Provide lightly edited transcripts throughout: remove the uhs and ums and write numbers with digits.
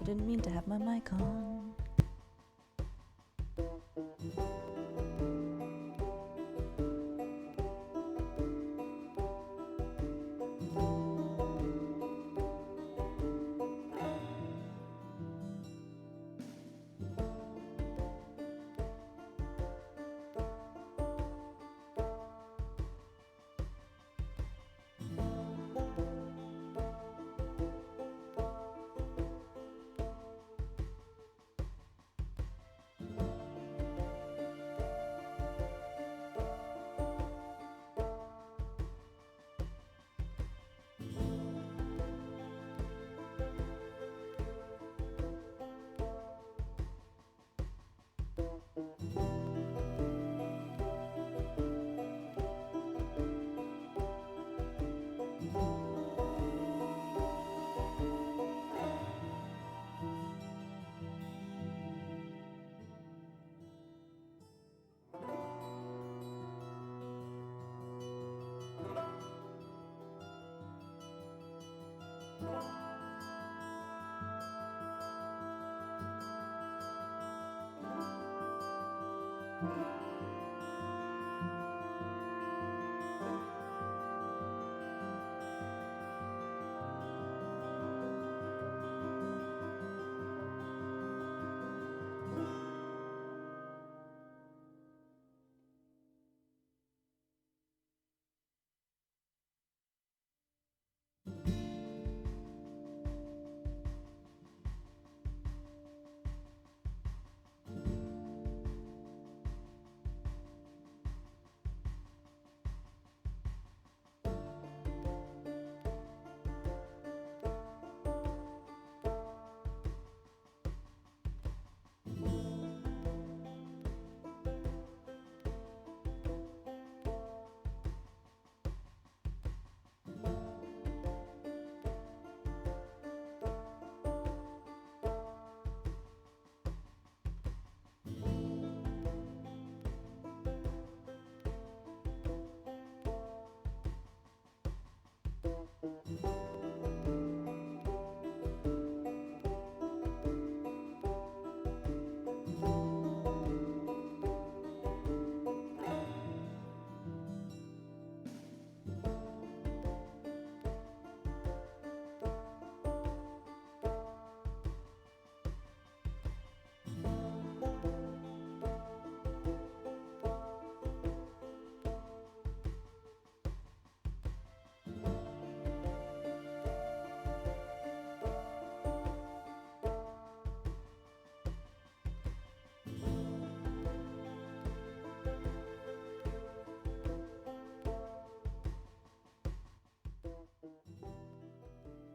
I didn't mean to have my mic on.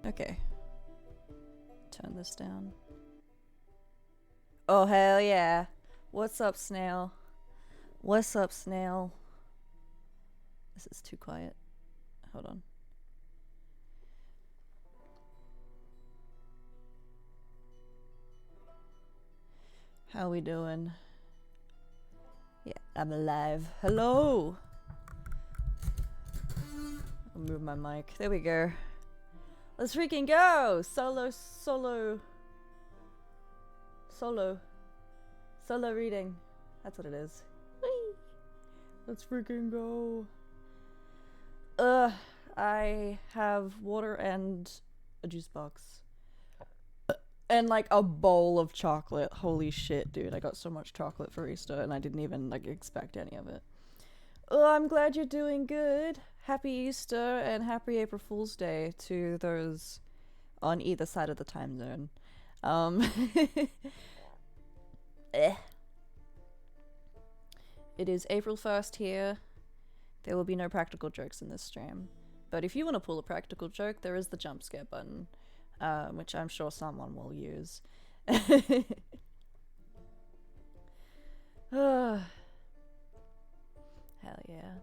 Okay. Turn this down. Oh, hell yeah. What's up, Snail? What's up, Snail? This is too quiet. Hold on. How we doing? Yeah, I'm alive. Hello! I'll move my mic. There we go. Let's freaking go! Solo reading. That's what it is. Whee! Let's freaking go. I have water and a juice box. And like a bowl of chocolate. Holy shit, dude. I got so much chocolate for Easter and I didn't even like expect any of it. Oh, I'm glad you're doing good. Happy Easter and happy April Fool's Day to those on either side of the time zone. It is April 1st here. There will be no practical jokes in this stream. But if you want to pull a practical joke, there is the jump scare button, which I'm sure someone will use. Hell yeah.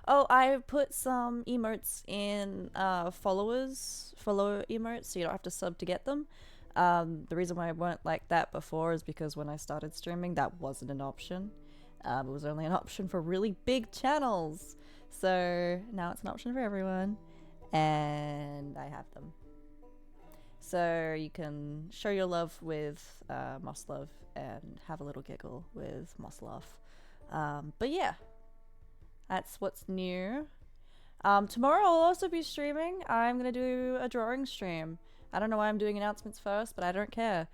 Oh, I put some emotes in follow emotes, so you don't have to sub to get them. The reason why I weren't like that before is because when I started streaming, that wasn't an option. It was only an option for really big channels. So now it's an option for everyone, and I have them. So you can show your love with Moss Love and have a little giggle with Moss Love. But yeah, that's what's new. Tomorrow I'll also be streaming. I'm gonna do a drawing stream. I don't know why I'm doing announcements first, but I don't care.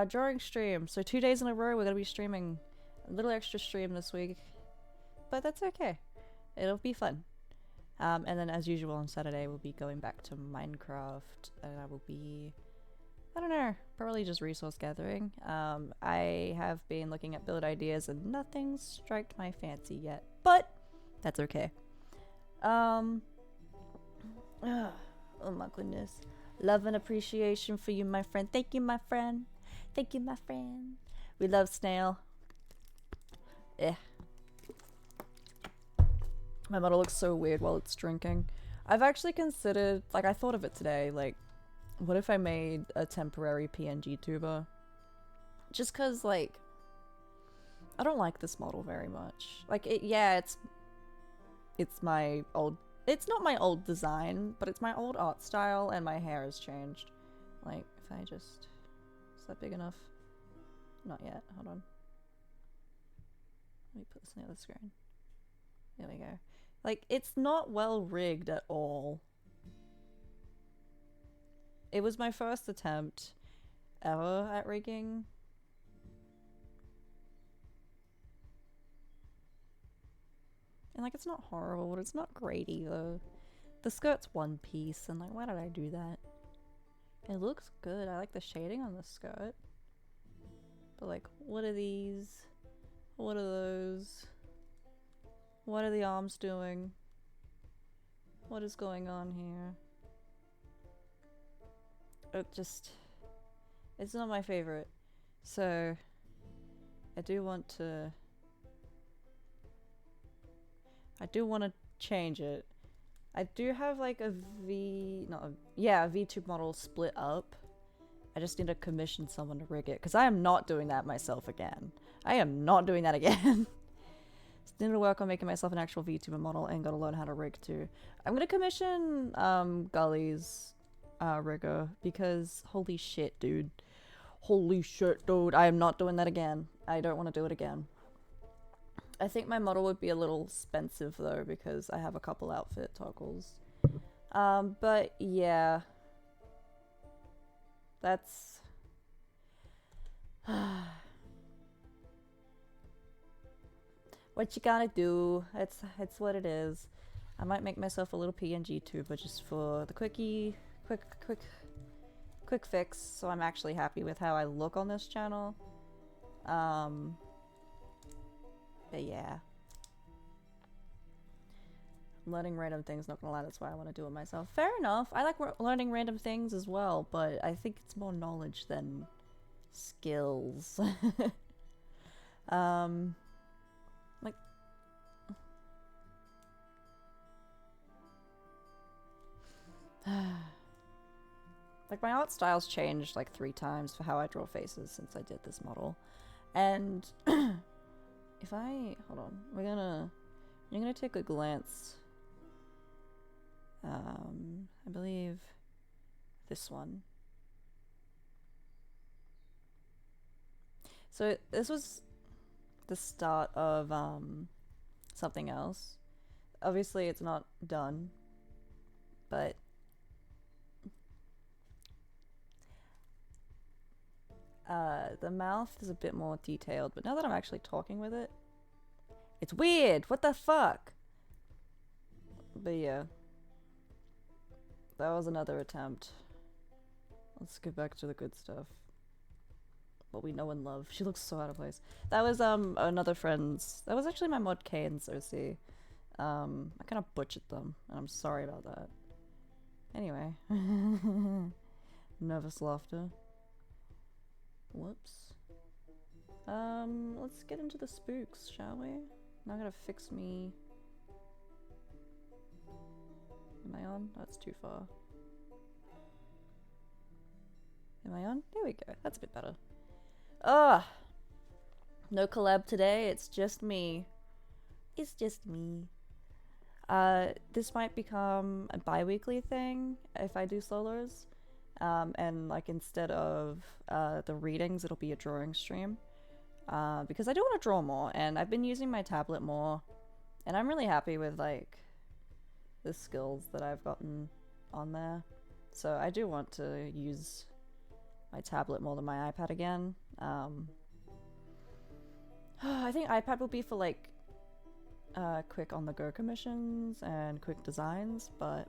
Drawing stream. So 2 days in a row we're gonna be streaming. A little extra stream this week, but that's okay. It'll be fun. And then as usual on Saturday we'll be going back to Minecraft, and I will be, I don't know, probably just resource gathering. I have been looking at build ideas and nothing's striked my fancy yet, but that's okay. Oh my goodness. Love and appreciation for you, my friend. Thank you, my friend. Thank you, my friend. We love Snail. Eh. My model looks so weird while it's drinking. I've actually considered, like, I thought of it today, like, what if I made a temporary PNG tuber? Just cause, like, I don't like this model very much. Like, it's my old, it's not my old design, but it's my old art style and my hair has changed. Like, if I just, is that big enough? Not yet, hold on. Let me put this on the other screen. There we go. Like, it's not well rigged at all. It was my first attempt ever at rigging. And like, it's not horrible, but it's not great either. The skirt's one piece, and like, why did I do that? It looks good. I like the shading on the skirt. But like, what are these? What are those? What are the arms doing? What is going on here? It's not my favorite. So, I do want to change it. I do have like a VTube model split up. I just need to commission someone to rig it, because I am not doing that myself again. I am not doing that again. Just need to work on making myself an actual VTuber model and gotta learn how to rig too. I'm gonna commission Gully's rigger, because holy shit, dude. Holy shit, dude. I am not doing that again. I don't want to do it again. I think my model would be a little expensive though, because I have a couple outfit toggles. But yeah. That's... what you gotta do. It's what it is. I might make myself a little PNG too, but just for the quick fix, so I'm actually happy with how I look on this channel. But yeah. Learning random things, not gonna lie, that's why I want to do it myself. Fair enough. I like learning random things as well, but I think it's more knowledge than skills. Like... like, my art style's changed like 3 times for how I draw faces since I did this model. And if I... hold on. You're gonna take a glance. I believe this one. So this was the start of something else. Obviously it's not done, but the mouth is a bit more detailed, but now that I'm actually talking with it, it's weird. What the fuck? But yeah, that was another attempt. Let's get back to the good stuff. What we know and love. She looks so out of place. That was another friend's. That was actually my mod Kane's OC. I kind of butchered them, and I'm sorry about that. Anyway. Nervous laughter. Whoops. Let's get into the spooks, shall we? Now I gotta fix me. Am I on? That's too far. Am I on? There we go. That's a bit better. Ugh. No collab today. It's just me. It's just me. This might become a bi-weekly thing if I do solos. And like instead of the readings, it'll be a drawing stream. Because I do want to draw more, and I've been using my tablet more, and I'm really happy with like the skills that I've gotten on there. So I do want to use my tablet more than my iPad again. I think iPad will be for like quick on-the-go commissions and quick designs, but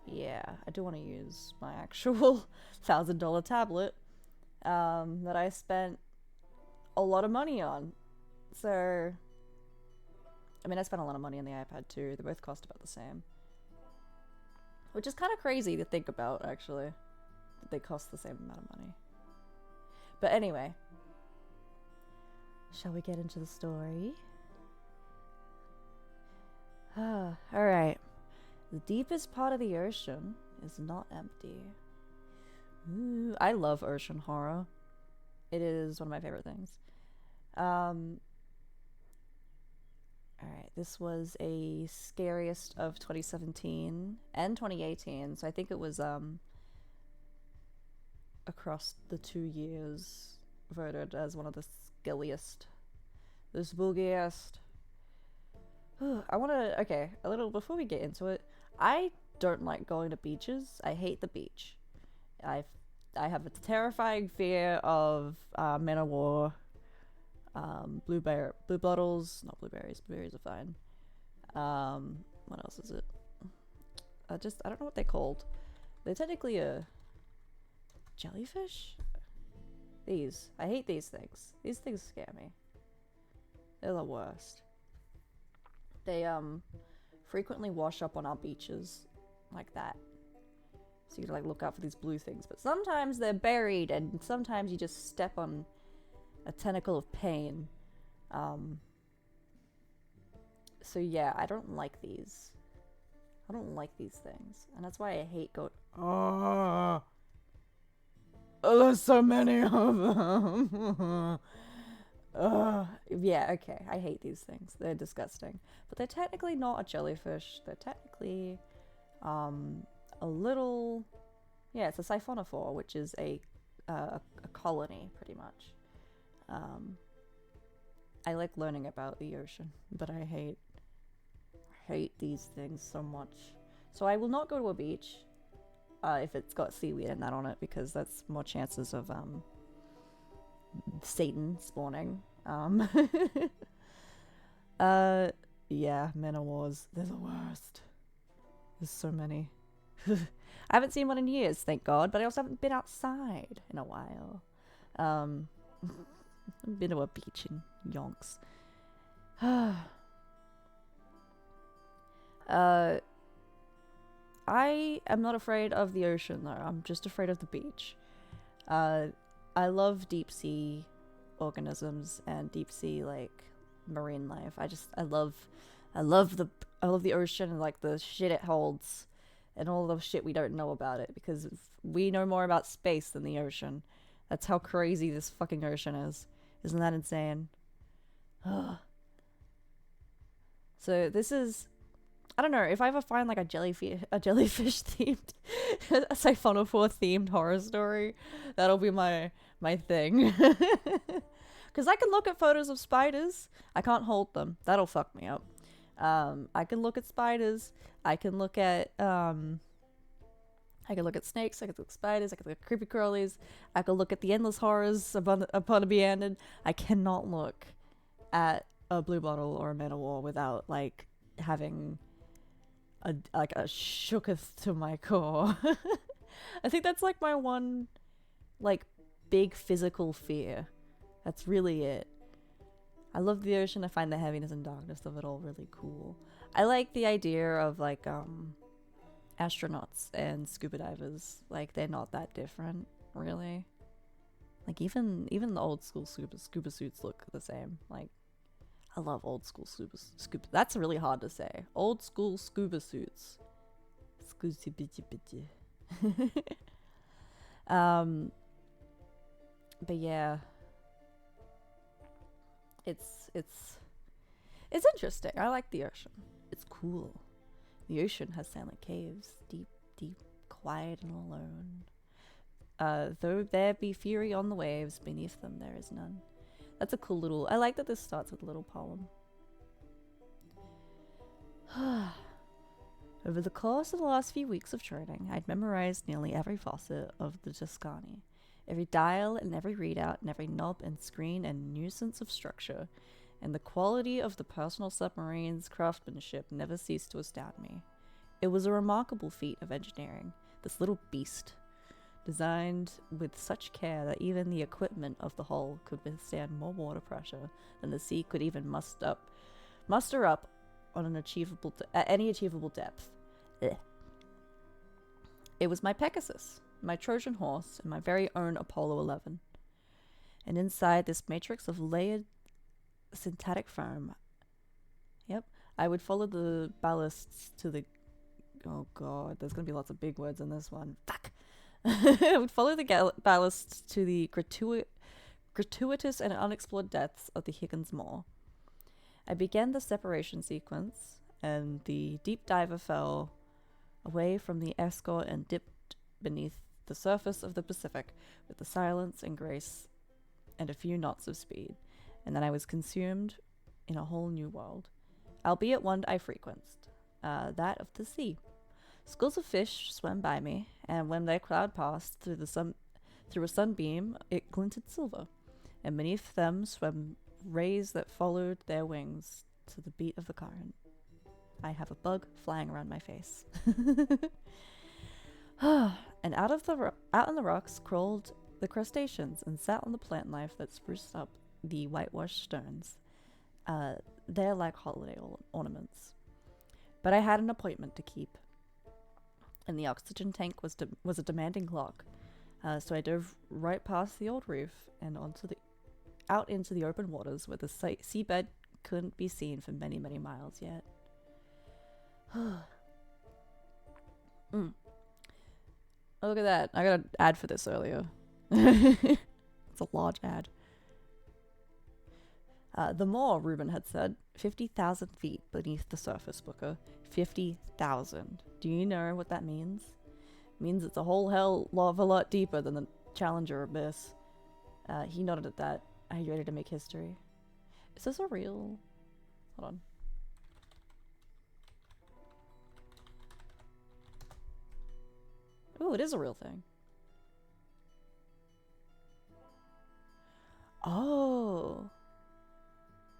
yeah, I do want to use my actual $1,000 tablet that I spent a lot of money on. So, I mean, I spent a lot of money on the iPad too. They both cost about the same. Which is kind of crazy to think about, actually. That they cost the same amount of money. But anyway. Shall we get into the story? Alright. The deepest part of the ocean is not empty. Ooh, I love ocean horror. It is one of my favorite things. Alright, this was a scariest of 2017 and 2018, so I think it was across the 2 years voted as one of the scariest. The spookiest. I want to, okay, a little before we get into it, I don't like going to beaches. I hate the beach. I have a terrifying fear of men of war, blue bottles, not blueberries. Blueberries are fine. What else is it? I don't know what they're called. They're technically a jellyfish. These, I hate these things. These things scare me. They're the worst. They frequently wash up on our beaches like that. So you can like look out for these blue things, but sometimes they're buried, and sometimes you just step on a tentacle of pain. So yeah, I don't like these. I don't like these things, and that's why I hate going. Oh, there's so many of them. Yeah, okay. I hate these things. They're disgusting, but they're technically not a jellyfish. They're technically a little, yeah, it's a siphonophore, which is a colony, pretty much. I like learning about the ocean, but I hate these things so much. So I will not go to a beach if it's got seaweed and that on it, because that's more chances of Satan spawning. Yeah, men of wars, they're the worst. There's so many. I haven't seen one in years, thank God, but I also haven't been outside in a while. I've been to a beach in yonks. I am not afraid of the ocean though, I'm just afraid of the beach. I love deep sea organisms and deep sea like marine life. I love the ocean and like the shit it holds and all the shit we don't know about it, because we know more about space than the ocean. That's how crazy this fucking ocean is. Isn't that insane? So this is, I don't know, if I ever find like a jellyfish themed, a siphonophore themed horror story, that'll be my thing. Because I can look at photos of spiders. I can't hold them. That'll fuck me up. I can look at spiders. I can look at snakes. I can look at spiders. I can look at creepy crawlies. I can look at the endless horrors upon a beyond. I cannot look at a blue bottle or a man of war without like having a shooketh to my core. I think that's like my one like big physical fear. That's really it. I love the ocean. I find the heaviness and darkness of it all really cool. I like the idea of like astronauts and scuba divers. Like they're not that different, really. Like even the old school scuba suits look the same. Like I love old school scuba. That's really hard to say. Old school scuba suits. But yeah, it's interesting. I like the ocean. It's cool. The ocean has silent caves, deep, quiet and alone. Though there be fury on the waves, beneath them there is none. That's a cool little... I like that this starts with a little poem. Over the course of the last few weeks of training, I'd memorized nearly every facet of the TheJesseClark. Every dial and every readout and every knob and screen and nuisance of structure. And the quality of the personal submarine's craftsmanship never ceased to astound me. It was a remarkable feat of engineering, this little beast, designed with such care that even the equipment of the hull could withstand more water pressure than the sea could even muster up on any achievable depth. Ugh. It was my Pegasus, my Trojan horse, and my very own Apollo 11. And inside this matrix of layered syntactic foam, I would follow the ballasts to the... Oh god, there's gonna be lots of big words in this one. Fuck! I would follow the ballasts to the gratuitous and unexplored depths of the Higgins Moor. I began the separation sequence, and the deep diver fell away from the escort and dipped beneath the surface of the Pacific with the silence and grace and a few knots of speed, and then I was consumed in a whole new world, albeit one I frequented, that of the sea. Schools of fish swam by me, and when their cloud passed through a sunbeam, it glinted silver, and beneath them swam rays that followed their wings to the beat of the current. I have a bug flying around my face. And out in the rocks crawled the crustaceans and sat on the plant life that spruced up the whitewashed stones. They're like holiday ornaments. But I had an appointment to keep, and the oxygen tank was a demanding clock. So I dove right past the old roof and out into the open waters where the seabed couldn't be seen for many, many miles yet. Oh, look at that. I got an ad for this earlier. It's a large ad. The more, Ruben had said, 50,000 feet beneath the surface, Booker. 50,000. Do you know what that means? It means it's a whole hell of a lot deeper than the Challenger Abyss. He nodded at that. Are you ready to make history? Is this a real... Hold on. Ooh, it is a real thing. Oh.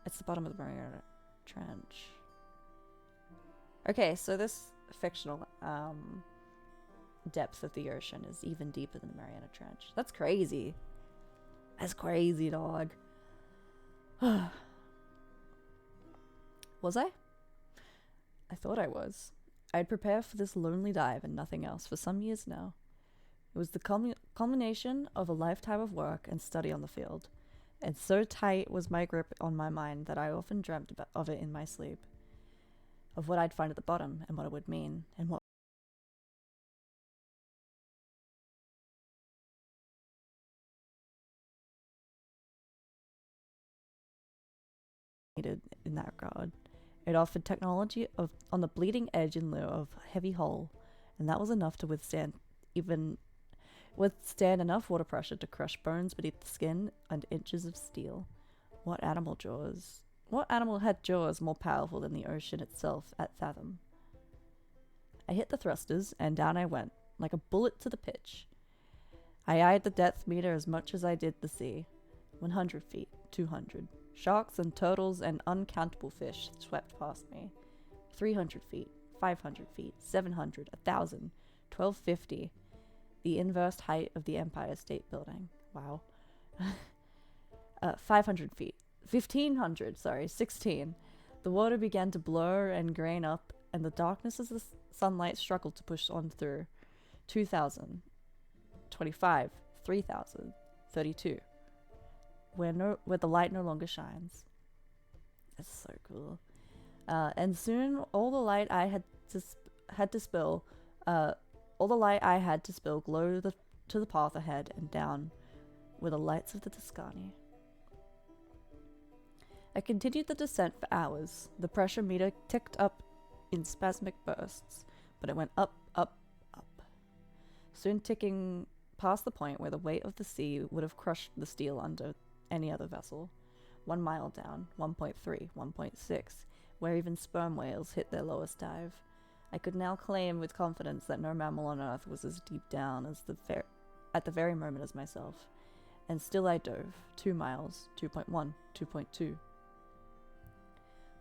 It's the bottom of the Mariana Trench. Okay, so this fictional depth of the ocean is even deeper than the Mariana Trench. That's crazy. That's crazy, dog. Was I? I thought I was. I'd prepared for this lonely dive and nothing else for some years now. It was the culmination of a lifetime of work and study on the field, and so tight was my grip on my mind that I often dreamt of it in my sleep, of what I'd find at the bottom and what it would mean, and what needed in that regard. It offered technology on the bleeding edge in lieu of heavy hull, and that was enough to withstand enough water pressure to crush bones beneath the skin and inches of steel. What animal had jaws more powerful than the ocean itself at fathom? I hit the thrusters, and down I went, like a bullet to the pitch. I eyed the depth meter as much as I did the sea. 100 feet, 200. Sharks and turtles and uncountable fish swept past me. 300 feet, 500 feet, 700, 1,000, 1,250. The inverse height of the Empire State Building. Wow. 500 feet. 1,500, 16. The water began to blur and grain up, and the darkness as the sunlight struggled to push on through. 2,000. 25. 3,000. 32. Where the light no longer shines. That's so cool. And soon all the light I had to spill glowed to the path ahead, and down were the lights of the TheJesseClark. I continued the descent for hours. The pressure meter ticked up in spasmodic bursts, but it went up, up, up. soon ticking past the point where the weight of the sea would have crushed the steel under any other vessel. 1 mile down, 1.3, 1.6, where even sperm whales hit their lowest dive. I could now claim with confidence that no mammal on Earth was as deep down as at the very moment as myself. And still I dove. 2 miles, 2.1, 2.2.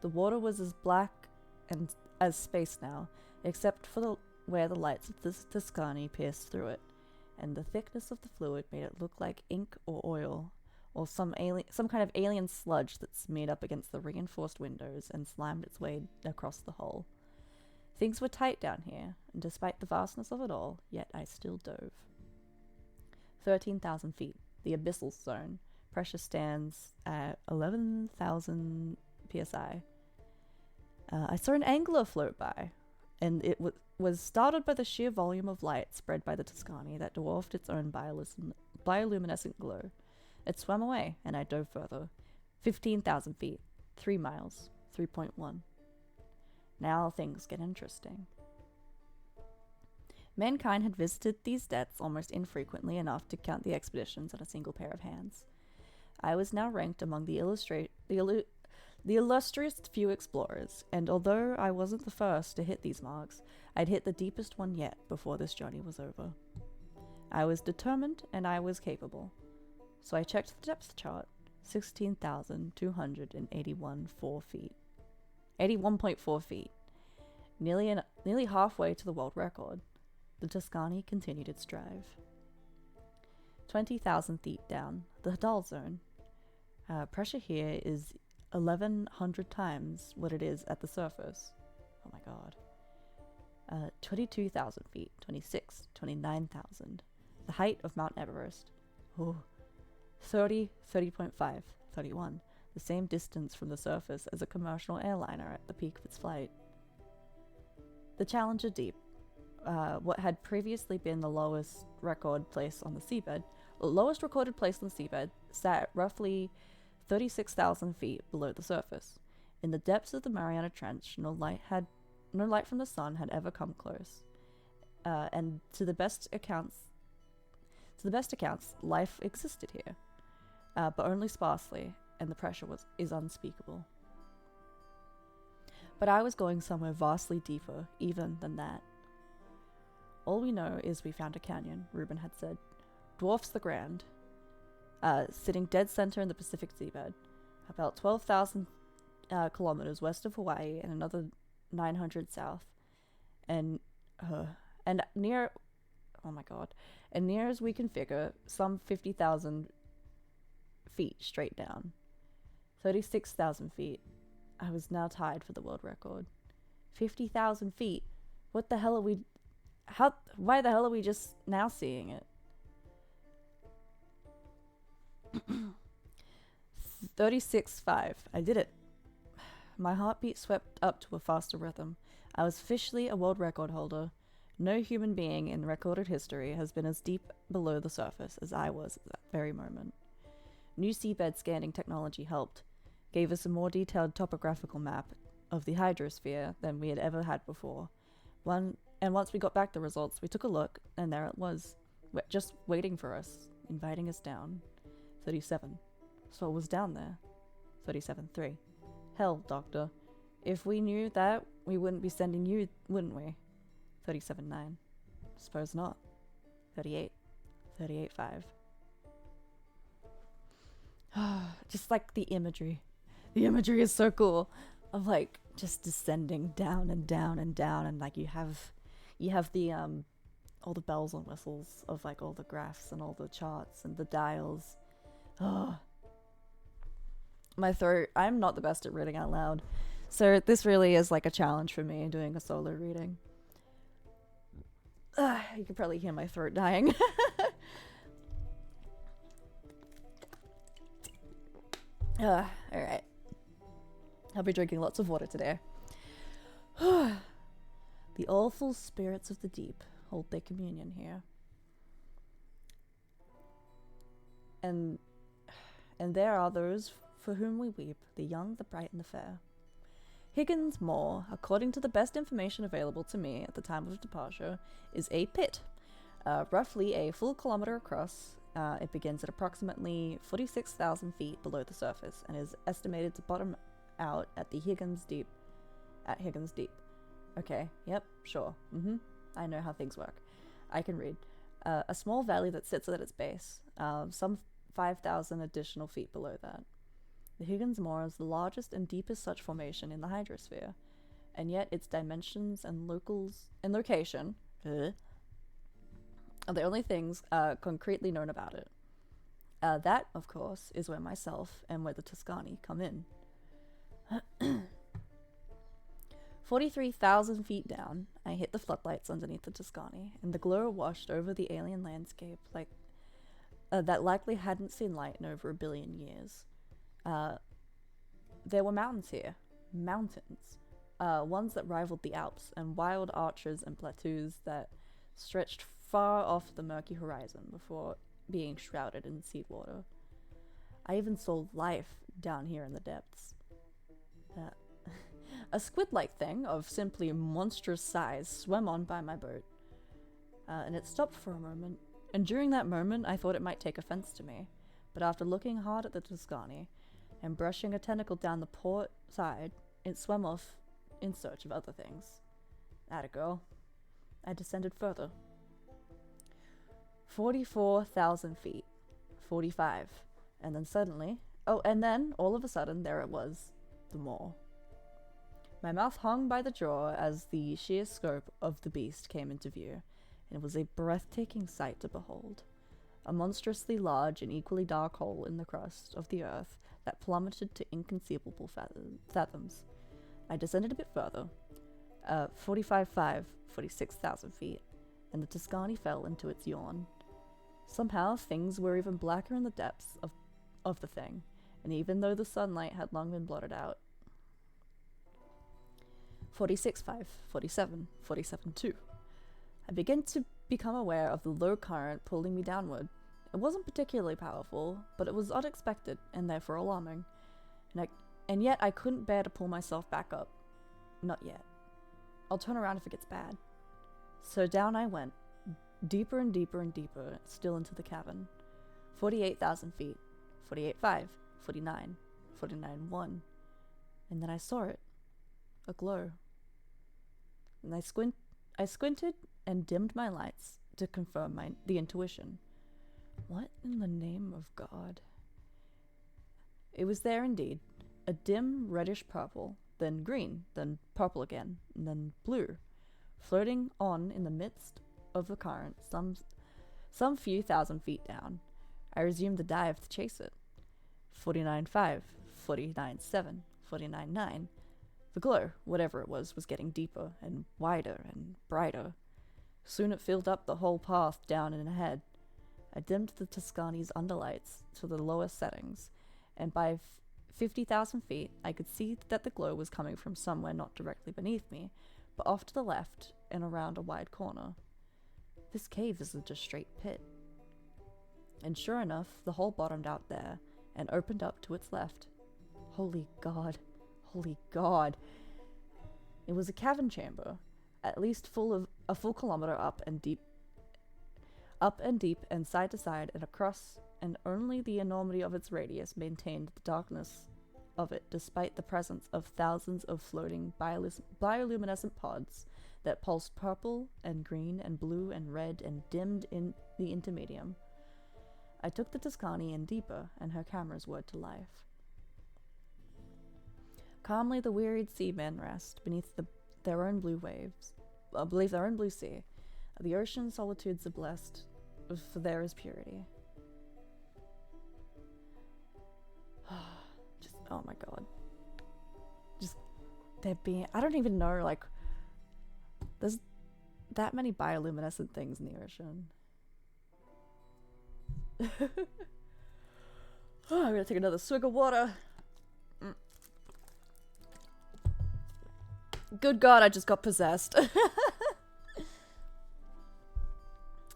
The water was as black and as space now, except for where the lights of the Tuscany pierced through it, and the thickness of the fluid made it look like ink or oil, or some kind of alien sludge that smeared up against the reinforced windows and slimed its way across the hull. Things were tight down here, and despite the vastness of it all, yet I still dove. 13,000 feet, the abyssal zone. Pressure stands at 11,000 psi. I saw an angler float by, and it was startled by the sheer volume of light spread by the Tuscany that dwarfed its own bioluminescent glow. It swam away, and I dove further. 15,000 feet, 3 miles, 3.1. Now things get interesting. Mankind had visited these depths almost infrequently enough to count the expeditions on a single pair of hands. I was now ranked among the illustrious few explorers, and although I wasn't the first to hit these marks, I'd hit the deepest one yet before this journey was over. I was determined, and I was capable. So I checked the depth chart. 16,281.4 feet. 81.4 feet. Nearly halfway to the world record. The Tuscany continued its drive. 20,000 feet down, the Hadal zone. Pressure here is 1,100 times what it is at the surface. Oh my god. 22,000 feet, 26, 29,000. The height of Mount Everest. Oh. 30, 30.5, 31. The same distance from the surface as a commercial airliner at the peak of its flight. The Challenger Deep. What had previously been the lowest recorded place on the seabed, sat at roughly 36,000 feet below the surface. In the depths of the Mariana Trench, no light from the sun had ever come close. And to the best accounts, life existed here, but only sparsely, and the pressure is unspeakable. But I was going somewhere vastly deeper, even than that. All we know is we found a canyon, Reuben had said. Dwarfs the Grand, sitting dead center in the Pacific seabed, about 12,000 kilometers west of Hawaii and another 900 south, and near, oh my god, and near as we can figure, some 50,000 feet straight down. 36,000 feet. I was now tied for the world record. 50,000 feet. What the hell are we... Why the hell are we just now seeing it? 36.5. I did it. My heartbeat swept up to a faster rhythm. I was officially a world record holder. No human being in recorded history has been as deep below the surface as I was at that very moment. New seabed scanning technology helped, gave us a more detailed topographical map of the hydrosphere than we had ever had before. And once we got back the results, we took a look, and there it was, just waiting for us, inviting us down. 37. So it was down there. 37.3. Hell, Doctor. If we knew that, we wouldn't be sending you, wouldn't we? 37.9. Suppose not. 38. 38.5. Just like the imagery. The imagery is so cool. Of like just descending down and down and down, and like you have the all the bells and whistles of like all the graphs and all the charts and the dials. Oh, my throat. I'm not the best at reading out loud, so this really is like a challenge for me doing a solo reading. You can probably hear my throat dying. Alright. I'll be drinking lots of water today. The awful spirits of the deep hold their communion here. And there are those for whom we weep, the young, the bright, and the fair. Higgins Moor, according to the best information available to me at the time of departure, is a pit. Roughly a full kilometer across, it begins at approximately 46,000 feet below the surface and is estimated to bottom out at Higgins Deep. Okay, yep, sure. I know how things work. I can read. A small valley that sits at its base, some 5,000 additional feet below that. The Higgins Moor is the largest and deepest such formation in the hydrosphere, and yet its dimensions and location are the only things concretely known about it. That, of course, is where myself and where the Tuscany come in. 43,000 feet down, I hit the floodlights underneath the Tuscany, and the glow washed over the alien landscape like that likely hadn't seen light in over 1 billion years. There were mountains here. Mountains. Ones that rivaled the Alps, and wild arches and plateaus that stretched far off the murky horizon before being shrouded in seawater. I even saw life down here in the depths. A squid-like thing of simply monstrous size swam on by my boat, and it stopped for a moment, and during that moment I thought it might take offense to me, but after looking hard at the Tuscany and brushing a tentacle down the port side, it swam off in search of other things. Atta girl. I descended further. 44,000 feet. 45. And then suddenly, all of a sudden, there it was. The moor. My mouth hung by the jaw as the sheer scope of the beast came into view, and it was a breathtaking sight to behold. A monstrously large and equally dark hole in the crust of the earth that plummeted to inconceivable fathoms. I descended a bit further, 46,000 feet, and the Tuscany fell into its yawn. Somehow, things were even blacker in the depths of the thing, and even though the sunlight had long been blotted out. 46.5, 47, 47.2. I began to become aware of the low current pulling me downward. It wasn't particularly powerful, but it was unexpected and therefore alarming. And yet I couldn't bear to pull myself back up. Not yet. I'll turn around if it gets bad. So down I went, deeper and deeper and deeper, still into the cavern. 48,000 feet, 48.5, 49, 49.1. And then I saw it. A glow. And I squinted and dimmed my lights to confirm the intuition. What in the name of God? It was there indeed. A dim reddish purple, then green, then purple again, and then blue, floating on in the midst of the current some few thousand feet down. I resumed the dive to chase it. 49.5, 49.7, 49.9. The glow, whatever it was getting deeper and wider and brighter. Soon it filled up the whole path down and ahead. I dimmed the Tuscany's underlights to the lowest settings, and by 50,000 feet, I could see that the glow was coming from somewhere not directly beneath me, but off to the left and around a wide corner. This cave isn't a straight pit. And sure enough, the hole bottomed out there and opened up to its left. Holy God. Holy God. It was a cavern chamber, at least a full kilometer up and deep and side to side and across, and only the enormity of its radius maintained the darkness of it despite the presence of thousands of floating bioluminescent pods that pulsed purple and green and blue and red and dimmed in the intermedium. I took the Tuscany in deeper, and her cameras whirred to life. Calmly the wearied seamen rest beneath their own blue waves, beneath their own blue sea. The ocean solitudes are blessed, for there is purity. Just, oh my God. Just, there being, I don't even know, like, there's that many bioluminescent things in the ocean. Oh, I'm gonna take another swig of water. Good God, I just got possessed.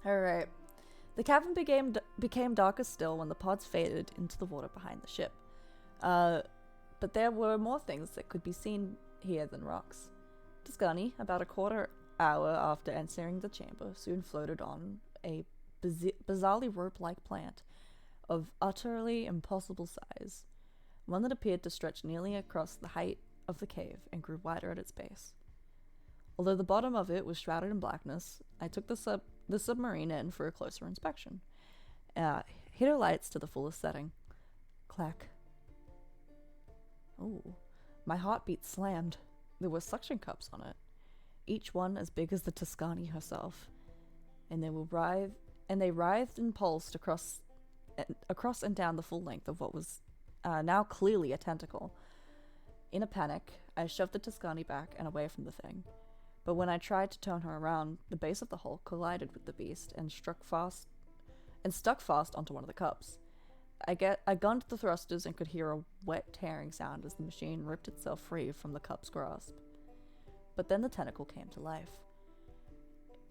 Alright. The cavern became darker still when the pods faded into the water behind the ship. But there were more things that could be seen here than rocks. Tuscany, about a quarter hour after entering the chamber, soon floated on a bizarrely rope-like plant of utterly impossible size, one that appeared to stretch nearly across the height of the cave and grew wider at its base. Although the bottom of it was shrouded in blackness, I took the submarine in for a closer inspection. Hit her lights to the fullest setting. Clack. Oh, my heartbeat slammed. There were suction cups on it, each one as big as the Tuscany herself, and they writhed and pulsed across and down the full length of what was now clearly a tentacle. In a panic, I shoved the Tuscany back and away from the thing, but when I tried to turn her around, the base of the hull collided with the beast and stuck fast onto one of the cups. I gunned the thrusters and could hear a wet tearing sound as the machine ripped itself free from the cup's grasp. But then the tentacle came to life.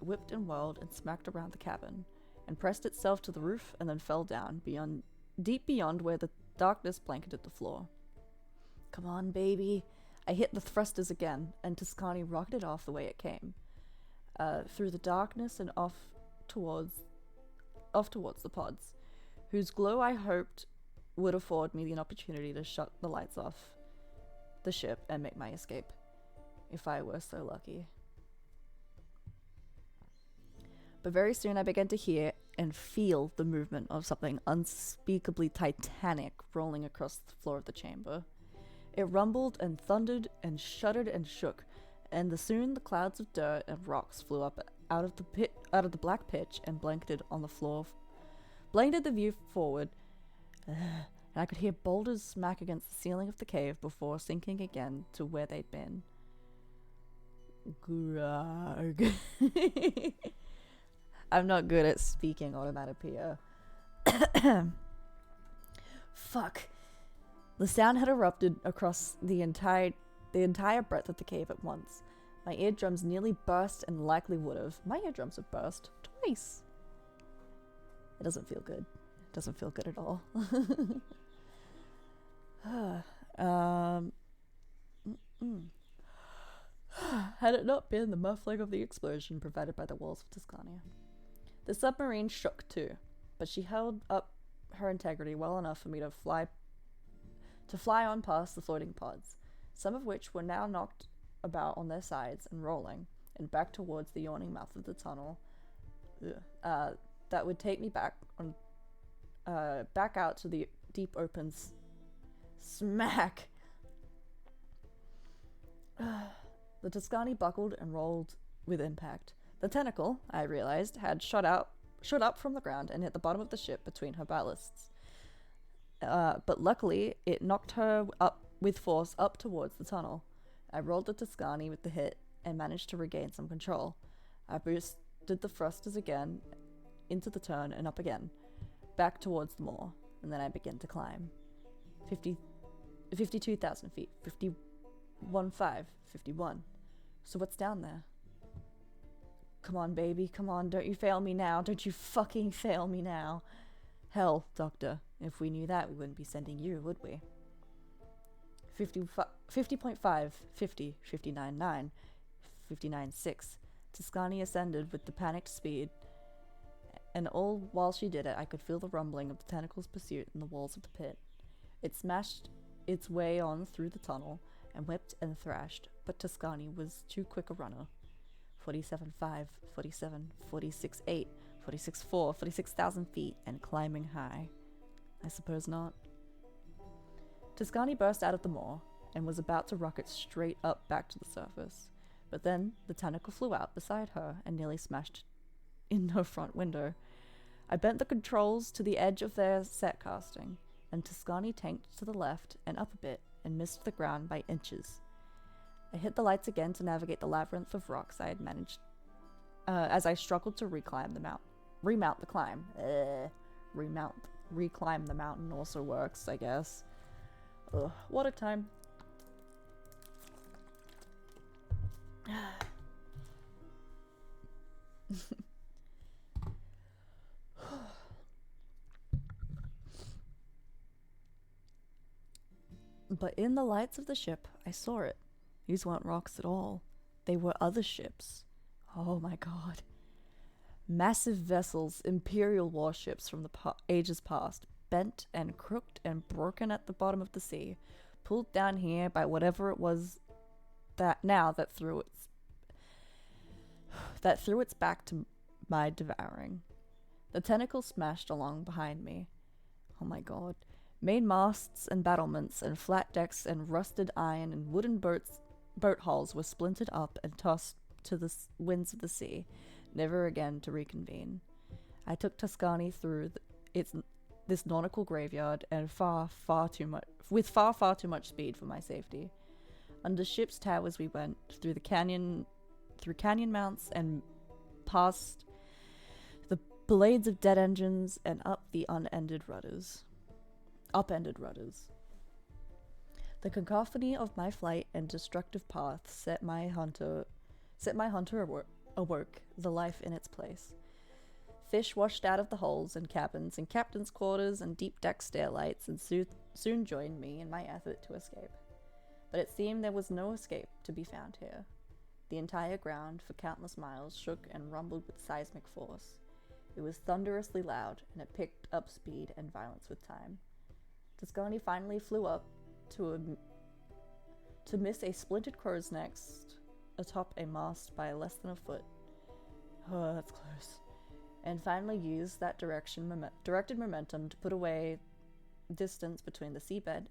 It whipped and whirled and smacked around the cabin, and pressed itself to the roof and then fell down deep beyond where the darkness blanketed the floor. Come on, baby. I hit the thrusters again, and Tuscany rocketed off the way it came, through the darkness and off towards the pods, whose glow I hoped would afford me an opportunity to shut the lights off the ship and make my escape, if I were so lucky. But very soon I began to hear and feel the movement of something unspeakably titanic rolling across the floor of the chamber. It rumbled and thundered and shuddered and shook, and soon the clouds of dirt and rocks flew up out of the black pitch and blanketed the view forward, and I could hear boulders smack against the ceiling of the cave before sinking again to where they'd been. Grog. I'm not good at speaking onomatopoeia. Fuck. The sound had erupted across the entire breadth of the cave at once. My eardrums nearly burst and likely would have. My eardrums have burst twice. It doesn't feel good. It doesn't feel good at all. Had it not been the muffling of the explosion provided by the walls of Tuscania. The submarine shook too, but she held up her integrity well enough for me to fly on past the floating pods, some of which were now knocked about on their sides and rolling, and back towards the yawning mouth of the tunnel that would take me back out to the deep open smack. The Tuscany buckled and rolled with impact. The tentacle, I realized, had shot up from the ground and hit the bottom of the ship between her ballasts. But luckily, it knocked her up with force up towards the tunnel. I rolled the Tuscany with the hit and managed to regain some control. I boosted the thrusters again into the turn and up again, back towards the moor, and then I began to climb. 52,000 feet, 51.5, 51. So what's down there? Come on, baby, come on, don't you fail me now. Don't you fucking fail me now. Hell, Doctor, if we knew that, we wouldn't be sending you, would we? 50.5, 50, 59.9, 59.6. Tuscany ascended with the panicked speed, and all while she did it, I could feel the rumbling of the tentacle's pursuit in the walls of the pit. It smashed its way on through the tunnel, and whipped and thrashed, but Tuscany was too quick a runner. 47.5, 47, 46.8, 46.4, 46,000 feet, and climbing high. I suppose not. Tuscany burst out of the moor, and was about to rocket straight up back to the surface. But then, the tentacle flew out beside her, and nearly smashed in her front window. I bent the controls to the edge of their set casting, and Tuscany tanked to the left and up a bit, and missed the ground by inches. I hit the lights again to navigate the labyrinth of rocks I had managed, as I struggled to remount the climb. Reclimb the mountain also works, I guess. Ugh, what a time. But in the lights of the ship, I saw it. These weren't rocks at all. They were other ships. Oh my god. Massive vessels, imperial warships from the ages past, bent and crooked and broken at the bottom of the sea, pulled down here by whatever it was that threw its back to my devouring. The tentacle smashed along behind me. Oh my god. Main masts and battlements and flat decks and rusted iron and wooden boat hulls were splintered up and tossed to the winds of the sea, never again to reconvene. I took Tuscany through this nautical graveyard and with far too much speed for my safety. Under ship's towers we went, through canyon mounts and past the blades of dead engines and up the upended rudders. The cacophony of my flight and destructive path set my hunter awoke, the life in its place. Fish washed out of the holds and cabins and captain's quarters and deep deck stairlights and soon joined me in my effort to escape. But it seemed there was no escape to be found here. The entire ground for countless miles shook and rumbled with seismic force. It was thunderously loud, and it picked up speed and violence with time. Tuscany finally flew up to miss a splintered crow's nest atop a mast by less than a foot. Oh, that's close. And finally used that directed momentum to put away distance between the seabed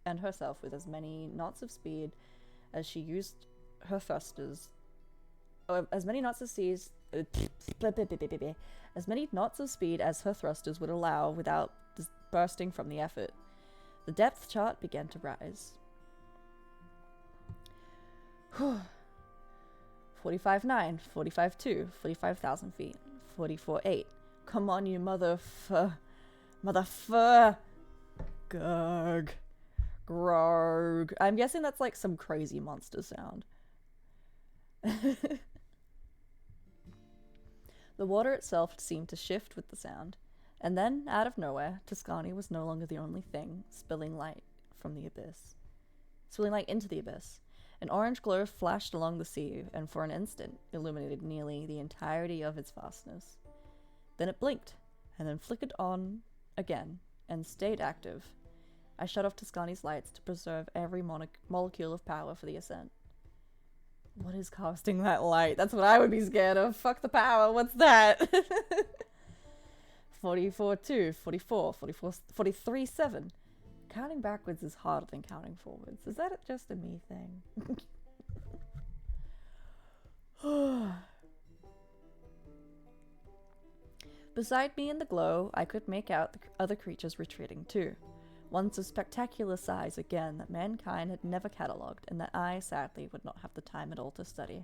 and herself with as many knots of speed as she used her thrusters. As many knots of speed as her thrusters would allow without bursting from the effort. The depth chart began to rise. 45.9, 45.2, 45,000 feet, 44.8. Come on, you motherfucker. Gurg. Grog. I'm guessing that's like some crazy monster sound. The water itself seemed to shift with the sound, and then, out of nowhere, Tuscany was no longer the only thing spilling light into the abyss. An orange glow flashed along the sea, and for an instant illuminated nearly the entirety of its vastness. Then it blinked, and then flickered on again, and stayed active. I shut off Tuscany's lights to preserve every molecule of power for the ascent. What is casting that light? That's what I would be scared of. Fuck the power. What's that? 44.2, 44, 44, 43.7. Counting backwards is harder than counting forwards. Is that just a me thing? Beside me in the glow, I could make out the other creatures retreating too. Ones of spectacular size again that mankind had never catalogued and that I, sadly, would not have the time at all to study.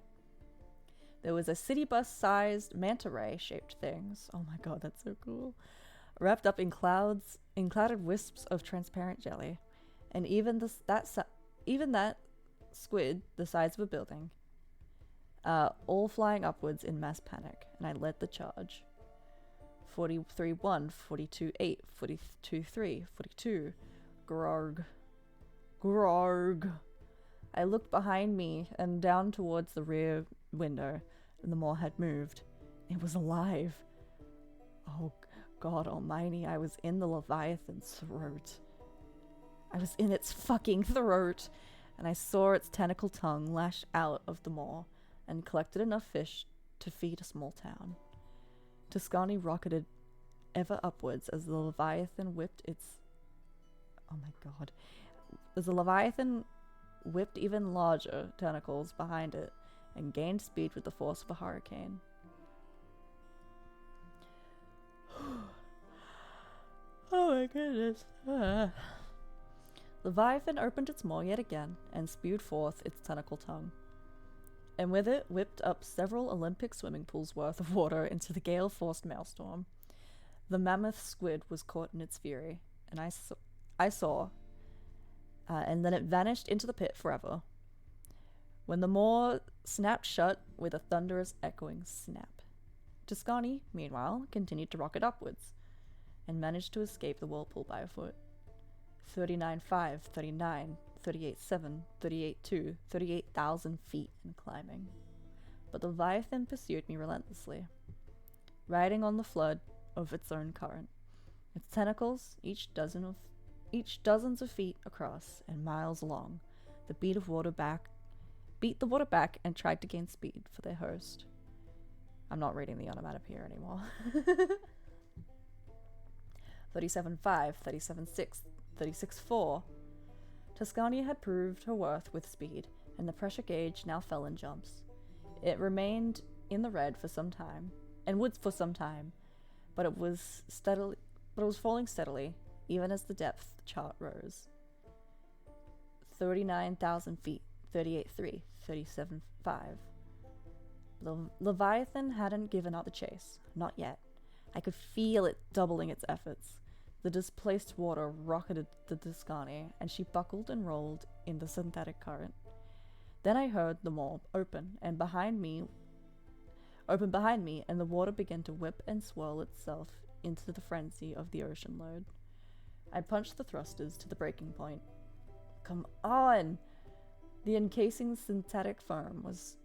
There was a city bus-sized manta ray-shaped things. Oh my god, that's so cool. Wrapped up in clouded wisps of transparent jelly. And even that squid the size of a building. All flying upwards in mass panic, and I led the charge. 43.1, 42.8, 42.3, 42. Grog. Grog. I looked behind me and down towards the rear window, and the moor had moved. It was alive. Oh, God almighty, I was in the Leviathan's throat. I was in its fucking throat, and I saw its tentacle tongue lash out of the moor and collected enough fish to feed a small town. Tuscany rocketed ever upwards as the Leviathan whipped its... Oh my god. As the Leviathan whipped even larger tentacles behind it and gained speed with the force of a hurricane. Oh my goodness. Leviathan opened its maw yet again and spewed forth its tentacle tongue. And with it whipped up several Olympic swimming pools worth of water into the gale-forced maelstrom. The mammoth squid was caught in its fury, and I saw, and then it vanished into the pit forever. When the maw snapped shut with a thunderous echoing snap. Tuscany, meanwhile, continued to rocket upwards, and managed to escape the whirlpool by a foot. 39.5, 39, 38.7, 38.2, 38,000 feet and climbing. But the Leviathan pursued me relentlessly. riding on the flood of its own current. Its tentacles, each dozens of feet across and miles long, beat the water back and tried to gain speed for their host. I'm not reading the onomatopoeia anymore. 37.5, 37.6, 36.4. Tuscania had proved her worth with speed, and the pressure gauge now fell in jumps. It remained in the red for some time, and would for some time, but it was falling steadily, even as the depth chart rose. 39,000 feet, 38.3, 37.5. The Leviathan hadn't given up the chase, not yet. I could feel it doubling its efforts. The displaced water rocketed the Tuscany, and she buckled and rolled in the synthetic current. Then I heard the maw open behind me, and the water began to whip and swirl itself into the frenzy of the ocean load. I punched the thrusters to the breaking point. Come on! The encasing synthetic foam was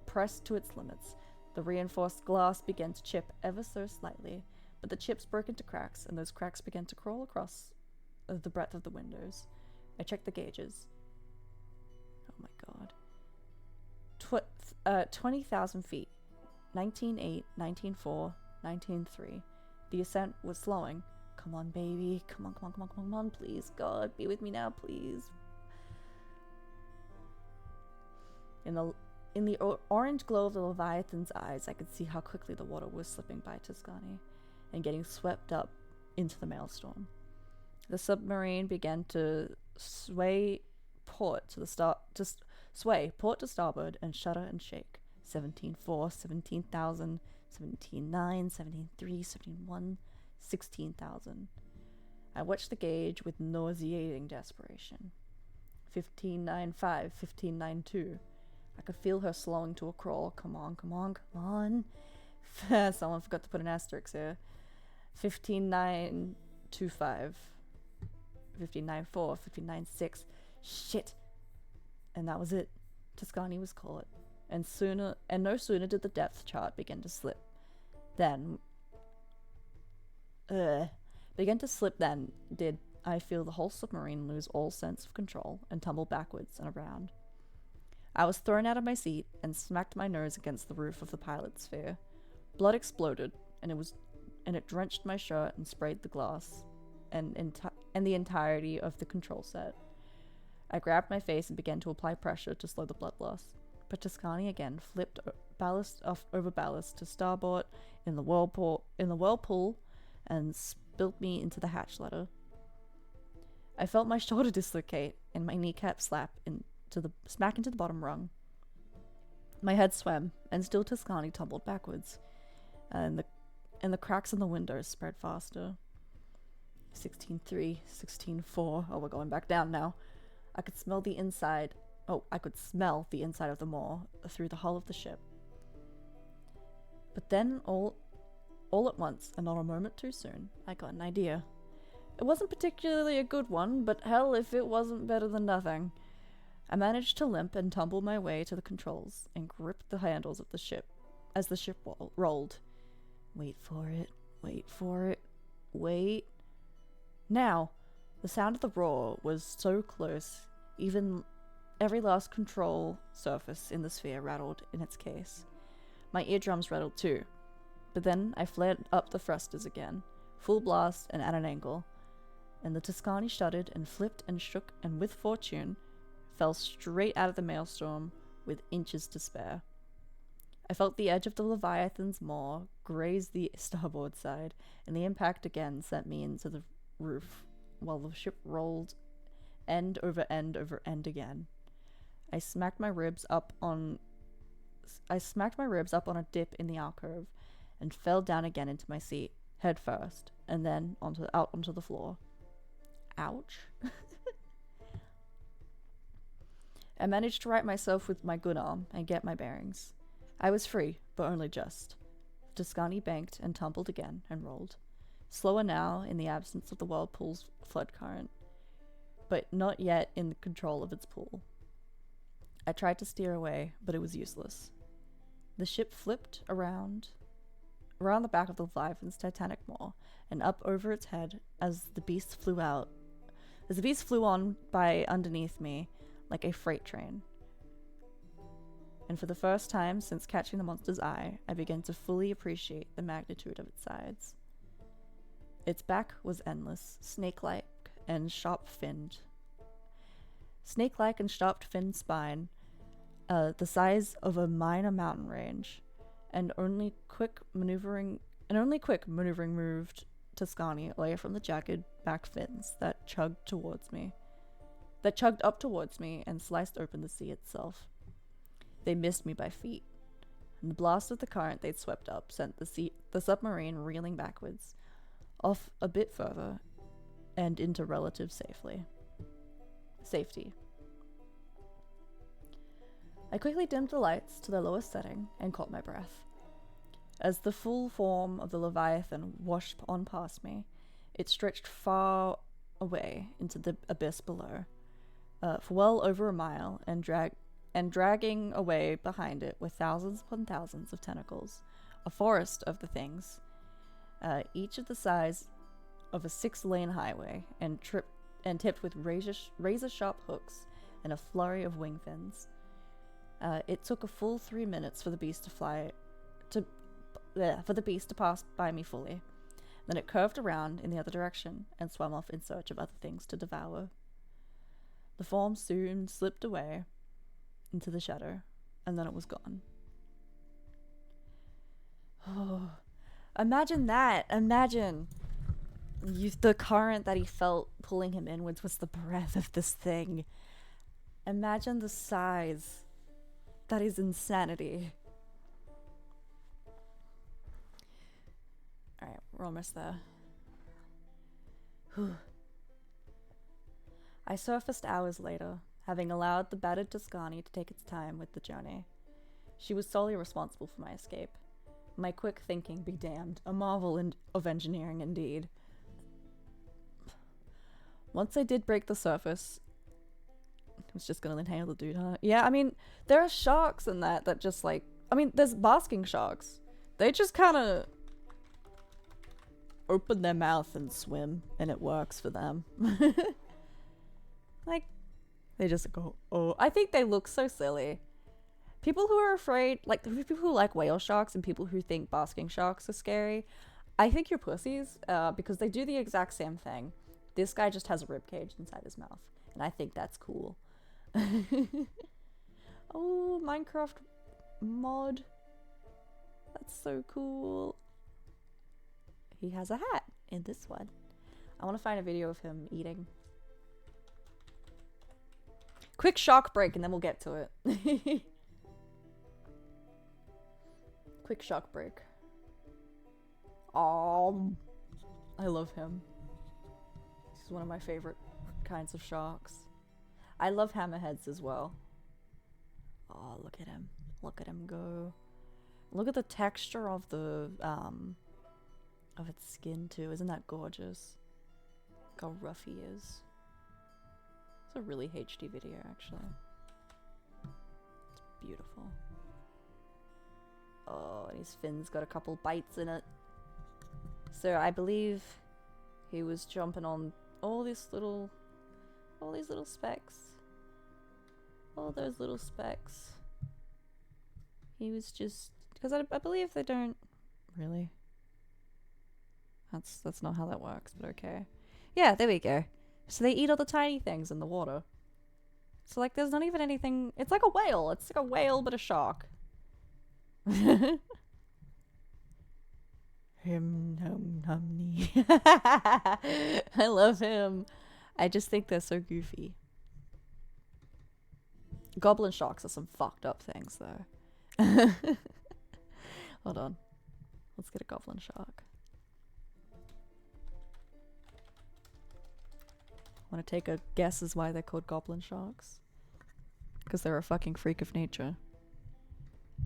pressed to its limits. The reinforced glass began to chip ever so slightly, but the chips broke into cracks, and those cracks began to crawl across the breadth of the windows. I checked the gauges. Oh my god. 20,000 feet. 19.8, 19.4, 19.3. The ascent was slowing. Come on, baby. Come on, please. God, be with me now, please. In the orange glow of the Leviathan's eyes, I could see how quickly the water was slipping by Tuscany and getting swept up into the maelstrom. The submarine began to sway port to starboard and shudder and shake. 17.4, 17,000, 17.9, 17.3, 17.1, 16,000. I watched the gauge with nauseating desperation. 15.95, 15.92. I could feel her slowing to a crawl. Come on. Someone forgot to put an asterisk here. 15.925. 15.94, 15.96. Shit. And that was it. Tuscany was caught. And no sooner did the depth chart begin to slip then did I feel the whole submarine lose all sense of control and tumble backwards and around. I was thrown out of my seat and smacked my nose against the roof of the pilot sphere. Blood exploded, and it drenched my shirt and sprayed the glass and the entirety of the control set. I grabbed my face and began to apply pressure to slow the blood loss. But Tuscany again flipped ballast over ballast to starboard in the whirlpool and spilled me into the hatch ladder. I felt my shoulder dislocate and my kneecap smack into the bottom rung. My head swam, and still Tuscany tumbled backwards, and the cracks in the windows spread faster. 16.3, 16.4. Oh, we're going back down now. I could smell the inside of the maw through the hull of the ship. But then, all at once, and not a moment too soon, I got an idea. It wasn't particularly a good one, but hell if it wasn't better than nothing. I managed to limp and tumble my way to the controls and gripped the handles of the ship as the ship rolled. Wait for it. Wait. Now, the sound of the roar was so close, even every last control surface in the sphere rattled in its case. My eardrums rattled too, but then I flared up the thrusters again, full blast and at an angle, and the Tuscany shuddered and flipped and shook and with fortune fell straight out of the maelstrom with inches to spare. I felt the edge of the Leviathan's maw graze the starboard side, and the impact again sent me into the roof, while the ship rolled end over end over end again. I smacked my ribs up on a dip in the alcove, and fell down again into my seat, head first, and then out onto the floor. Ouch. I managed to right myself with my good arm and get my bearings. I was free, but only just. The Tuscany banked and tumbled again and rolled. Slower now in the absence of the whirlpool's flood current, but not yet in the control of its pool. I tried to steer away, but it was useless. The ship flipped around around the back of the Leviathan's titanic maw and up over its head as the beast flew on by underneath me like a freight train. And for the first time since catching the monster's eye, I began to fully appreciate the magnitude of its size. Its back was endless, snake-like and sharp-finned. Snake-like and sharp-finned spine, the size of a minor mountain range, and only quick maneuvering moved Tuscany away from the jagged back fins that chugged up towards me and sliced open the sea itself. They missed me by feet, and the blast of the current they'd swept up sent the submarine reeling backwards, off a bit further, and into relative safety. I quickly dimmed the lights to their lowest setting and caught my breath. As the full form of the Leviathan washed on past me, it stretched far away into the abyss below, for well over a mile, and dragging away behind it were thousands upon thousands of tentacles, a forest of the things, each of the size of a 6-lane highway, and tipped with razor-sharp hooks and a flurry of wing fins. It took a full 3 minutes for the beast to pass by me fully. Then it curved around in the other direction and swam off in search of other things to devour. The form soon slipped away into the shadow, and then it was gone. Oh, imagine that! Imagine! The current that he felt pulling him inwards was the breath of this thing. Imagine the size. That is insanity. Alright, we're almost there. Whew. I surfaced hours later, having allowed the battered Tuscany to take its time with the journey. She was solely responsible for my escape. My quick thinking be damned, a marvel of engineering indeed. Once I did break the surface, I was just gonna inhale the dude, huh? Yeah, I mean, there are sharks in that just like, I mean, there's basking sharks. They just kind of open their mouth and swim, and it works for them. Like, they just go, oh. I think they look so silly. People who are afraid, like, people who like whale sharks and people who think basking sharks are scary, I think you're pussies, because they do the exact same thing. This guy just has a ribcage inside his mouth, and I think that's cool. Oh, Minecraft mod. That's so cool. He has a hat in this one. I want to find a video of him eating. Quick shock break and then we'll get to it. Quick shock break. I love him. He's one of my favorite kinds of sharks. I love hammerheads as well. Oh, look at him. Look at him go. Look at the texture of the of its skin too. Isn't that gorgeous? Look how rough he is. It's a really HD video actually. It's beautiful. Oh, and his fin's got a couple bites in it. So I believe he was jumping on all these little specks. All those little specks. He was just, because I believe they don't really. That's not how that works, but okay. Yeah, there we go. So they eat all the tiny things in the water. So like there's not even anything, it's like a whale. It's like a whale but a shark. Him num numney. I love him. I just think they're so goofy. Goblin sharks are some fucked up things though. Hold on. Let's get a goblin shark. Want to take a guess as why they're called goblin sharks? Because they're a fucking freak of nature.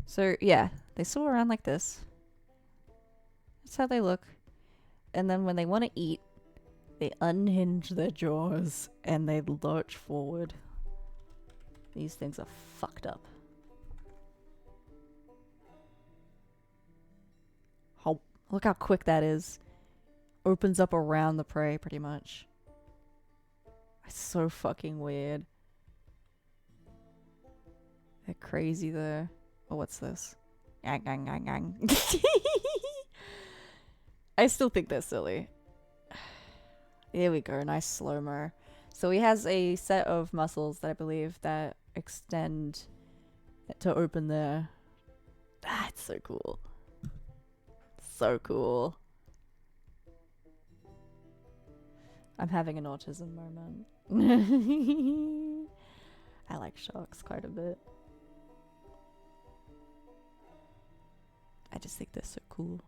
So yeah, they swim around like this. That's how they look. And then when they want to eat, they unhinge their jaws and they lurch forward. These things are fucked up. How? Look how quick that is. Opens up around the prey, pretty much. It's so fucking weird. They're crazy though. Oh, what's this? Gang, gang, gang, gang. I still think they're silly. Here we go, nice slow-mo. So he has a set of muscles that I believe that extend to open there. That's so cool. So cool. I'm having an autism moment. I like sharks quite a bit. I just think they're so cool.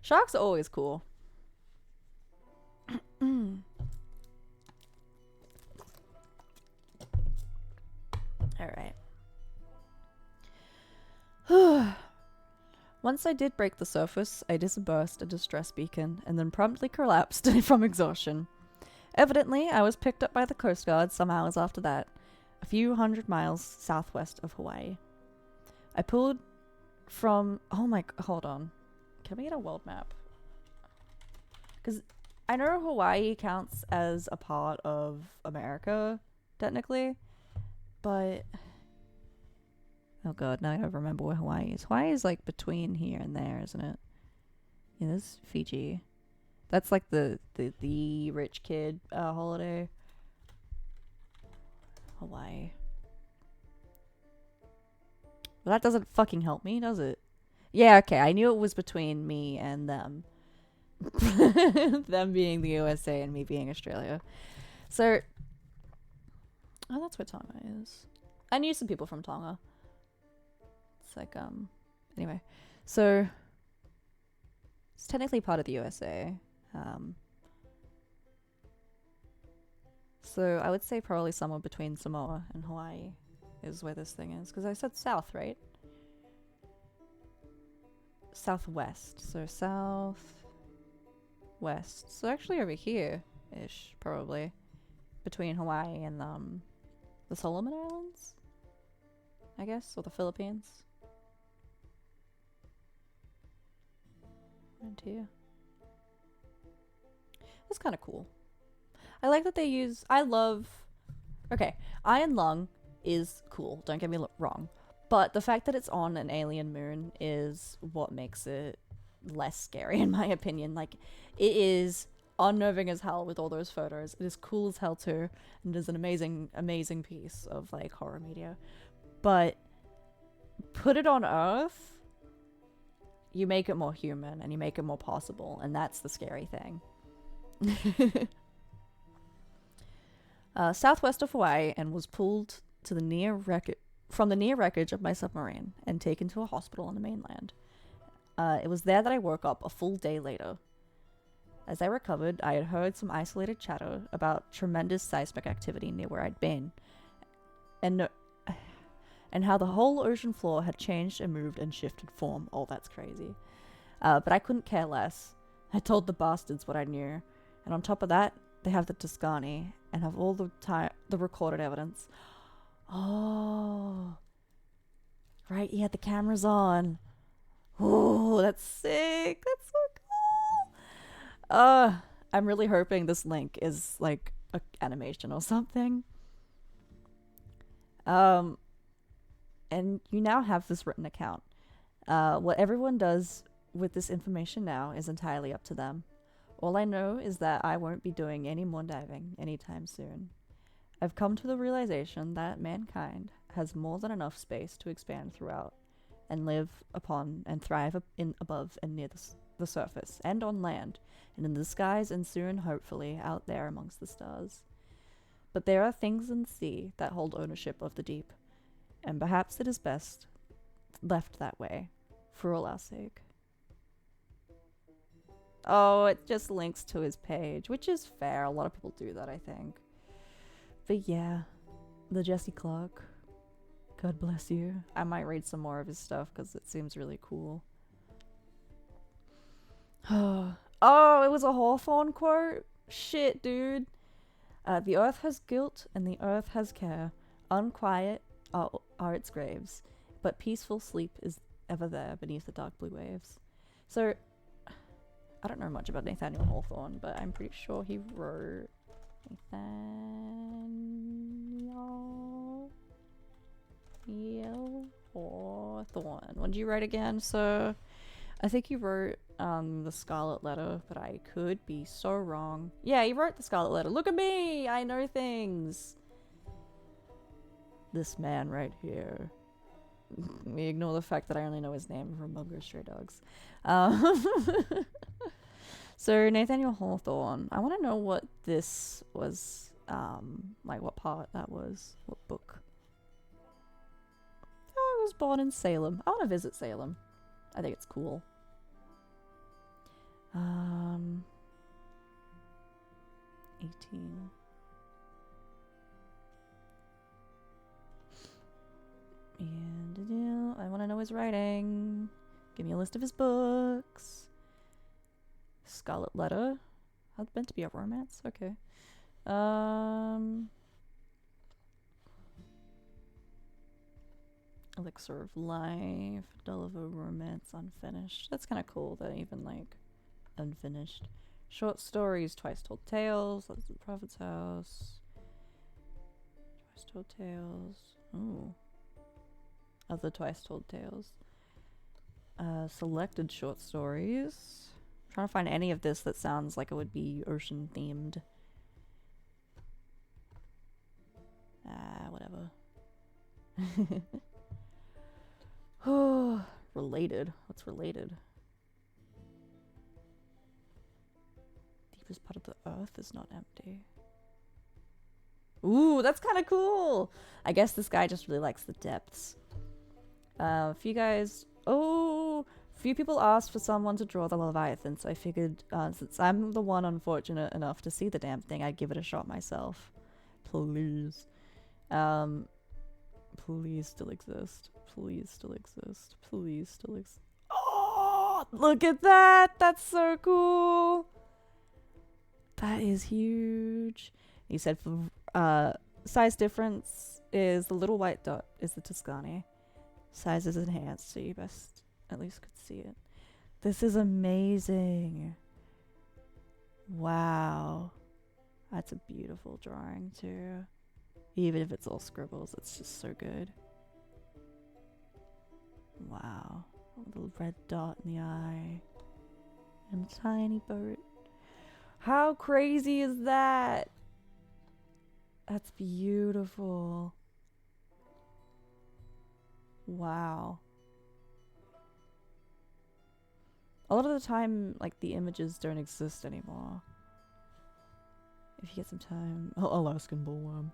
Sharks are always cool. Alright. Once I did break the surface, I disburst a distress beacon and then promptly collapsed from exhaustion. Evidently, I was picked up by the Coast Guard some hours after that, a few hundred miles southwest of Hawaii. I pulled from... hold on. Can we get a world map? Because I know Hawaii counts as a part of America, technically, but... Oh god, now I don't remember where Hawaii is. Hawaii is like between here and there, isn't it? Yeah, this is Fiji. That's like the rich kid holiday. Hawaii. Well, that doesn't fucking help me, does it? Yeah, okay, I knew it was between me and them. Them being the USA and me being Australia. So... Oh, that's where Tonga is. I knew some people from Tonga. It's like, anyway. So... It's technically part of the USA. So I would say probably somewhere between Samoa and Hawaii is where this thing is. Because I said south, right? Southwest. So southwest. So actually over here-ish, probably. Between Hawaii and the Solomon Islands? I guess? Or the Philippines? And here. That's kind of cool. I like that they use... I love... Okay, Iron Lung is cool, don't get me wrong. But the fact that it's on an alien moon is what makes it less scary, in my opinion. Like, it is unnerving as hell with all those photos. It is cool as hell, too. And it is an amazing, amazing piece of, like, horror media. But put it on Earth, you make it more human, and you make it more possible. And that's the scary thing. Southwest of Hawaii, and was pulled to the from the near wreckage of my submarine and taken to a hospital on the mainland. It was there that I woke up a full day later. As I recovered, I had heard some isolated chatter about tremendous seismic activity near where I'd been, and how the whole ocean floor had changed and moved and shifted form. Oh, that's crazy. But I couldn't care less. I told the bastards what I knew, and on top of that, they have the Tuscany and have all the recorded evidence. Oh, right, he had the cameras on. Oh, that's sick. That's so cool. I'm really hoping this link is like an animation or something. And you now have this written account. What everyone does with this information now is entirely up to them. All I know is that I won't be doing any more diving anytime soon. I've come to the realization that mankind has more than enough space to expand throughout and live upon and thrive above and near the surface and on land and in the skies and soon, hopefully, out there amongst the stars. But there are things in the sea that hold ownership of the deep, and perhaps it is best left that way for all our sake. Oh, it just links to his page, which is fair. A lot of people do that, I think. But yeah, TheJesseClark. God bless you. I might read some more of his stuff because it seems really cool. Oh, it was a Hawthorne quote? Shit, dude. The earth has guilt and the earth has care. Unquiet are its graves, but peaceful sleep is ever there beneath the dark blue waves. So, I don't know much about Nathaniel Hawthorne, but I'm pretty sure he wrote Nathaniel Hawthorne. What did you write again? So, I think you wrote The Scarlet Letter, but I could be so wrong. Yeah, you wrote The Scarlet Letter. Look at me! I know things! This man right here. We ignore the fact that I only know his name from Bungo Stray Dogs. So, Nathaniel Hawthorne. I want to know what this was, like what part that was. What book? Oh, I was born in Salem. I want to visit Salem. I think it's cool. 18. And I want to know his writing. Give me a list of his books. Scarlet Letter. That's meant to be a romance? Okay. Elixir of Life. Deliver Romance Unfinished. That's kind of cool that even like unfinished. Short stories. Twice Told Tales. That's the Prophet's House. Twice Told Tales. Ooh. Other Twice Told Tales. Selected short stories. I'm trying to find any of this that sounds like it would be ocean themed. Whatever. Oh, related. What's related? Deepest part of the earth is not empty. Ooh, that's kind of cool. I guess this guy just really likes the depths. Few people asked for someone to draw the Leviathan, so I figured since I'm the one unfortunate enough to see the damn thing, I'd give it a shot myself. Please. Please still exist. Please still exist. Please still exist. Oh, look at that! That's so cool! That is huge. He said for size difference is the little white dot is the Tuscany. Size is enhanced, so you best at least could see it. This is amazing. Wow. That's a beautiful drawing too. Even if it's all scribbles, it's just so good. Wow. A little red dot in the eye. And a tiny boat. How crazy is that? That's beautiful. Wow. A lot of the time, like, the images don't exist anymore. If you get some time. Oh, Alaskan bullworm.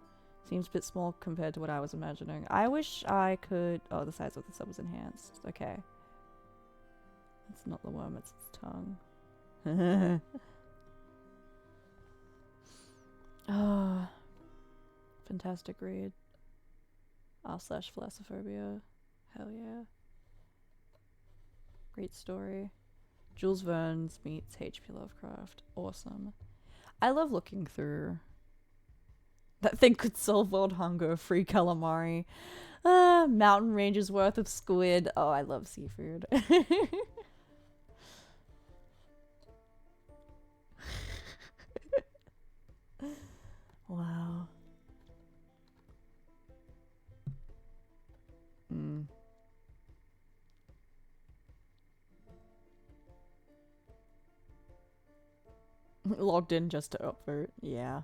Seems a bit small compared to what I was imagining. I wish I could... Oh, the size of the sub was enhanced. Okay. It's not the worm, it's its tongue. Oh. Fantastic read. r/Thalassophobia. Hell yeah. Great story. Jules Verne's meets H.P. Lovecraft. Awesome. I love looking through. That thing could solve world hunger. Free calamari. Mountain ranges worth of squid. Oh, I love seafood. Wow. Logged in just to upvote. Yeah.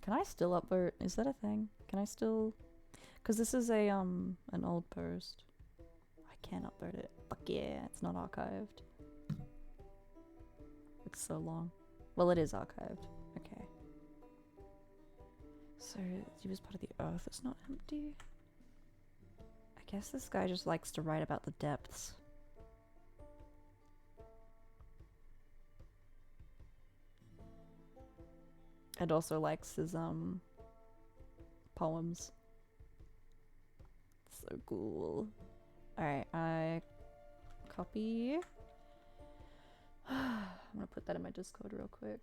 Can I still upvote? Is that a thing? Can I still... Because this is a, an old post. I can't upvote it. Fuck yeah, it's not archived. It's so long. Well, it is archived. Okay. So, he was part of the earth. It's not empty. I guess this guy just likes to write about the depths. And also likes his, poems. So cool. Alright, I copy. I'm gonna put that in my Discord real quick.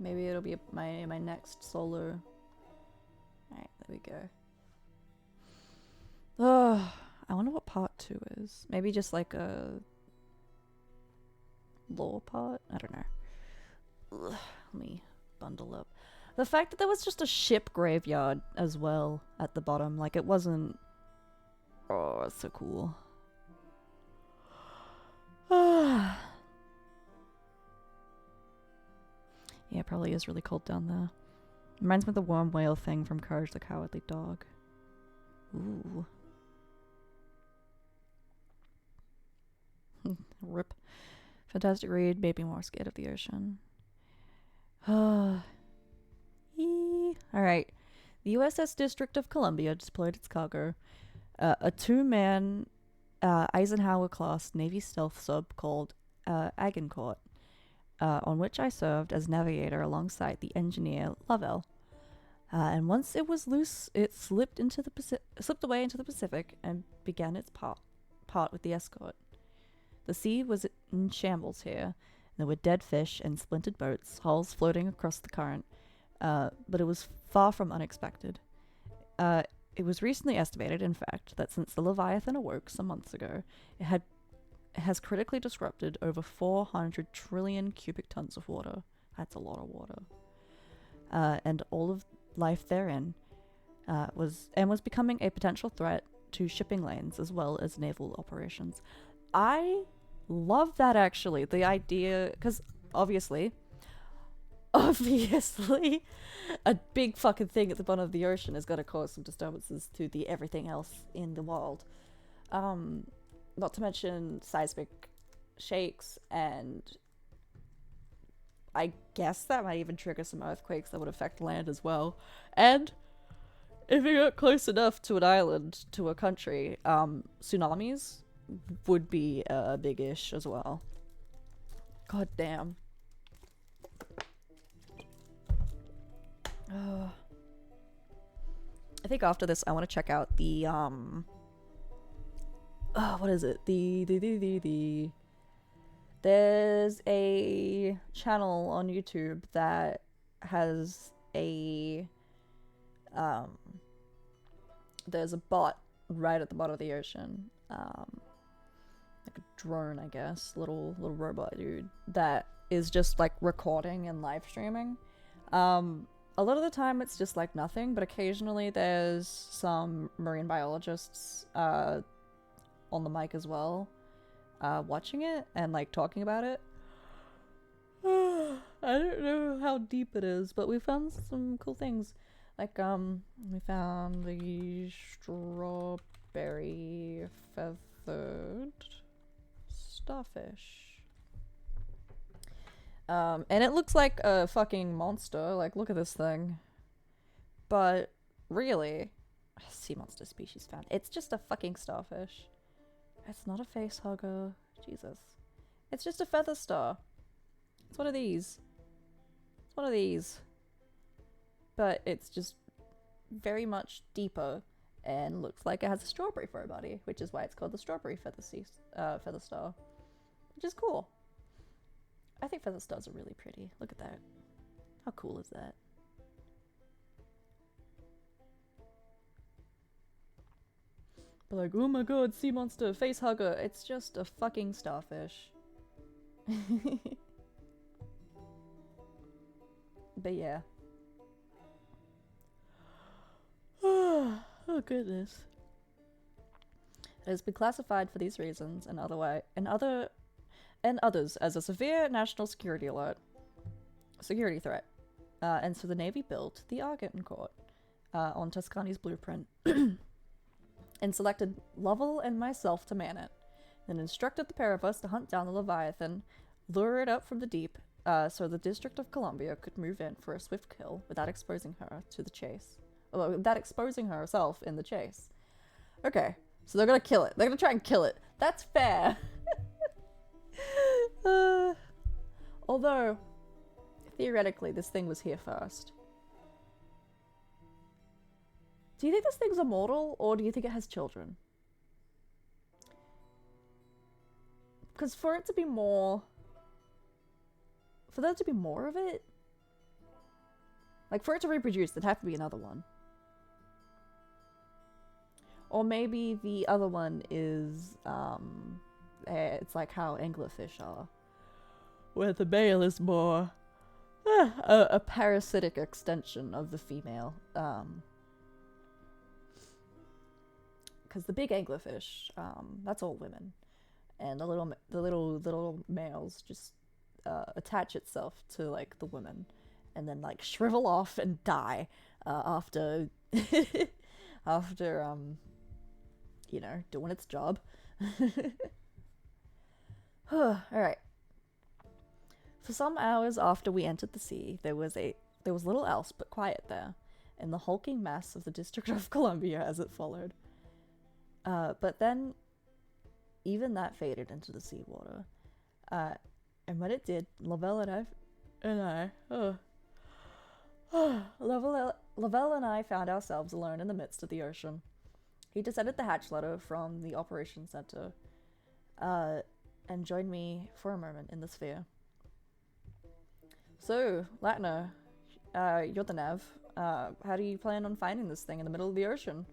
Maybe it'll be my next solo. Alright, there we go. Oh, I wonder what part 2 is. Maybe just like a lore part? I don't know. Ugh, let me bundle up. The fact that there was just a ship graveyard as well at the bottom. Like it wasn't... Oh, it's so cool. Yeah, it probably is really cold down there. Reminds me of the worm whale thing from Courage the Cowardly Dog. Ooh. Rip. Fantastic read, made me more scared of the ocean. Alright. The USS District of Columbia deployed its cargo. A two-man Eisenhower-class Navy stealth sub called Agincourt, on which I served as navigator alongside the engineer Lovell. And once it was loose, it slipped away into the Pacific and began its part with the escort. The sea was in shambles here. There were dead fish and splintered boats, hulls floating across the current, but it was far from unexpected. It was recently estimated, in fact, that since the Leviathan awoke some months ago, it has critically disrupted over 400 trillion cubic tons of water. That's a lot of water. And all of life therein was becoming a potential threat to shipping lanes as well as naval operations. I love that, actually. The idea, because obviously, a big fucking thing at the bottom of the ocean is going to cause some disturbances to the everything else in the world. Not to mention seismic shakes, and I guess that might even trigger some earthquakes that would affect land as well. And if you got close enough to an island, to a country, tsunamis would be a big-ish as well. God damn. I think after this I want to check out the what is it? There's a channel on YouTube that has a there's a bot right at the bottom of the ocean. Like a drone, I guess, little robot dude that is just like recording and live streaming. A lot of the time it's just like nothing, but occasionally there's some marine biologists on the mic as well, watching it and like talking about it. I don't know how deep it is, but we found some cool things. Like we found the strawberry feathered starfish. And it looks like a fucking monster. Like, look at this thing. But really, sea monster species found. It's just a fucking starfish. It's not a face hugger. Jesus. It's just a feather star. It's one of these. It's one of these. But it's just very much deeper and looks like it has a strawberry for a body, which is why it's called the strawberry feather star. Which is cool. I think feather stars are really pretty. Look at that. How cool is that? But like, oh my god, sea monster, face hugger. It's just a fucking starfish. But yeah. Oh goodness. It has been classified for these reasons and others as a severe national security threat. And so the Navy built the Agincourt on Tuscany's blueprint and selected Lovell and myself to man it, and instructed the pair of us to hunt down the Leviathan, lure it up from the deep, so the District of Columbia could move in for a swift kill without exposing her to the chase. Without exposing herself in the chase. Okay, so they're gonna kill it. They're gonna try and kill it. That's fair. Although, theoretically, this thing was here first. Do you think this thing's immortal, or do you think it has children? Because for there to be more of it, Like, for it to reproduce, there'd have to be another one. Or maybe the other one is, it's like how anglerfish are, where the male is more a parasitic extension of the female. Because the big anglerfish, that's all women, and the little males just attach itself to like the women, and then like shrivel off and die after after you know, doing its job. Alright. For some hours after we entered the sea, there was little else but quiet there, in the hulking mass of the District of Columbia as it followed. But then, even that faded into the seawater. And when it did, Lavelle and I found ourselves alone in the midst of the ocean. He descended the hatch ladder from the operations center, and joined me for a moment in the sphere. So, Latner, you're the nav. How do you plan on finding this thing in the middle of the ocean?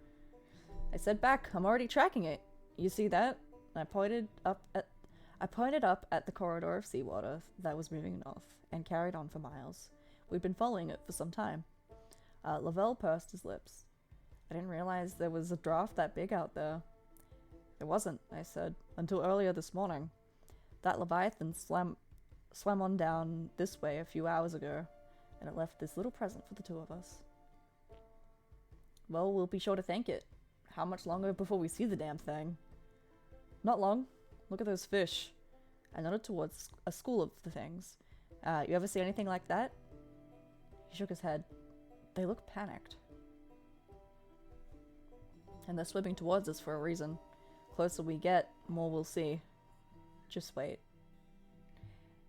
I said back, I'm already tracking it. You see that? And I pointed up at the corridor of seawater that was moving north, and carried on for miles. We'd been following it for some time. Lavelle pursed his lips. I didn't realize there was a draft that big out there. There wasn't, I said, until earlier this morning. That Leviathan swam on down this way a few hours ago, and it left this little present for the two of us. Well, we'll be sure to thank it. How much longer before we see the damn thing? Not long. Look at those fish. I nodded towards a school of the things. You ever see anything like that? He shook his head. They look panicked. And they're swimming towards us for a reason. Closer we get, more we'll see. Just wait.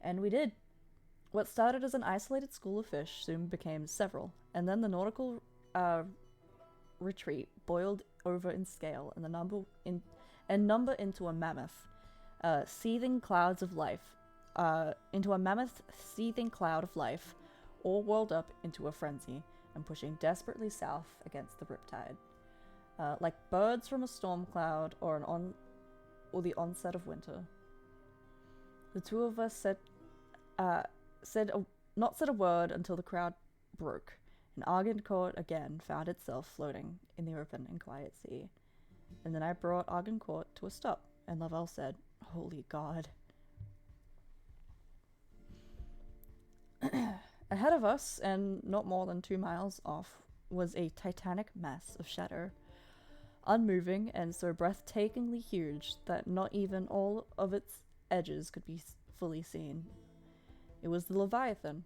And we did. What started as an isolated school of fish soon became several, and then the nautical retreat boiled over in scale, and number into a mammoth seething cloud of life, all whirled up into a frenzy and pushing desperately south against the riptide, like birds from a storm cloud or the onset of winter. The two of us not said a word until the crowd broke, and Argencourt again found itself floating in the open and quiet sea. And then I brought Argencourt to a stop, and Lavelle said, "Holy God." Ahead of us, and not more than 2 miles off, was a titanic mass of shadow, unmoving and so breathtakingly huge that not even all of its edges could be fully seen. It was the Leviathan.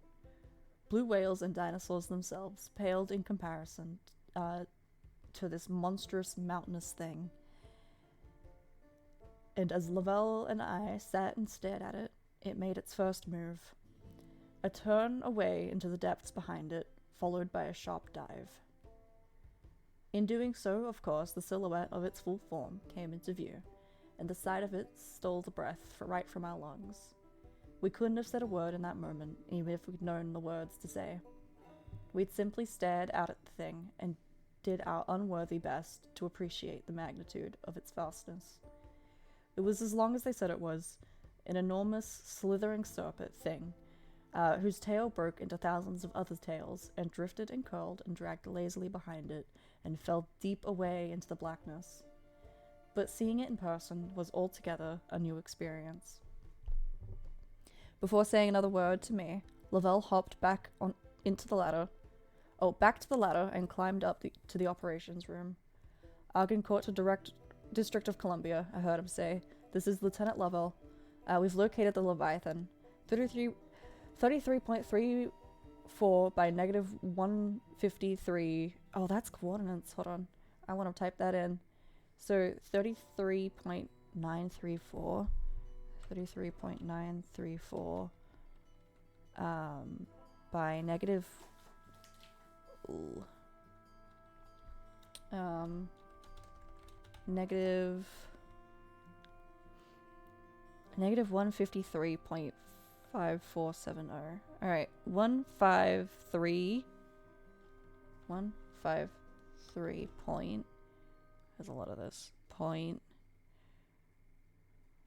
Blue whales and dinosaurs themselves paled in comparison to this monstrous mountainous thing. And as Lavelle and I sat and stared at it, it made its first move. A turn away into the depths behind it, followed by a sharp dive. In doing so, of course, the silhouette of its full form came into view, and the sight of it stole the breath right from our lungs. We couldn't have said a word in that moment, even if we'd known the words to say. We'd simply stared out at the thing and did our unworthy best to appreciate the magnitude of its vastness. It was as long as they said it was, an enormous, slithering serpent thing, whose tail broke into thousands of other tails, and drifted and curled and dragged lazily behind it, and fell deep away into the blackness. But seeing it in person was altogether a new experience. Before saying another word to me, Lavelle hopped back to the ladder, and climbed up to the operations room. Argencourt to District of Columbia, I heard him say. This is Lieutenant Lavelle. We've located the Leviathan. 33.34 by negative 153. Oh, that's coordinates. Hold on. I want to type that in. So 33.934. 33.934 by negative negative 153.5470. All right, 153 153 point. There's a lot of this. Point.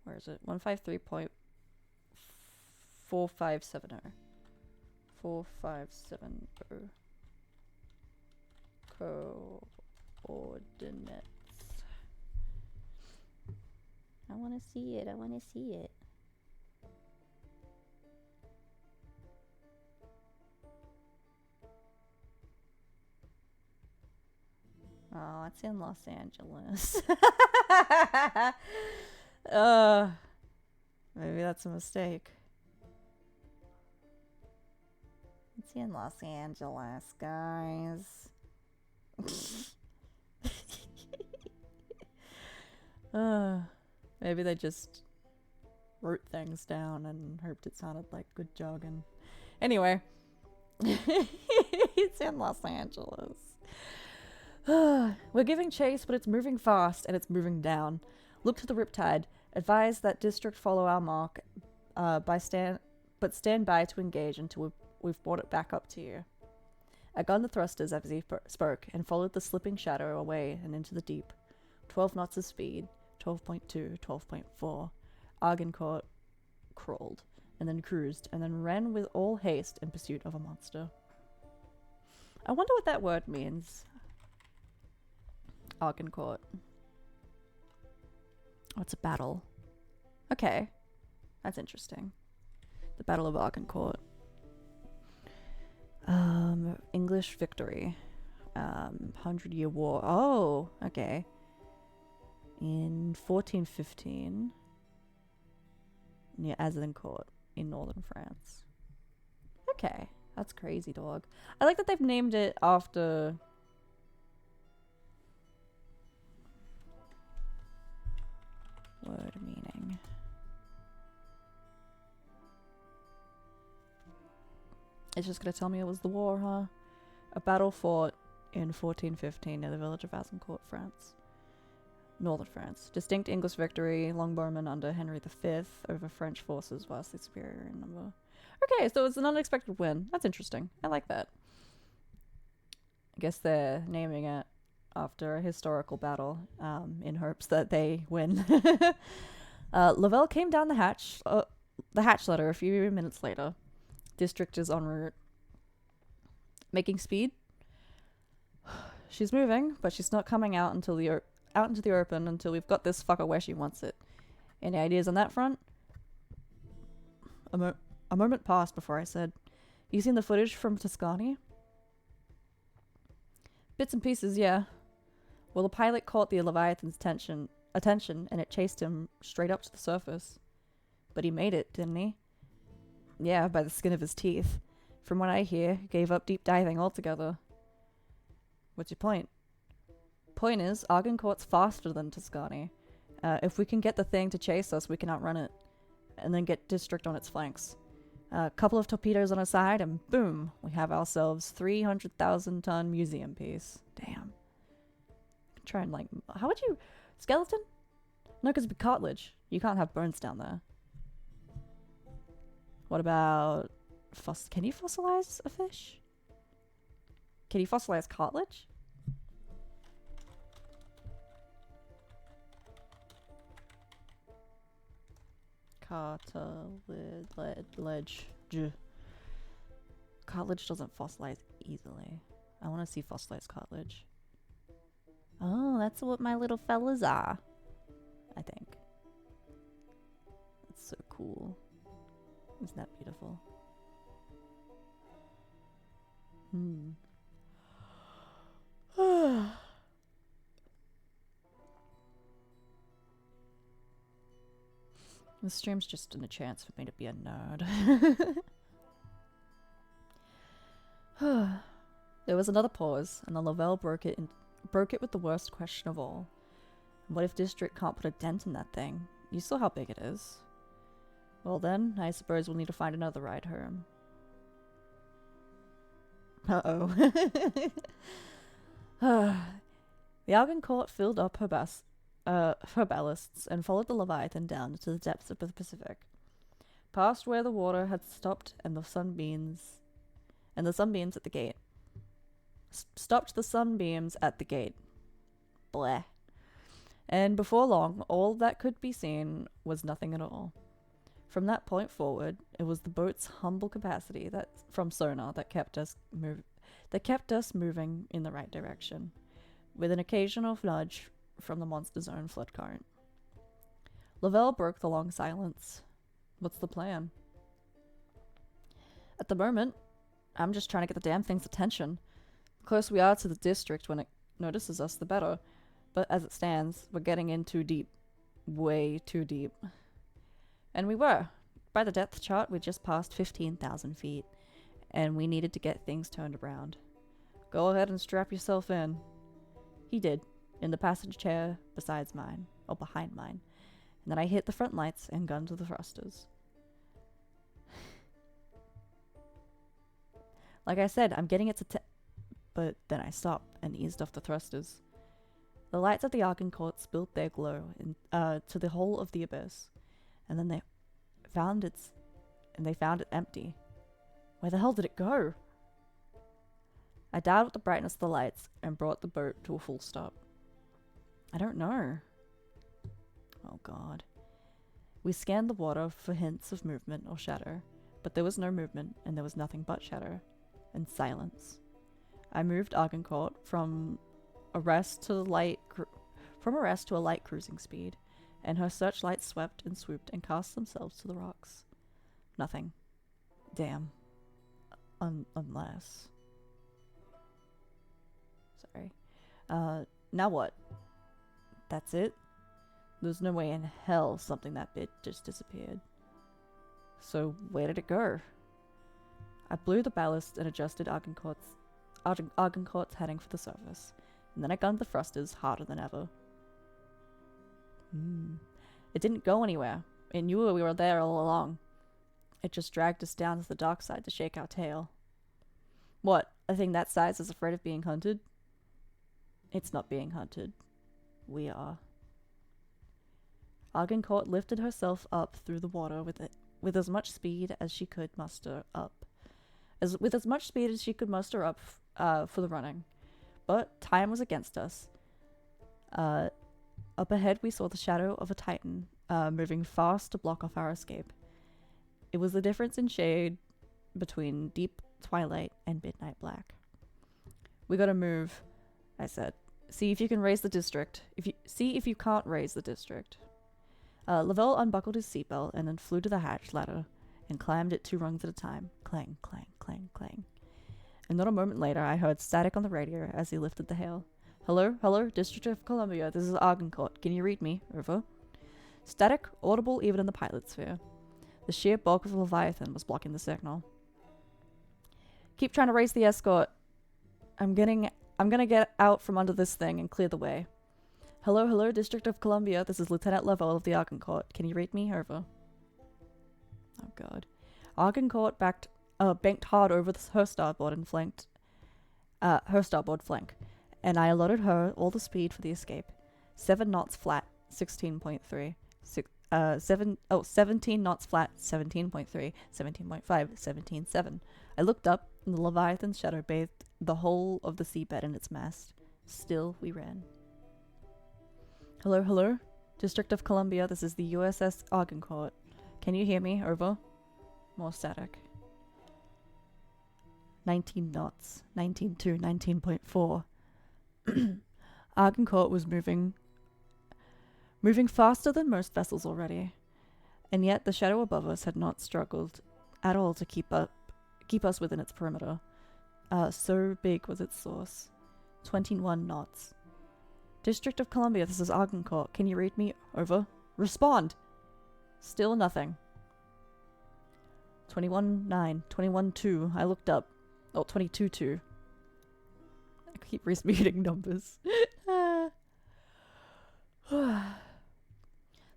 Where is it? 153.4570. 4570. Coordinates. I want to see it. I want to see it. Oh, it's in Los Angeles. Maybe that's a mistake. It's in Los Angeles, guys. Maybe they just wrote things down and hoped it sounded like good jargon. Anyway, it's in Los Angeles. We're giving chase, but it's moving fast and it's moving down. Look to the riptide. Advise that district follow our mark, but stand by to engage until we've brought it back up to you. I gunned the thrusters as he spoke and followed the slipping shadow away and into the deep. 12 knots of speed. 12.2, 12.4. Argencourt crawled, and then cruised, and then ran with all haste in pursuit of a monster. I wonder what that word means. Argencourt. Oh, it's a battle. Okay. That's interesting. The Battle of Argencourt. English victory. 100-Year War. Oh, okay. In 1415, near Azincourt in northern France. Okay, that's crazy, dog. I like that they've named it after... Word meaning. It's just gonna tell me it was the war, huh? A battle fought in 1415 near the village of Azincourt, France. Northern France. Distinct English victory, longbowmen under Henry V over French forces vastly superior in number. Okay, so it's an unexpected win. That's interesting. I like that. I guess they're naming it after a historical battle, in hopes that they win. Lavelle came down the hatch ladder a few minutes later. District is en route. Making speed? She's moving, but she's not coming out into the open until we've got this fucker where she wants it. Any ideas on that front? A moment passed before I said, "You seen the footage from Tuscany?" "Bits and pieces, yeah." Well, the pilot caught the Leviathan's attention, and it chased him straight up to the surface. But he made it, didn't he? Yeah, by the skin of his teeth. From what I hear, he gave up deep diving altogether. What's your point? Point is, Argencourt's faster than Tuscany. If we can get the thing to chase us, we can outrun it. And then get District on its flanks. A couple of torpedoes on our side, and boom, we have ourselves 300,000-ton museum piece. Damn. Try and, like, how would you... Skeleton? No, because it'd be cartilage. You can't have bones down there. What about... Can you fossilize a fish? Can you fossilize cartilage? Cartilage. Cartilage doesn't fossilize easily. I want to see fossilized cartilage. Oh, that's what my little fellas are. I think. That's so cool. Isn't that beautiful? This stream's just a chance for me to be a nerd. There was another pause, and the Lavelle broke it with the worst question of all. What if District can't put a dent in that thing? You saw how big it is. Well then, I suppose we'll need to find another ride home. Uh-oh. The Argencourt filled up her ballasts and followed the Leviathan down into the depths of the Pacific. Past where the water had stopped and the sunbeams at the gate. stopped the sunbeams at the gate. Bleh. And before long, all that could be seen was nothing at all. From that point forward, it was the boat's humble capacity that from sonar that kept us moving in the right direction, with an occasional nudge from the monster's own flood current. Lavelle broke the long silence. What's the plan? At the moment, I'm just trying to get the damn thing's attention. The closer we are to the district when it notices us, the better. But as it stands, we're getting in too deep. Way too deep. And we were. By the depth chart, we just passed 15,000 feet, and we needed to get things turned around. Go ahead and strap yourself in. He did, in the passenger chair behind mine, and then I hit the front lights and gunned the thrusters. Like I said, I'm getting it to but then I stopped and eased off the thrusters. The lights of the Argoncourt spilled their glow to the whole of the abyss, and then they found it empty. Where the hell did it go? I dialed up the brightness of the lights and brought the boat to a full stop. I don't know. Oh god. We scanned the water for hints of movement or shadow, but there was no movement, and there was nothing but shadow and silence. I moved Argoncourt from arrest to a light cruising speed, and her searchlights swept and swooped and cast themselves to the rocks. Nothing. Damn. Unless. Sorry. Now what? That's it? There's no way in hell something that big just disappeared. So where did it go? I blew the ballast and adjusted Argoncourt's heading for the surface, and then I gunned the thrusters harder than ever. It didn't go anywhere. It knew we were there all along. It just dragged us down to the dark side to shake our tail. What, a thing that size is afraid of being hunted? It's not being hunted. We are. Argoncourt lifted herself up through the water with as much speed as she could muster up. For the running. But time was against us. Up ahead we saw the shadow of a titan moving fast to block off our escape. It was the difference in shade between deep twilight and midnight black. We gotta move, I said. See if you can raise the district. See if you can't raise the district. Lavelle unbuckled his seatbelt and then flew to the hatch ladder and climbed it 2 rungs at a time. Clang, clang, clang, clang. And not a moment later, I heard static on the radio as he lifted the hail. Hello, District of Columbia, this is Argoncourt. Can you read me? Over. Static, audible even in the pilot sphere. The sheer bulk of the Leviathan was blocking the signal. Keep trying to raise the escort. I'm gonna get out from under this thing and clear the way. Hello, District of Columbia, this is Lieutenant Lavelle of the Argoncourt. Can you read me? Over. Oh god. Argoncourt banked hard over her starboard flank, and I allotted her all the speed for the escape. 7 knots flat, 16.3. 17 knots flat, 17.3, 17.5, 17.7. I looked up, and the Leviathan's shadow bathed the whole of the seabed in its mast. Still, we ran. Hello, District of Columbia, this is the USS Argoncourt. Can you hear me? Over. More static. 19 knots, 19.2, 19.4. Argoncourt was moving faster than most vessels already, and yet the shadow above us had not struggled at all to keep us within its perimeter. So big was its source. 21 knots. District of Columbia, this is Argoncourt. Can you read me? Over. Respond! Still nothing. 21.9, 21.2. I looked up. Oh, 22.2. I keep reading numbers.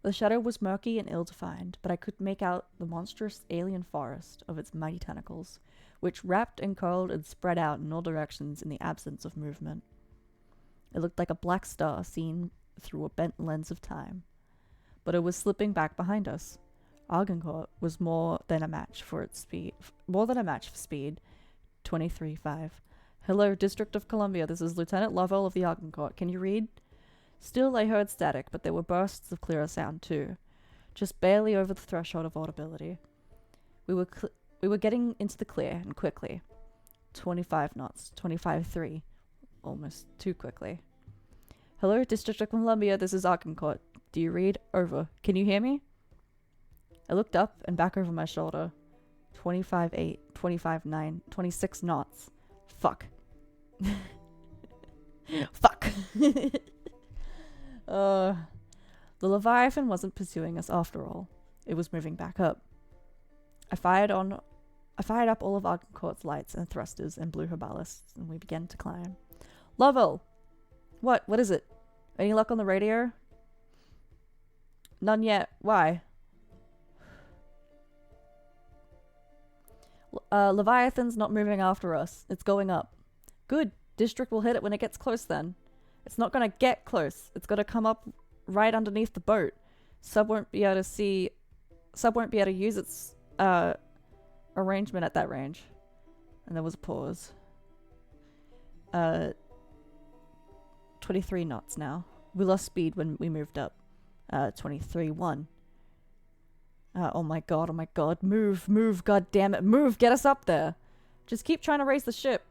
The shadow was murky and ill-defined, but I could make out the monstrous alien forest of its mighty tentacles, which wrapped and curled and spread out in all directions in the absence of movement. It looked like a black star seen through a bent lens of time, but it was slipping back behind us. Argoncourt was more than a match for speed. 23.5. Hello, District of Columbia. This is Lieutenant Lovell of the Arkham Court. Can you read? Still, I heard static, but there were bursts of clearer sound too. Just barely over the threshold of audibility. We were getting into the clear, and quickly. 25 knots. 25.3. Almost too quickly. Hello, District of Columbia. This is Arkham Court. Do you read? Over. Can you hear me? I looked up and back over my shoulder. 25.8, 25.9, 26 knots. Fuck. Fuck. The Leviathan wasn't pursuing us after all. It was moving back up. I fired up all of Arkham Court's lights and thrusters and blew her ballasts, and we began to climb. Lovell! What? What is it? Any luck on the radio? None yet. Why? Leviathan's not moving after us. It's going up. Good. District will hit it when it gets close then. It's not gonna get close. It's gonna come up right underneath the boat. Sub won't be able to use its arrangement at that range. And there was a pause. 23 knots now. We lost speed when we moved up. 23.1. Oh my god. Move, god damn it. Move, get us up there. Just keep trying to raise the ship.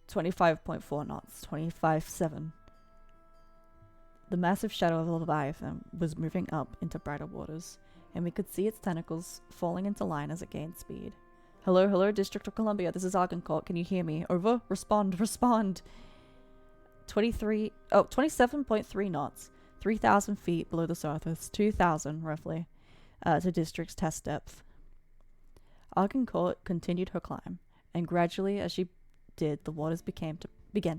25.4 knots. 25.7. The massive shadow of the Leviathan was moving up into brighter waters, and we could see its tentacles falling into line as it gained speed. Hello, District of Columbia. This is Arkham Court. Can you hear me? Over. Respond. 27.3 knots. 3,000 feet below the surface. 2,000, roughly, to District's test depth. Arkham Court continued her climb, and gradually, as she did, the waters began to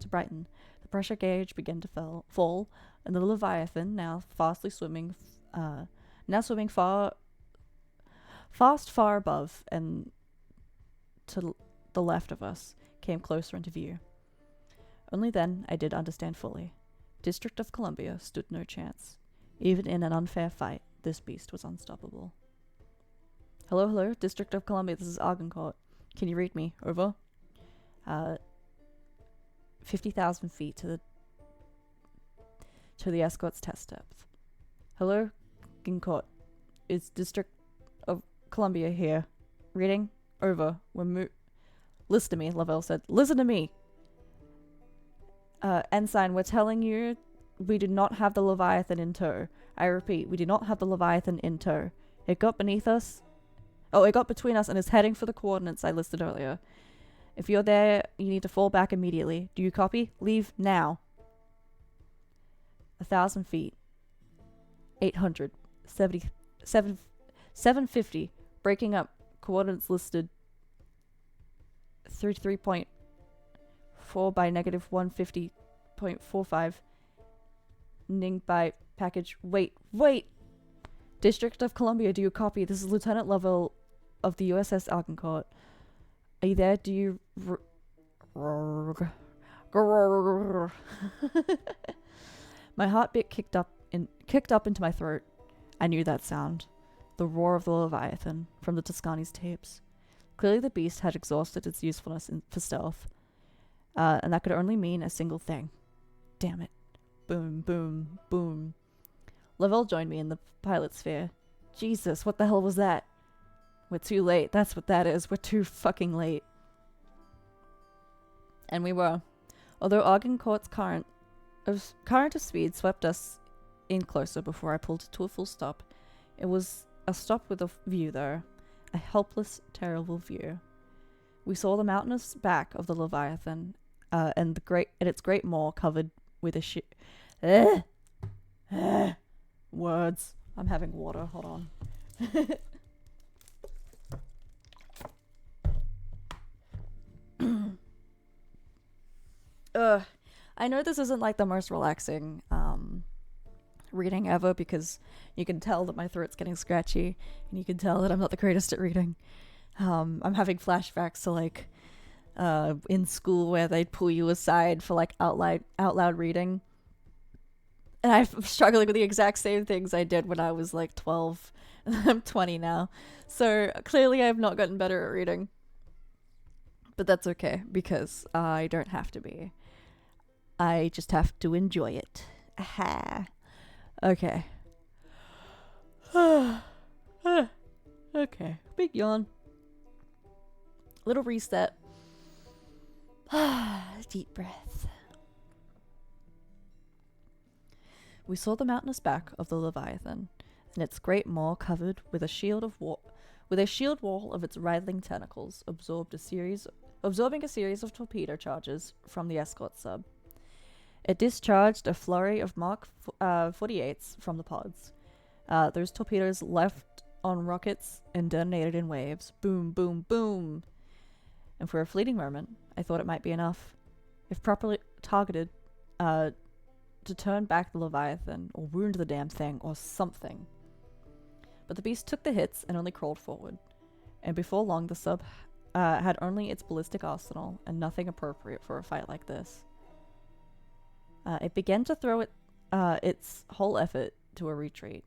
brighten. The pressure gauge began to fall, and the Leviathan, now swimming far above and to the left of us, came closer into view. Only then I did understand fully. District of Columbia stood no chance. Even in an unfair fight, this beast was unstoppable. Hello, District of Columbia. This is Arkham Court. Can you read me? Over. 50,000 feet to the escort's test depth. Hello, Arkham Court. Is District of Columbia here? Reading? Over. Listen to me, Lovell said. Listen to me! Ensign, we're telling you we do not have the Leviathan in tow. I repeat, we do not have the Leviathan in tow. It got beneath us. Oh, it got between us and is heading for the coordinates I listed earlier. If you're there, you need to fall back immediately. Do you copy? Leave now. 1,000 feet. 800. 750. Breaking up. Coordinates listed 33.4 by negative 150.45. Ning by package. Wait. District of Columbia, do you copy? This is Lieutenant Lovell of the USS Arkham Court. Are you there? Do you... My heartbeat kicked up into my throat. I knew that sound. The roar of the Leviathan from the Tuscany's tapes. Clearly the beast had exhausted its usefulness for stealth. And that could only mean a single thing. Damn it. Boom, boom, boom. Lovell joined me in the pilot sphere. Jesus, what the hell was that? We're too late. That's what that is. We're too fucking late. And we were. Although Arkham Court's current of speed swept us in closer before I pulled to a full stop. It was a stop with a view, though. A helpless, terrible view. We saw the mountainous back of the Leviathan, and its great maw covered with a words. I'm having water. Hold on. I know this isn't like the most relaxing reading ever, because you can tell that my throat's getting scratchy, and you can tell that I'm not the greatest at reading. I'm having flashbacks to like in school where they'd pull you aside for like out loud reading, and I'm struggling with the exact same things I did when I was like 12, and I'm 20 now. So clearly I've not gotten better at reading. But that's okay, because I don't have to be. I just have to enjoy it. Aha. Okay. Okay. Big yawn. Little reset. Deep breath. We saw the mountainous back of the Leviathan, and its great maw covered with a shield wall of its writhing tentacles, absorbing a series of torpedo charges from the escort sub. It discharged a flurry of Mark 48s from the pods. Those torpedoes left on rockets and detonated in waves. Boom, boom, boom. And for a fleeting moment, I thought it might be enough, if properly targeted, to turn back the Leviathan, or wound the damn thing, or something. But the beast took the hits and only crawled forward. And before long, the sub had only its ballistic arsenal, and nothing appropriate for a fight like this. It began to throw its whole effort to a retreat,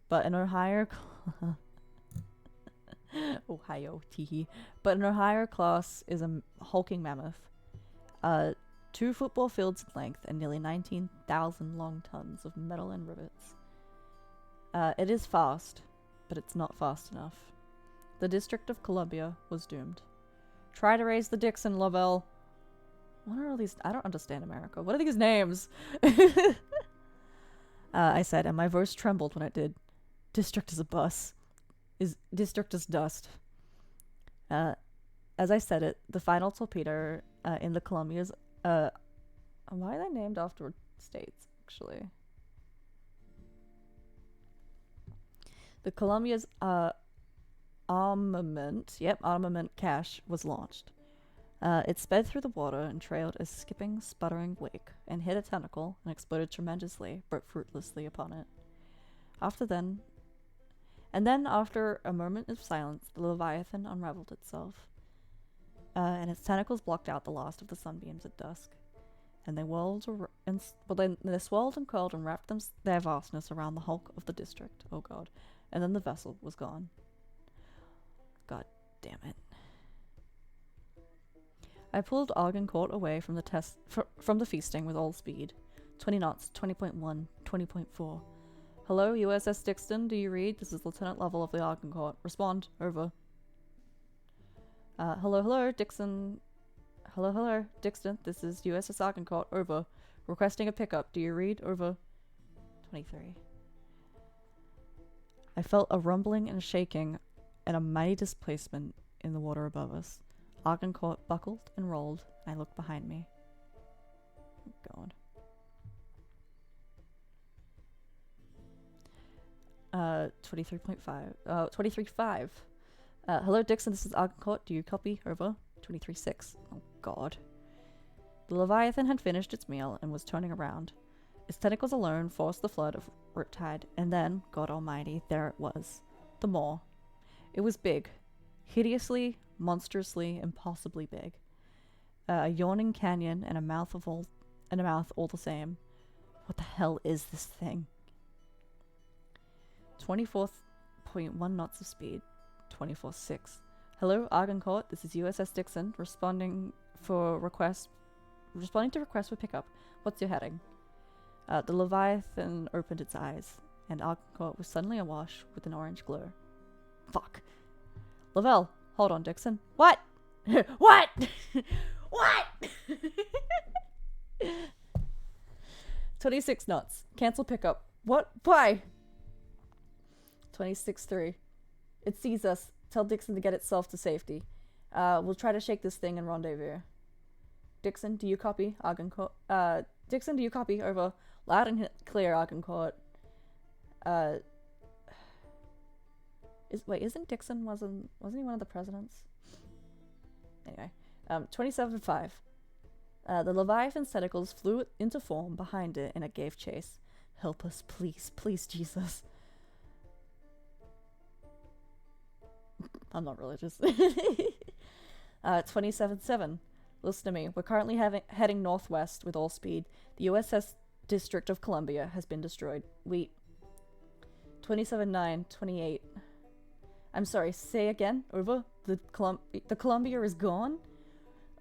but an Ohio class is a hulking mammoth, 2 football fields in length and nearly 19,000 long tons of metal and rivets. It is fast, but it's not fast enough. The District of Columbia was doomed. Try to raise the Dixon, Lovell. What are all these? I don't understand America. What are these names? I said, and my voice trembled when it did. District is a bus. District is dust. As I said it, the final torpedo in the Columbia's... why are they named after states, actually? The Columbia's armament cache was launched. It sped through the water and trailed a skipping, sputtering wake, and hit a tentacle and exploded tremendously, but fruitlessly upon it. After a moment of silence, the Leviathan unraveled itself, and its tentacles blocked out the last of the sunbeams at dusk. And they they swirled and curled and wrapped their vastness around the hulk of the district. Oh god. And then the vessel was gone. God damn it. I pulled Argencourt away from the feasting with all speed. 20 knots, 20.1, 20.4. Hello, USS Dixon, do you read? This is Lieutenant Level of the Argencourt. Respond. Over. Hello, Dixon. Hello, Dixon. This is USS Argencourt. Over. Requesting a pickup. Do you read? Over. 23. I felt a rumbling and shaking and a mighty displacement in the water above us. Argencourt buckled and rolled, and I looked behind me. Oh, God. 23.5. 23.5. Hello, Dixon, this is Argencourt. Do you copy? Over. 23.6. Oh, God. The Leviathan had finished its meal and was turning around. Its tentacles alone forced the flood of riptide, and then, God almighty, there it was. The maw. It was big. Hideously, monstrously, impossibly big. A yawning canyon and a mouth all the same. What the hell is this thing? 24.1 knots of speed. 24.6. Hello, Argencourt. This is USS Dixon. Responding to request for pickup. What's your heading? The Leviathan opened its eyes, and Argencourt was suddenly awash with an orange glow. Fuck. Lavelle, hold on, Dixon. What? What? What? 26 knots. Cancel pickup. What? Why? 26.3. It sees us. Tell Dixon to get itself to safety. We'll try to shake this thing and rendezvous. Dixon, do you copy? Argencourt. Dixon, do you copy? Over. Loud and clear, Argencourt. Isn't Dixon wasn't he one of the presidents? Anyway, 27.5. The Leviathan's tentacles flew into form behind it, and it gave chase. Help us, please, please, Jesus. I'm not religious. 27.7. Listen to me. We're currently heading northwest with all speed. The USS District of Columbia has been destroyed. 27.9. 28. I'm sorry, say again. Over. The Columbia is gone?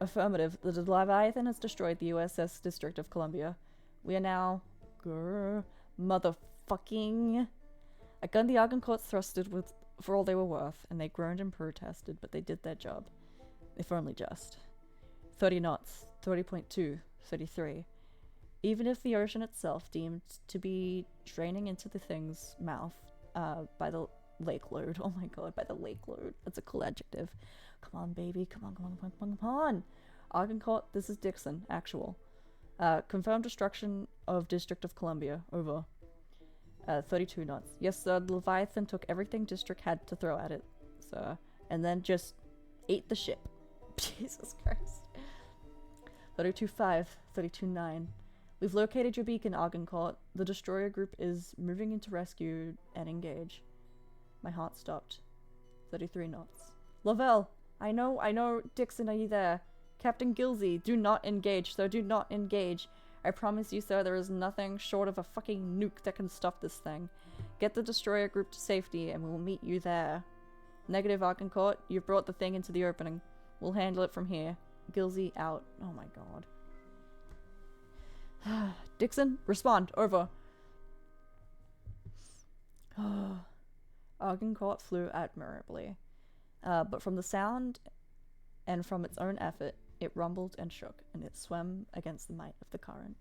Affirmative. The Leviathan has destroyed the USS District of Columbia. We are now... Grr, motherfucking... I gunned the Argonauts thrusted with for all they were worth, and they groaned and protested, but they did their job. If only just. 30 knots, 30.2, 33. Even if the ocean itself deemed to be draining into the thing's mouth by the lake load. Oh my god, by the lake load. That's a cool adjective. Come on, baby. Come on, come on, come on, come on. Argoncourt, this is Dixon, actual. Confirmed destruction of District of Columbia. Over. 32 knots. Yes, sir, the Leviathan took everything District had to throw at it, sir, and then just ate the ship. Jesus Christ. 32.5, 32.9. We've located your beacon, Argoncourt. The destroyer group is moving into rescue and engage. My heart stopped. 33 knots. Lavelle! I know, Dixon, are you there? Captain Gilsey, do not engage, sir, do not engage. I promise you, sir, there is nothing short of a fucking nuke that can stop this thing. Get the destroyer group to safety, and we will meet you there. Negative, Argoncourt. You've brought the thing into the opening. We'll handle it from here. Gilsey, out. Oh my god. Dixon, respond. Over. Argoncourt flew admirably. But from the sound and from its own effort, it rumbled and shook, and it swam against the might of the current.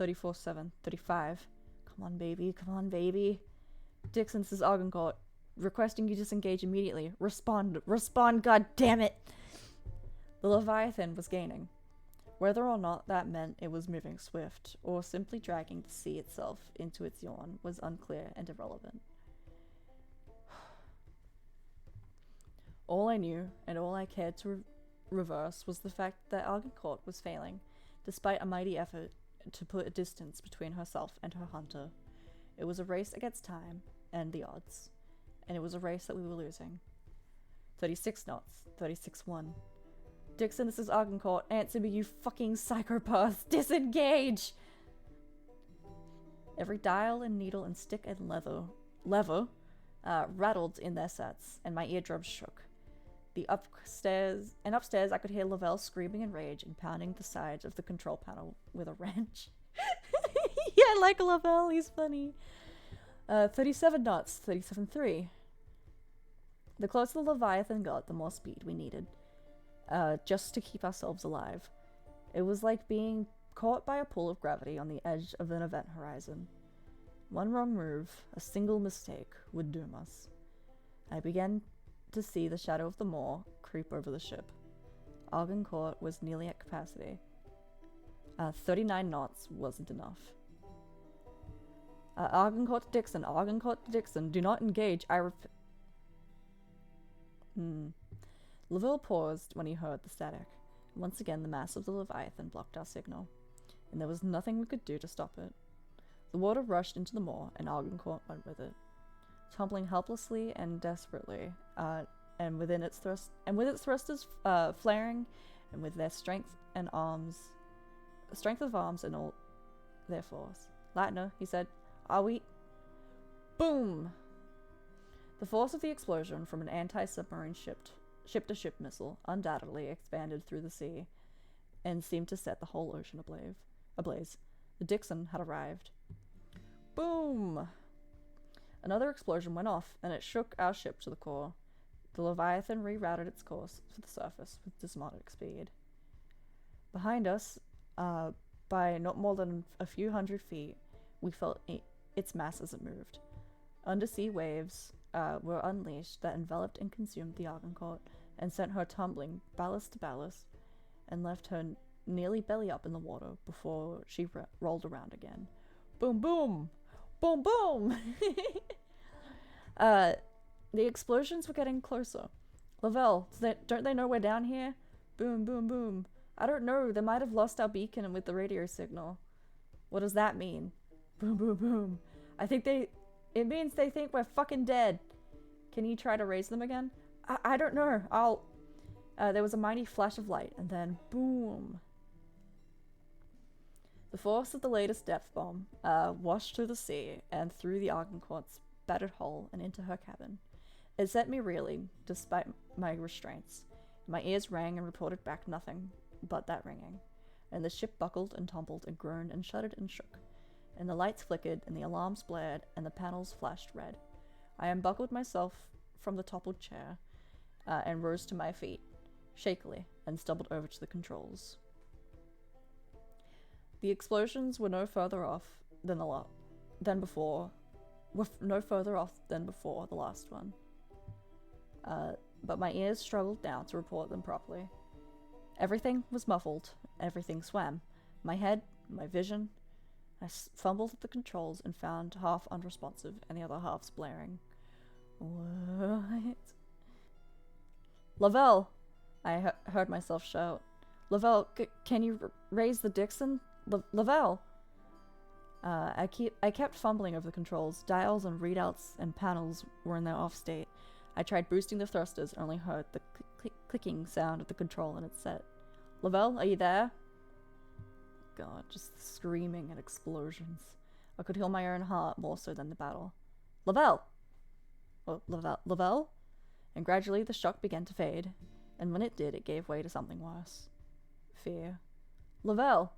34.7, 35. Come on, baby, come on, baby. Dixon, this is Argoncourt. Requesting you disengage immediately. Respond, respond, god damn it! The Leviathan was gaining. Whether or not that meant it was moving swift, or simply dragging the sea itself into its yawn, was unclear and irrelevant. All I knew, and all I cared to reverse, was the fact that Argoncourt was failing, despite a mighty effort to put a distance between herself and her hunter. It was a race against time and the odds, and it was a race that we were losing. 36 knots, 36.1. Dixon, this is Argoncourt. Answer me, you fucking psychopath. Disengage! Every dial and needle and stick and lever rattled in their sets, and my eardrums shook. Upstairs I could hear Lavelle screaming in rage and pounding the sides of the control panel with a wrench. Yeah, I like Lavelle, he's funny. 37 knots, 37.3. The closer the Leviathan got, the more speed we needed, just to keep ourselves alive. It was like being caught by a pull of gravity on the edge of an event horizon. One wrong move, a single mistake, would doom us. I began to see the shadow of the moor creep over the ship. Argoncourt was nearly at capacity. 39 knots wasn't enough. Argoncourt to Dixon, do not engage, I Lavelle paused when he heard the static. Once again, the mass of the Leviathan blocked our signal, and there was nothing we could do to stop it. The water rushed into the moor, and Argoncourt went with it, tumbling helplessly and desperately, and with its thrusters flaring, and with their strength of arms and all their force. Latner, he said, are we? Boom! The force of the explosion from an anti-submarine ship-to-ship missile undoubtedly expanded through the sea, and seemed to set the whole ocean ablaze. The Dixon had arrived. Boom! Another explosion went off, and it shook our ship to the core. The Leviathan rerouted its course for the surface with desmotic speed. Behind us, by not more than a few hundred feet, we felt its mass as it moved. Undersea waves were unleashed that enveloped and consumed the Argoncourt and sent her tumbling ballast to ballast and left her nearly belly up in the water before she rolled around again. Boom, boom! Boom, boom! The explosions were getting closer. Lavelle, don't they know we're down here? Boom, boom, boom. I don't know, they might have lost our beacon with the radio signal. What does that mean? Boom, boom, boom. It means they think we're fucking dead. Can you try to raise them again? I don't know. There was a mighty flash of light, and then boom. The force of the latest depth bomb washed through the sea and through the Argoncourt's battered hull and into her cabin. It set me reeling, despite my restraints. My ears rang and reported back nothing but that ringing, and the ship buckled and tumbled and groaned and shuddered and shook, and the lights flickered and the alarms blared and the panels flashed red. I unbuckled myself from the toppled chair and rose to my feet, shakily, and stumbled over to the controls. The explosions were no further off than before the last one. But my ears struggled down to report them properly. Everything was muffled. Everything swam. My head, my vision. I fumbled at the controls and found half unresponsive and the other half's blaring. What? Lavelle! I heard myself shout. Lavelle, can you raise the Dixon? Lavelle! I kept fumbling over the controls. Dials and readouts and panels were in their off state. I tried boosting the thrusters and only heard the clicking sound of the control and it said, Lavelle, are you there? God, just screaming and explosions. I could hear my own heart more so than the battle. Lavelle! Oh, Lavelle? And gradually the shock began to fade, and when it did, it gave way to something worse. Fear. Lavelle!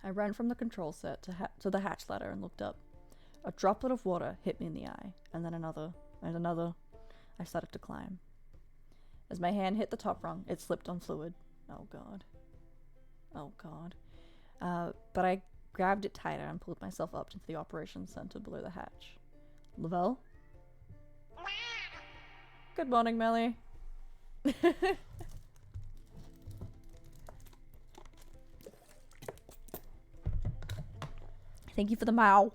I ran from the control set to the hatch ladder and looked up. A droplet of water hit me in the eye, and then another, and another. I started to climb. As my hand hit the top rung, it slipped on fluid. Oh god. Oh god. But I grabbed it tighter and pulled myself up into the operations center below the hatch. Lavelle? Good morning, Melly. Thank you for the meow.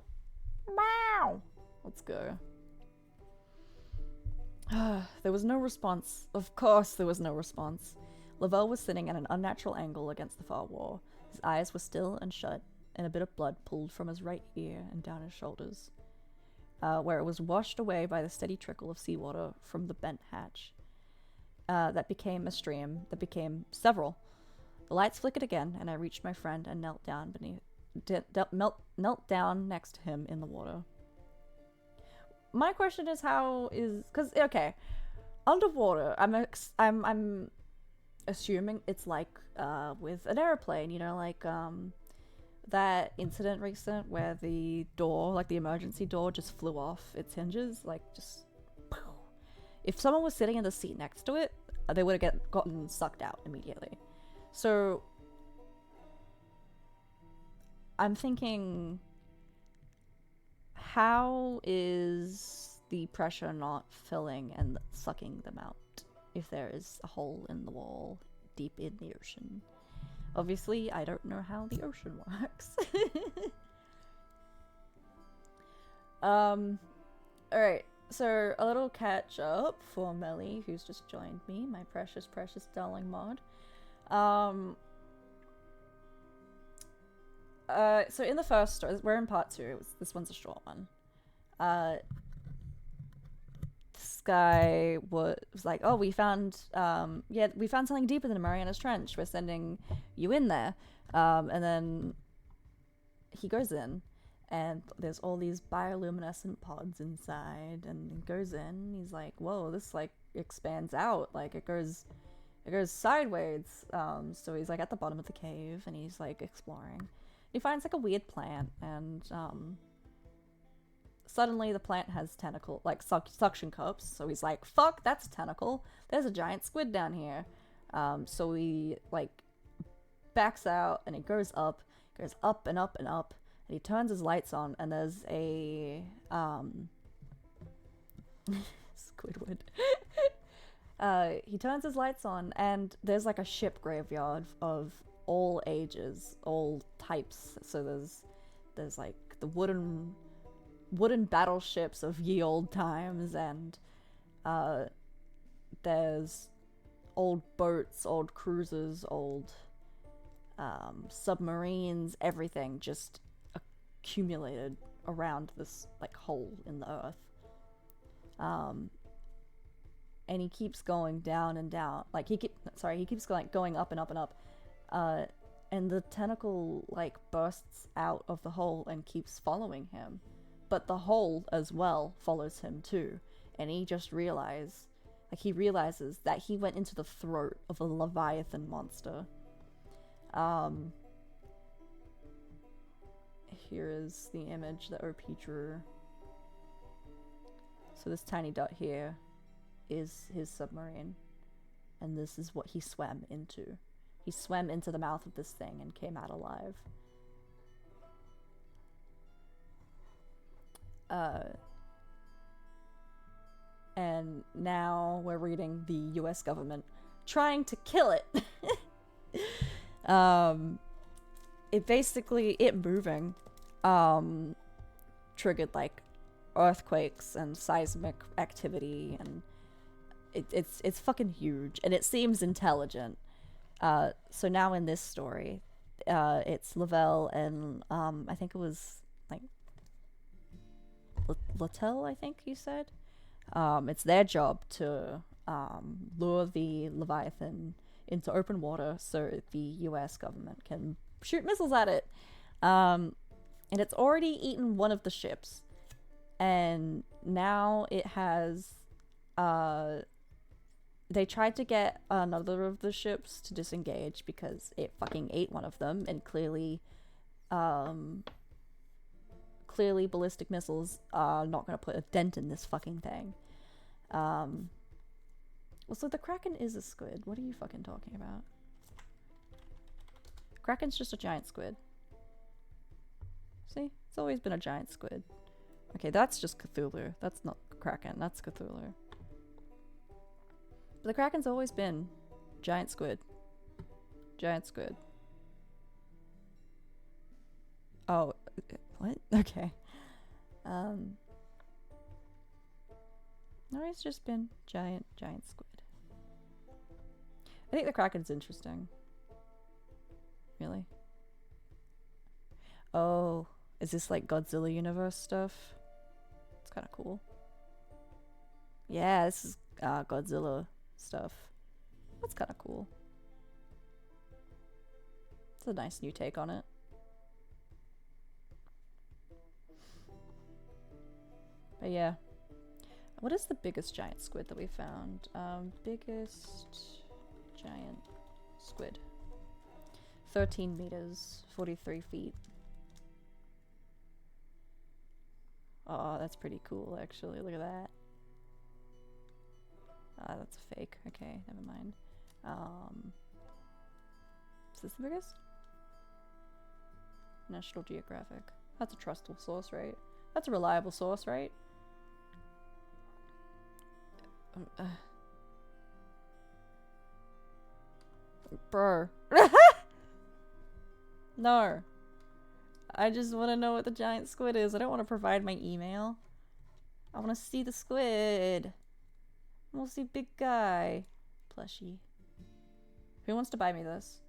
Meow! Let's go. There was no response. Of course there was no response. Lavelle was sitting at an unnatural angle against the far wall. His eyes were still and shut, and a bit of blood pooled from his right ear and down his shoulders, where it was washed away by the steady trickle of seawater from the bent hatch. That became a stream, that became several. The lights flickered again, and I reached my friend and knelt down knelt down next to him in the water. My question is okay, underwater, I'm assuming it's like with an airplane, you know, like that incident recent where the door, like the emergency door, just flew off its hinges, like just poof. If someone was sitting in the seat next to it, they would have gotten sucked out immediately. So I'm thinking, how is the pressure not filling and sucking them out if there is a hole in the wall deep in the ocean? Obviously, I don't know how the ocean works. Alright, so a little catch up for Melly, who's just joined me, my precious, precious darling mod. So in the first story, we're in part 2, this one's a short one. This guy was like, oh, we found something deeper than Mariana's Trench, we're sending you in there. And then he goes in, and there's all these bioluminescent pods inside, and he goes in, he's like, whoa, this like expands out, like it goes sideways. So he's like at the bottom of the cave, and he's like exploring. He finds like a weird plant, and suddenly the plant has tentacle, like suction cups. So he's like, fuck, that's a tentacle. There's a giant squid down here. So he like backs out, and it goes up and up and up. And he turns his lights on, and there's a Squidward. He turns his lights on, and there's like a ship graveyard of all ages, all types. So there's like the wooden battleships of ye old times, and there's old boats, old cruisers, old submarines, everything just accumulated around this like hole in the earth. And he keeps going down and down, like he keeps going up and up and up. And the tentacle like bursts out of the hole and keeps following him, but the hole as well follows him too, and he realizes that he went into the throat of a Leviathan monster. Here is the image that OP drew. So this tiny dot here is his submarine, and this is what he swam into. He swam into the mouth of this thing and came out alive. And now we're reading the US government trying to kill it. It moving triggered like earthquakes and seismic activity, and it's fucking huge, and it seems intelligent. So now in this story, it's Lavelle and I think it was like Littell, I think you said. It's their job to lure the Leviathan into open water so the US government can shoot missiles at it. And it's already eaten one of the ships. And now it has... they tried to get another of the ships to disengage because it fucking ate one of them, and clearly ballistic missiles are not going to put a dent in this fucking thing. Also, the Kraken is a squid. What are you fucking talking about? Kraken's just a giant squid. See? It's always been a giant squid. Okay, that's just Cthulhu. That's not Kraken. That's Cthulhu. But the Kraken's always been giant squid. Giant squid. Oh, what? Okay. No, it's just been giant squid. I think the Kraken's interesting. Really? Oh, is this like Godzilla universe stuff? It's kind of cool. Yeah, this is Godzilla stuff. That's kind of cool. It's a nice new take on it. But yeah. What is the biggest giant squid that we found? Biggest giant squid. 13 meters, 43 feet. Oh, that's pretty cool, actually. Look at that. Ah, that's fake. Okay, never mind. Is this the biggest? National Geographic. That's a trustable source, right? That's a reliable source, right? Bro. No. I just want to know what the giant squid is. I don't want to provide my email. I want to see the squid. I want to see big guy. Plushie. Who wants to buy me this?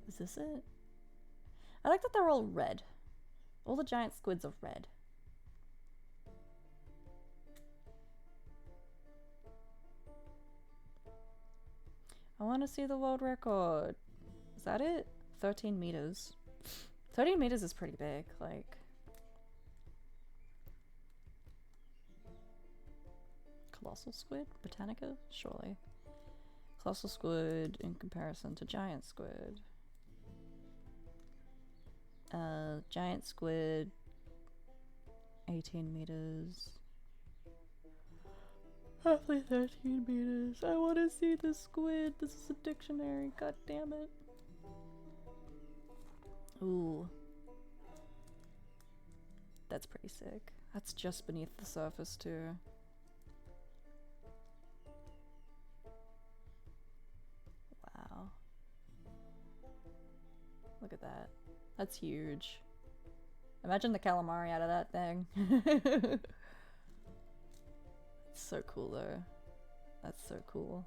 Is this it? I like that they're all red. All the giant squids are red. I want to see the world record. Is that it? 13 meters. 13 meters is pretty big, like... Colossal squid? Britannica? Surely. Colossal squid in comparison to giant squid. Giant squid... 18 meters... Roughly 13 meters. I want to see the squid. This is a dictionary. God damn it. Ooh. That's pretty sick. That's just beneath the surface too. Wow. Look at that. That's huge. Imagine the calamari out of that thing. It's so cool though. That's so cool.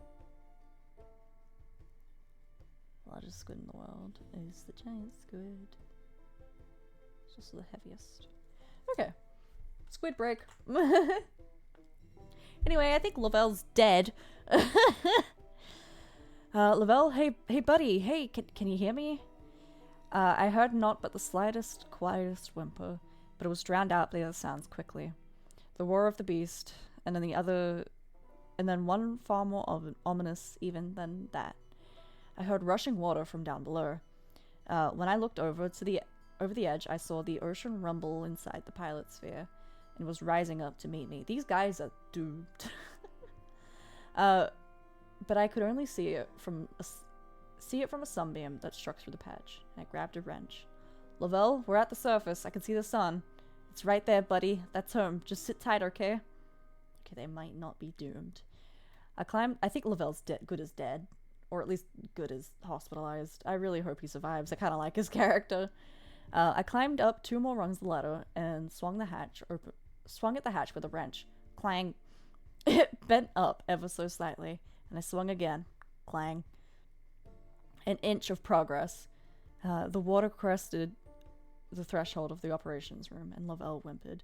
Largest squid in the world is the giant squid. It's also the heaviest. Okay. Squid break. Anyway, I think Lavelle's dead. Lavelle, hey buddy, hey, can you hear me? I heard not but the slightest, quietest whimper, but it was drowned out by the other sounds quickly. The roar of the beast, and then one far more ominous even than that. I heard rushing water from down below. When I looked over the edge, I saw the ocean rumble inside the pilot sphere, and was rising up to meet me. These guys are doomed. But I could only see it from a sunbeam that struck through the patch. I grabbed a wrench. Lavelle, we're at the surface. I can see the sun. It's right there, buddy. That's home. Just sit tight, okay? Okay, they might not be doomed. I climbed. I think Lavelle's good as dead. Or at least good as hospitalized. I really hope he survives. I kind of like his character. I climbed up 2 more rungs of the ladder and swung at the hatch with a wrench. Clang. It bent up ever so slightly, and I swung again. Clang. An inch of progress. The water crested the threshold of the operations room, and Lavelle whimpered.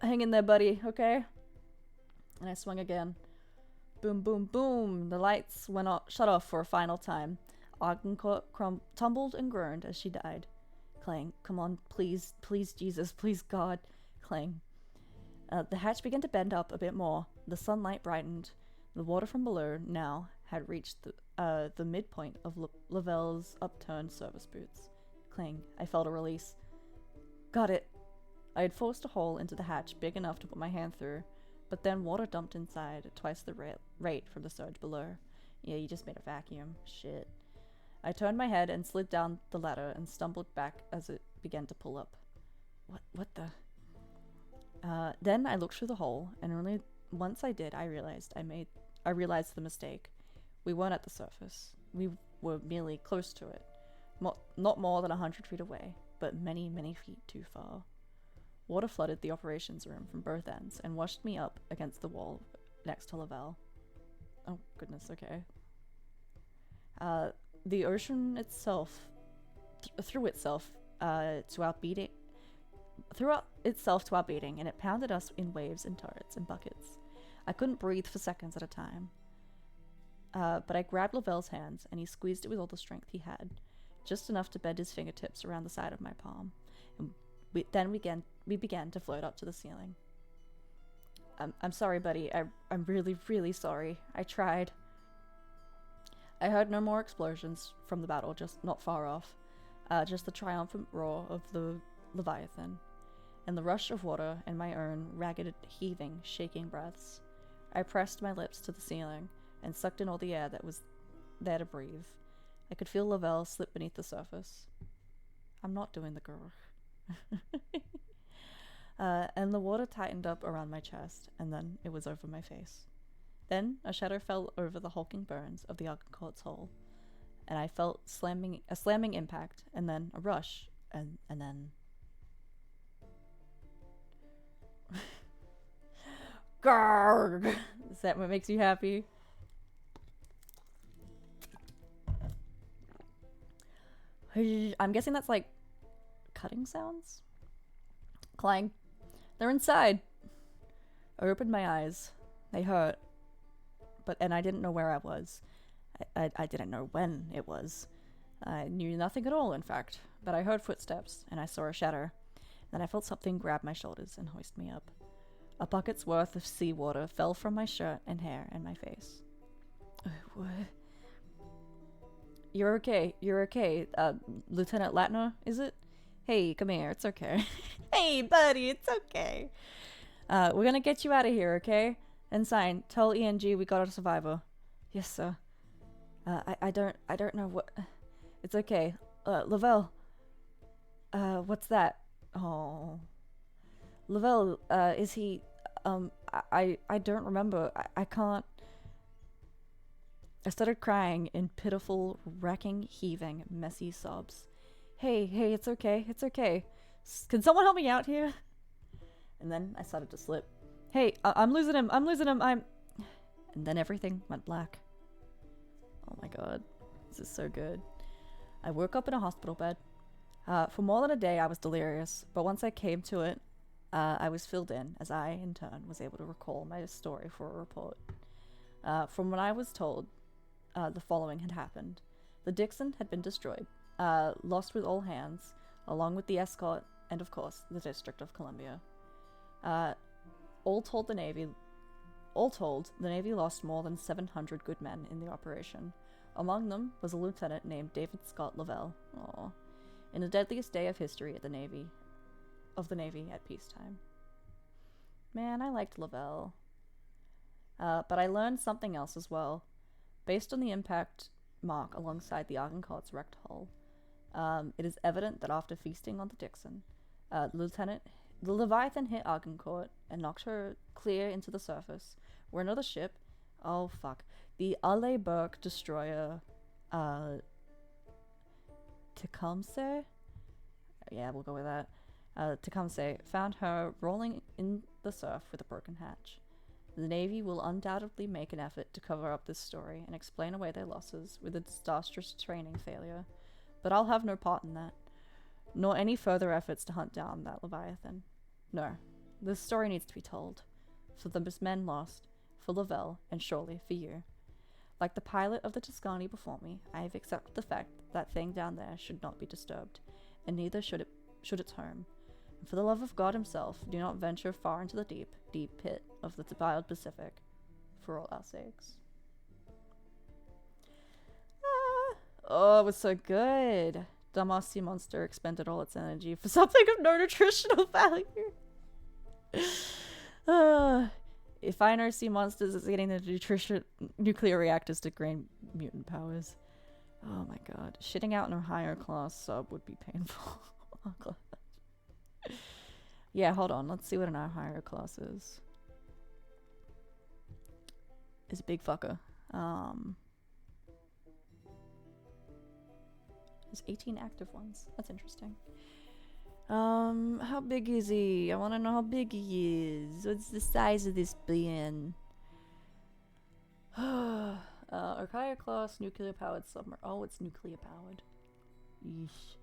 Hang in there, buddy, okay? And I swung again. Boom, boom, boom. The lights shut off for a final time. Ogdencourt tumbled and groaned as she died. Clang. Come on, please, please, Jesus, please, God. Clang. The hatch began to bend up a bit more. The sunlight brightened. The water from below now had reached the midpoint of Lavelle's upturned service boots. Clang. I felt a release. Got it. I had forced a hole into the hatch big enough to put my hand through, but then water dumped inside at twice the rate from the surge below. Yeah, you just made a vacuum. Shit. I turned my head and slid down the ladder and stumbled back as it began to pull up. What the? Then I looked through the hole, and only once I did, I realized the mistake. We weren't at the surface. We were merely close to it. Not more than 100 feet away, but many, many feet too far. Water flooded the operations room from both ends and washed me up against the wall next to Lavelle. Oh, goodness, okay. The ocean itself, threw itself to our beating, and it pounded us in waves and turrets and buckets. I couldn't breathe for seconds at a time. But I grabbed Lavelle's hands, and he squeezed it with all the strength he had, just enough to bend his fingertips around the side of my palm. And we began to float up to the ceiling. I'm sorry, buddy. I'm really, really sorry. I tried. I heard no more explosions from the battle, just not far off. Just the triumphant roar of the Leviathan, and the rush of water and my own ragged, heaving, shaking breaths. I pressed my lips to the ceiling and sucked in all the air that was there to breathe. I could feel Lavelle slip beneath the surface. I'm not doing the girl. And the water tightened up around my chest, and then it was over my face. Then a shadow fell over the hulking bones of the Ogdencourt's hull, and I felt a slamming impact, and then a rush, and then... Garg! Is that what makes you happy? I'm guessing that's like cutting sounds? Clang. They're inside. I opened my eyes. They hurt. And I didn't know where I was. I didn't know when it was. I knew nothing at all, in fact. But I heard footsteps, and I saw a shadow. Then I felt something grab my shoulders and hoist me up. A bucket's worth of seawater fell from my shirt and hair and my face. What? You're okay. You're okay. Lieutenant Latner, is it? Hey, come here. It's okay. Hey, buddy, it's okay. We're gonna get you out of here, okay? Ensign, tell ENG we got a survivor. Yes, sir. I don't know what... It's okay. Lavelle. What's that? Oh. Lavelle, is he... I don't remember. I can't... I started crying in pitiful, wrecking, heaving, messy sobs. Hey, it's okay. It's okay. Can someone help me out here? And then I started to slip. Hey, I'm losing him. And then everything went black. Oh my god. This is so good. I woke up in a hospital bed. For more than a day, I was delirious, but once I came to it, I was filled in, as I, in turn, was able to recall my story for a report. From what I was told, the following had happened. The Dixon had been destroyed. lost with all hands, along with the escort and, of course, the District of Columbia. All told, the Navy lost more than 700 good men in the operation. Among them was a lieutenant named David Scott Lavelle. Aww. In the deadliest day of history of the Navy at peacetime. Man, I liked Lavelle. But I learned something else as well. Based on the impact mark alongside the Argonauts' wrecked hull, it is evident that after feasting on the Dixon, the Leviathan hit Argoncourt and knocked her clear into the surface, where another ship, the Aleberg destroyer, Tecumseh? Yeah, we'll go with that. Tecumseh found her rolling in the surf with a broken hatch. The Navy will undoubtedly make an effort to cover up this story and explain away their losses with a disastrous training failure, but I'll have no part in that, nor any further efforts to hunt down that Leviathan. No, this story needs to be told, for the men lost, for Lavelle, and surely for you. Like the pilot of the Tuscany before me, I have accepted the fact that thing down there should not be disturbed, and neither should its home. And for the love of God himself, do not venture far into the deep, deep pit of the wild Pacific, for all our sakes. Oh, it was so good. Dumbass sea monster expended all its energy for something of no nutritional value. If I know sea monsters, it's getting the nuclear reactors to gain mutant powers. Oh my god. Shitting out in a higher class sub would be painful. Oh god. Yeah, hold on. Let's see what an higher class is. It's a big fucker. There's 18 active ones. That's interesting. How big is he? I want to know how big he is. What's the size of this being? Archaea class nuclear powered submarine. Oh, it's nuclear powered. Yeesh.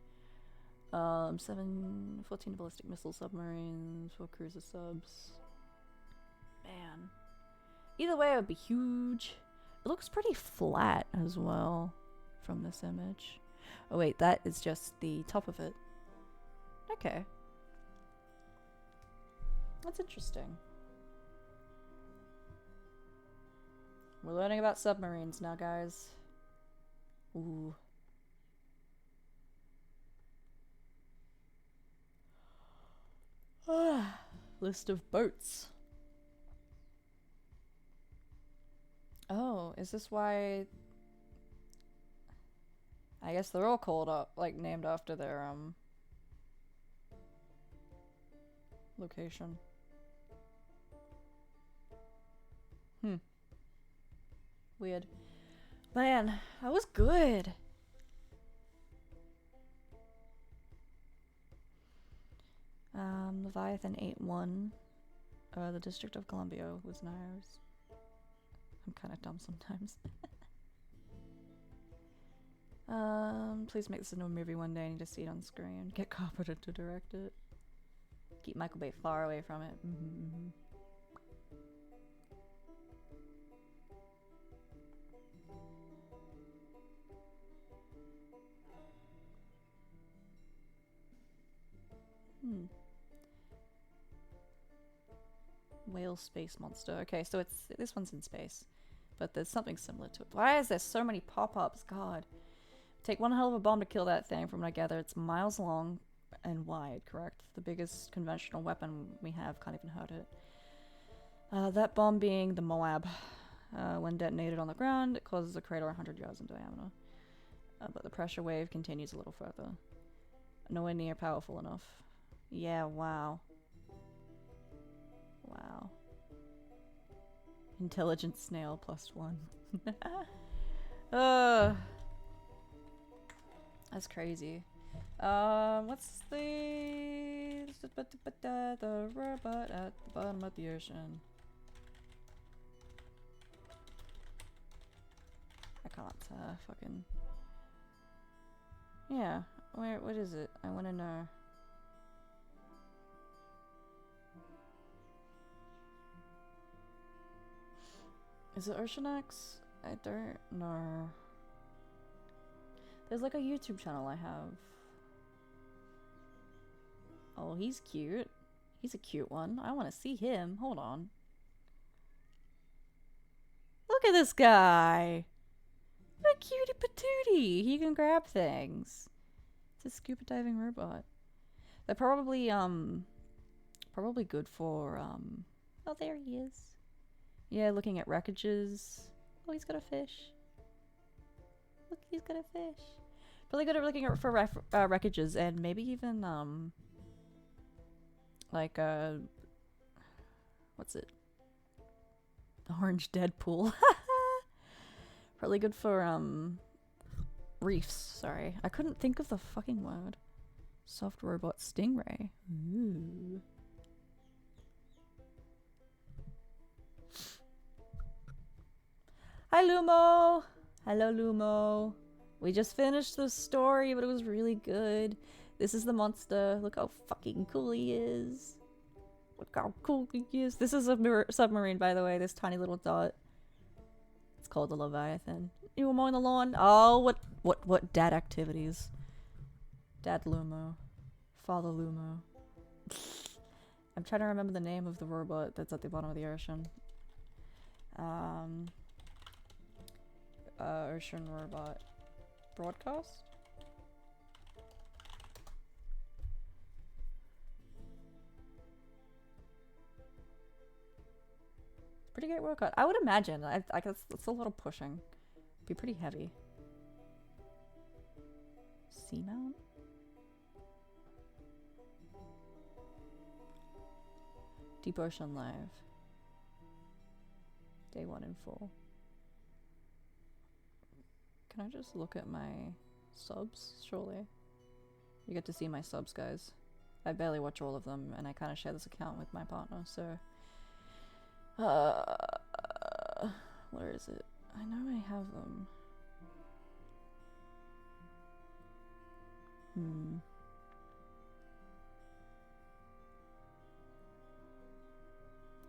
14 ballistic missile submarines, 4 cruiser subs. Man. Either way, it would be huge. It looks pretty flat as well from this image. Oh wait, that is just the top of it. Okay. That's interesting. We're learning about submarines now, guys. Ooh. List of boats. Oh, is this why... I guess they're all called up, like, named after their, location. Weird. Man, that was good. Leviathan 8-1. The District of Columbia was Nair's. I'm kind of dumb sometimes. Please make this into a movie one day. I need to see it on screen. Get competent to direct it. Keep Michael Bay far away from it. Whale space monster. Okay, so this one's in space, but there's something similar to it. Why is there so many pop-ups? God. Take one hell of a bomb to kill that thing. From what I gather, it's miles long and wide, correct? The biggest conventional weapon we have can't even hurt it. That bomb being the Moab. When detonated on the ground, it causes a crater 100 yards in diameter. But the pressure wave continues a little further. Nowhere near powerful enough. Yeah, wow. Wow. Intelligent snail +1. That's crazy. What's the robot at the bottom of the ocean? I can't fucking... Yeah, what is it? I want to know. Is it Ocean X? I don't know. There's like a YouTube channel I have. Oh, he's cute. He's a cute one. I want to see him. Hold on. Look at this guy. What a cutie patootie. He can grab things. It's a scuba diving robot. They're probably good for oh, there he is. Yeah, looking at wreckages. Oh, he's got a fish. Look, he's got a fish. Really good at looking at for wreckages, and maybe even like what's it? Orange Deadpool. Really good for reefs. Sorry, I couldn't think of the fucking word. Soft robot stingray. Ooh. Hi Lumo. Hello Lumo. We just finished the story, but it was really good. This is the monster. Look how fucking cool he is. Look how cool he is. This is a submarine, by the way. This tiny little dot. It's called the Leviathan. You were mowing the lawn. Oh, what dad activities? Dad Lumo. Father Lumo. I'm trying to remember the name of the robot that's at the bottom of the ocean. Ocean robot. Broadcast? Pretty great workout. I would imagine. I guess it's a little pushing. Be pretty heavy. Seamount? Deep Ocean Live. Day 1 and 4. Can I just look at my subs? Surely. You get to see my subs, guys. I barely watch all of them, and I kind of share this account with my partner, so... where is it? I know I have them.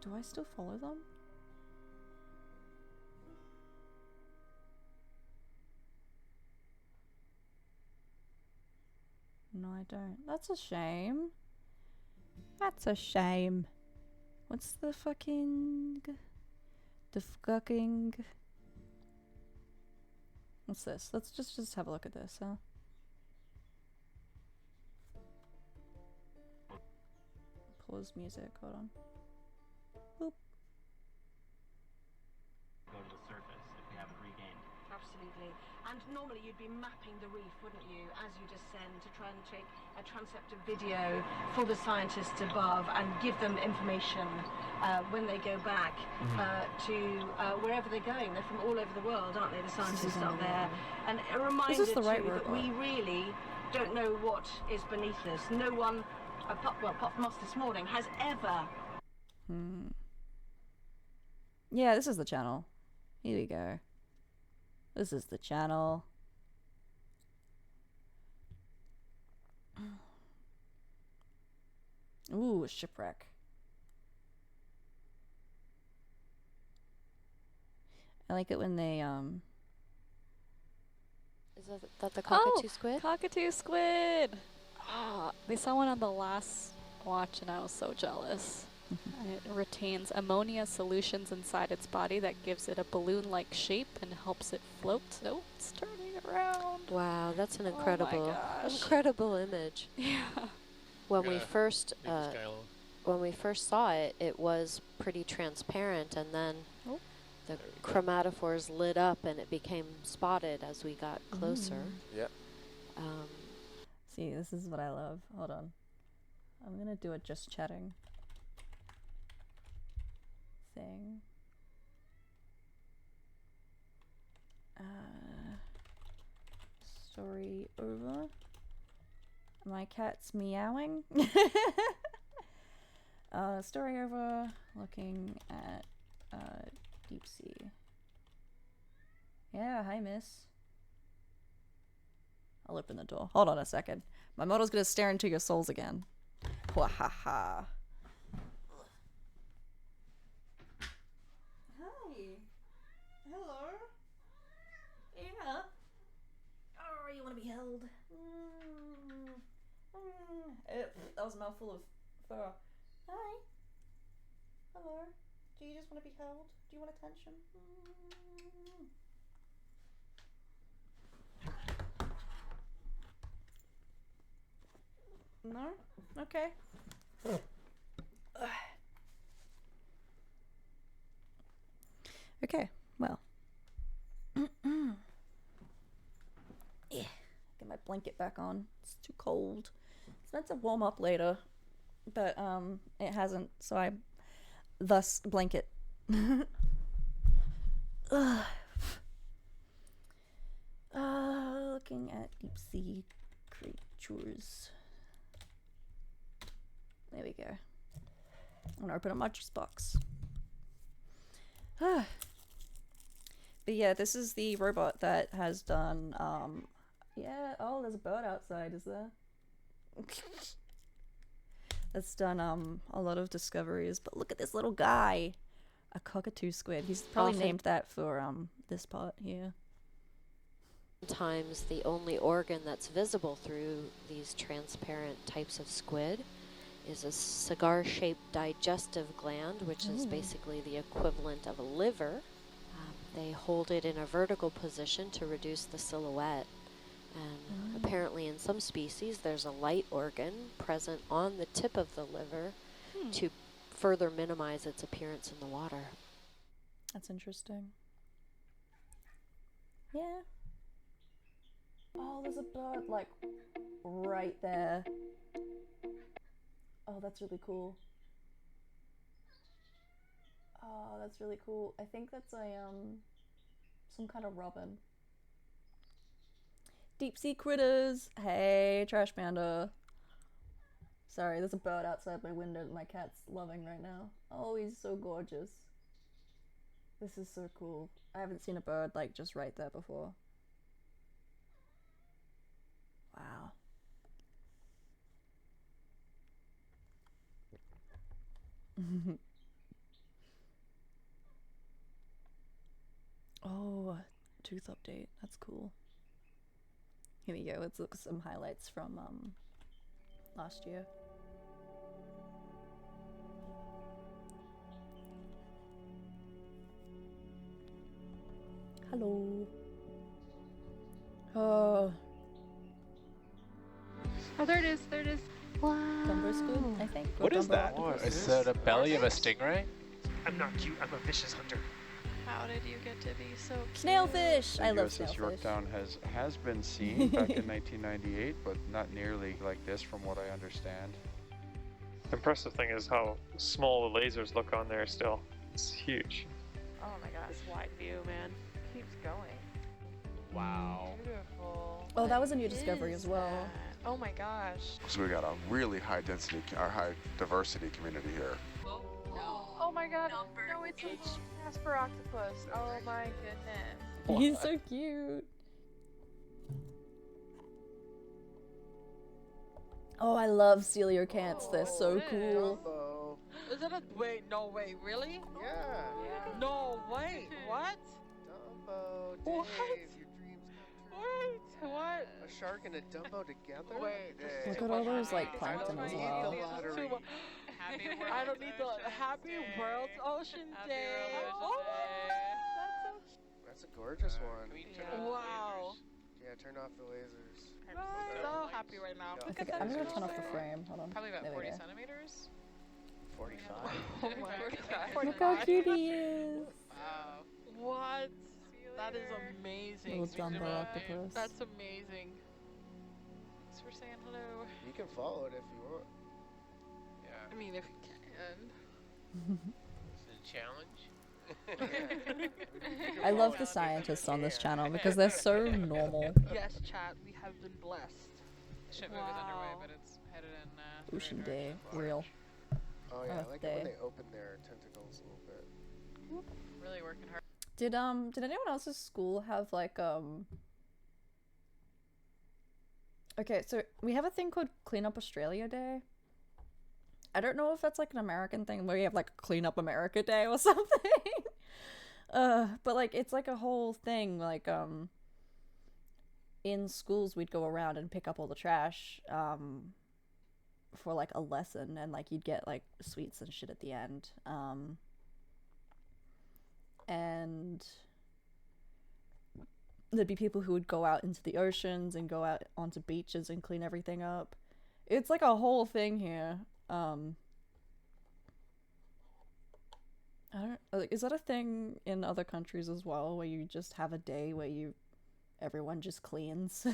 Do I still follow them? No, I don't. That's a shame. That's a shame. What's the fucking... What's this? Let's just have a look at this, huh? Pause music, hold on. Boop. Go to the surface if we haven't regained. Absolutely. And normally you'd be mapping the reef, wouldn't you, as you descend, to try and take a transceptive video for the scientists above and give them information when they go back to wherever they're going. They're from all over the world, aren't they, the scientists up there? And a reminder too that we really don't know what is beneath us. No one, apart from us this morning, has ever... Yeah, this is the channel. Here we go. This is the channel. Ooh, a shipwreck. I like it when they, Is that the cockatoo squid? Cockatoo squid! Oh, they saw one on the last watch and I was so jealous. It retains ammonia solutions inside its body that gives it a balloon-like shape and helps it float. Oh, it's turning around. Wow, that's an incredible image. Yeah. When we first saw it, it was pretty transparent, and then the chromatophores lit up and it became spotted as we got closer. Yep. See, this is what I love. Hold on. I'm gonna do it just chatting thing. Story over. My cat's meowing. Story over. Looking at deep sea. Yeah, hi miss. I'll open the door. Hold on a second. My model's gonna stare into your souls again. Wahaha. Hi. Hello. Yeah. Oh, you wanna be That was a mouthful of fur. Hi. Hello. Do you just want to be held? Do you want attention? No? Okay. Okay, well. Yeah. Get my blanket back on. It's too cold. It's meant to warm up later, but it hasn't, so I thus blanket. Looking at deep sea creatures. There we go. I'm gonna open up my juice box. But yeah, this is the robot that has done, yeah, oh, there's a bird outside, is there? That's done, a lot of discoveries, but look at this little guy! A cockatoo squid. He's probably named that for, this part here. Sometimes the only organ that's visible through these transparent types of squid is a cigar-shaped digestive gland, which is basically the equivalent of a liver. They hold it in a vertical position to reduce the silhouette. And apparently in some species there's a light organ present on the tip of the liver to further minimize its appearance in the water. That's interesting. Yeah. Oh, there's a bird, like, right there. Oh, that's really cool. Oh, that's really cool. I think that's a, some kind of robin. Deep sea critters! Hey, Trash Panda. Sorry, there's a bird outside my window that my cat's loving right now. Oh, he's so gorgeous. This is so cool. I haven't seen a bird, like, just right there before. Wow. Oh, tooth update. That's cool. Here we go. Let's look at some highlights from last year. Hello. Oh. Oh, there it is. There it is. Wow. Gumbo squid, I think. What is that? Is that a belly of a stingray? I'm not cute, I'm a vicious hunter. How did you get to be so cute? Snailfish! I love USS snailfish. Yorktown has been seen back in 1998, but not nearly like this from what I understand. The impressive thing is how small the lasers look on there still. It's huge. Oh my gosh, wide view, man. Keeps going. Wow. Beautiful. Oh, that was a new discovery as well. That? Oh my gosh. So we got a really high density, or high diversity community here. Oh my god. No, it's a Casper octopus. Oh my goodness. He's so cute. Oh, I love coelacanths. They're so cool. Dumbo. Is it a wait? No way, really? Yeah. No way. What? Dumbo, Dave, What? your dreams come true. Wait, what? A shark and a Dumbo together? Wait, this is Look too at all much those, for like, me. plankton This as is well. too much. I don't need the Happy World's Ocean Day. Oh my, That's a gorgeous one. wow. Yeah, turn off the lasers. I'm so happy right now. Yeah. I think I'm gonna turn off the frame. Hold on. Probably about There we 40 go. centimeters. 45. Oh my Look how cute he is. Wow. What? See you That is later. amazing. Little Dumbo octopus. That's amazing. Thanks for saying hello. You can follow it if you want. I mean, if you can. Is it a challenge? I love the scientists on this channel because they're so normal. Yes, chat, we have been blessed. The ship move is underway, Wow. but it's headed in. Ocean Day, real. Oh yeah, I Earth like it Day. when they open their tentacles a little bit. Really working hard. Did anyone else's school have like Okay, so we have a thing called Clean Up Australia Day. I don't know if that's like an American thing where you have like Clean Up America Day or something. But like it's like a whole thing, like in schools we'd go around and pick up all the trash for like a lesson, and like you'd get like sweets and shit at the end. And there'd be people who would go out into the oceans and go out onto beaches and clean everything up. It's like a whole thing here. I don't like, is that a thing in other countries as well, where you just have a day where everyone just cleans?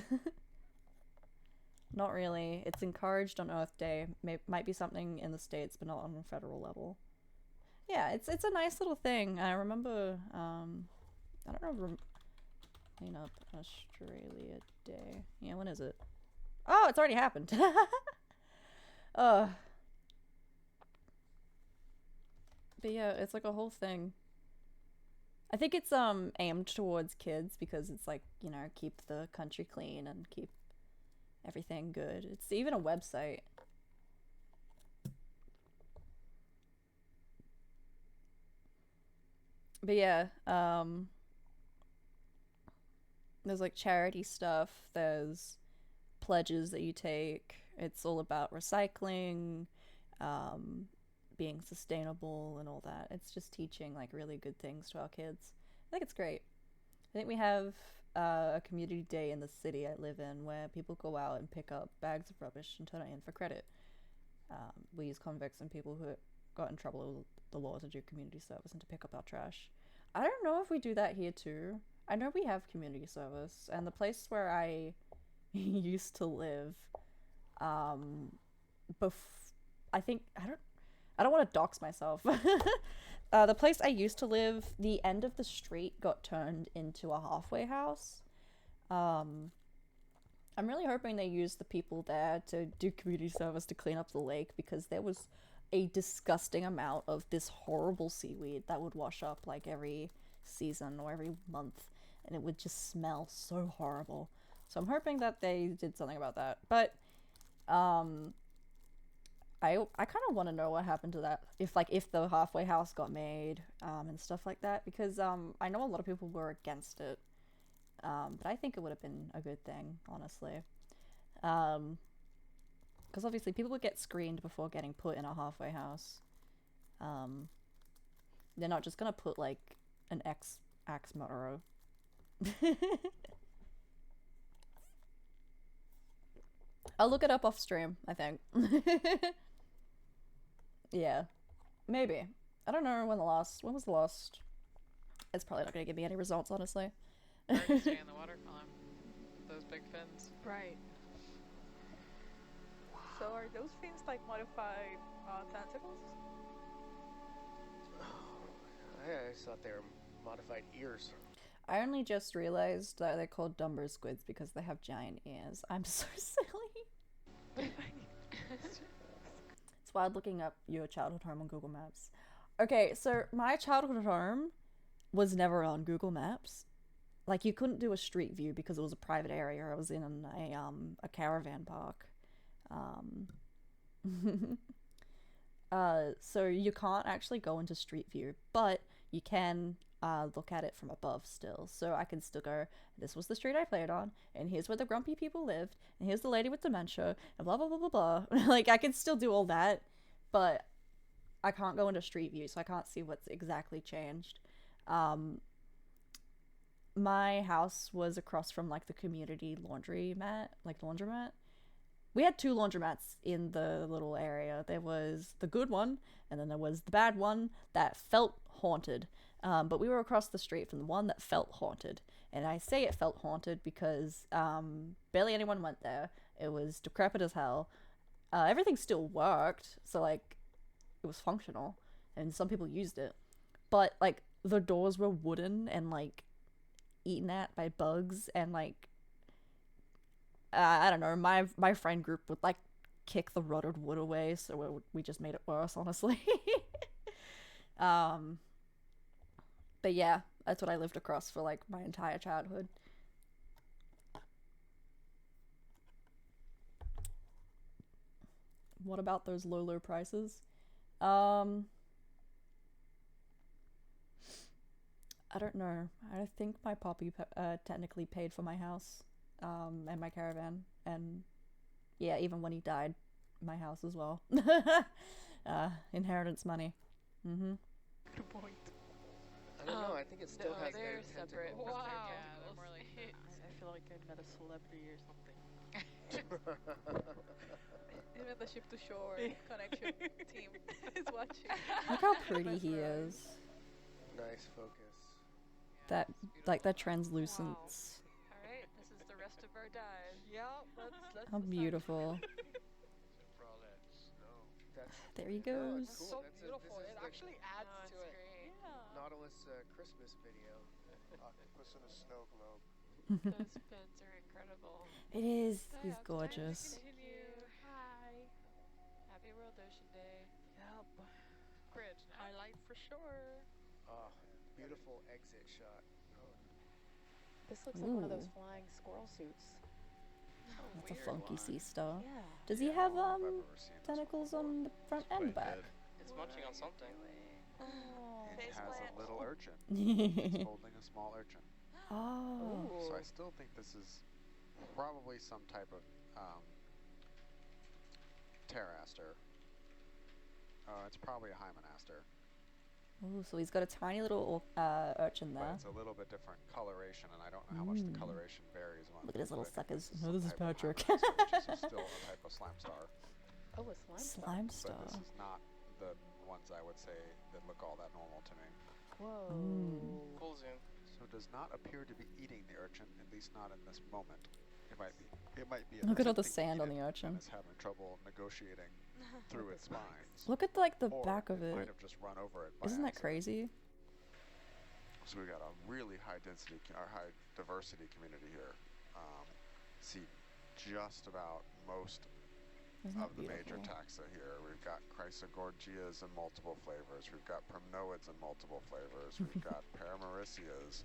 Not really. It's encouraged on Earth Day. Might be something in the States, but not on a federal level. Yeah, it's a nice little thing. I remember, I don't know, clean up Australia Day. Yeah, when is it? Oh, it's already happened. But yeah, it's like a whole thing. I think it's aimed towards kids because it's like, you know, keep the country clean and keep everything good. It's even a website. But yeah, there's like charity stuff, there's pledges that you take. It's all about recycling, being sustainable and all that. It's just teaching like really good things to our kids. I think it's great. I think we have a community day in the city I live in where people go out and pick up bags of rubbish and turn it in for credit. We use convicts and people who got in trouble with the law to do community service and to pick up our trash. I don't know if we do that here too. I know we have community service, and the place where I used to live, I think, I don't want to dox myself. The place I used to live, the end of the street got turned into a halfway house. I'm really hoping they use the people there to do community service to clean up the lake, because there was a disgusting amount of this horrible seaweed that would wash up like every season or every month, and it would just smell so horrible. So I'm hoping that they did something about that. But I kind of want to know what happened to that, if the halfway house got made, and stuff like that, because I know a lot of people were against it, but I think it would have been a good thing, honestly, because obviously people would get screened before getting put in a halfway house. They're not just gonna put like an axe murderer. I'll look it up off stream, I think. Yeah, maybe. I don't know when was the last? It's probably not gonna give me any results, honestly. Hard to stay in the water column with those big fins. Right. So are those fins like modified tentacles? I thought they were modified ears. I only just realized that they're called Dumber squids because they have giant ears. I'm so silly. It's wild looking up your childhood home on Google Maps. Okay, so my childhood home was never on Google Maps. Like, you couldn't do a street view because it was a private area. I was in a caravan park. So you can't actually go into street view, but you can look at it from above still. So I can still go, this was the street I played on, and here's where the grumpy people lived, and here's the lady with dementia, and blah blah blah blah blah. Like, I can still do all that, but I can't go into street view, so I can't see what's exactly changed. My house was across from like the community laundromat. We had two laundromats in the little area. There was the good one, and then there was the bad one that felt haunted. But we were across the street from the one that felt haunted. And I say it felt haunted because barely anyone went there. It was decrepit as hell. Everything still worked, so like it was functional, and some people used it. But like the doors were wooden and like eaten at by bugs, and like I don't know, my friend group would like kick the rotted wood away, so we just made it worse, honestly. But yeah, that's what I lived across for like my entire childhood. What about those low prices? I don't know. I think my poppy technically paid for my house, and my caravan, and yeah, even when he died, my house as well. Inheritance money. Mm-hmm. Good point. I don't know. I think it still has they're their separate. tentacles. Wow. Yeah, They're more like I feel like I met a celebrity or something. Even the ship to shore connection team is watching. Look how pretty he is. Nice focus. That, like, that translucence. All right, this is the rest of our dive. Yeah, let's How beautiful. For all that snow. That's There he oh, goes. it's so cool. That's beautiful. This is It the actually adds Oh, to it's it. great. Yeah. Nautilus Christmas video. Octopus in a snow globe. Those pins are incredible. It is. So He's yeah, gorgeous. time to continue. Hi. Happy World Ocean Day. Yep. Bridge. Highlight for sure. Ah, beautiful exit shot. Oh, This looks like one of those Ooh. flying squirrel suits. That's a funky sea star. Yeah. Does he have I've ever seen this tentacles before. on the front and back? It's munching on something. Oh. It has a little urchin. Oh. It's holding a small urchin. So I still think this is probably some type of pteraster. It's probably a hymenaster. Ooh, so he's got a tiny little urchin But there. it's a little bit different coloration, and I don't know how much the coloration varies among Look at his people, little but I think suckers. this No, this is some type of Patrick. hymenaster, which is still a type of slime star. Oh, a slime star. Slime star. But this is not the ones I would say that look all that normal to me. Whoa. Full zoom. So it does not appear to be eating the urchin, at least not in this moment. It might be. It might be. Look at all the attempting to sand on eat the it urchin. And is having trouble negotiating through its spines. Look at like the Or back of it it. might have just run over it. By Isn't that accident. crazy? So we got a really high density or high diversity community here. See just about most Isn't of that the major beautiful? taxa here. We've got Chrysogorgias in multiple flavors. We've got Primnoids in multiple flavors. We've got Paramericias.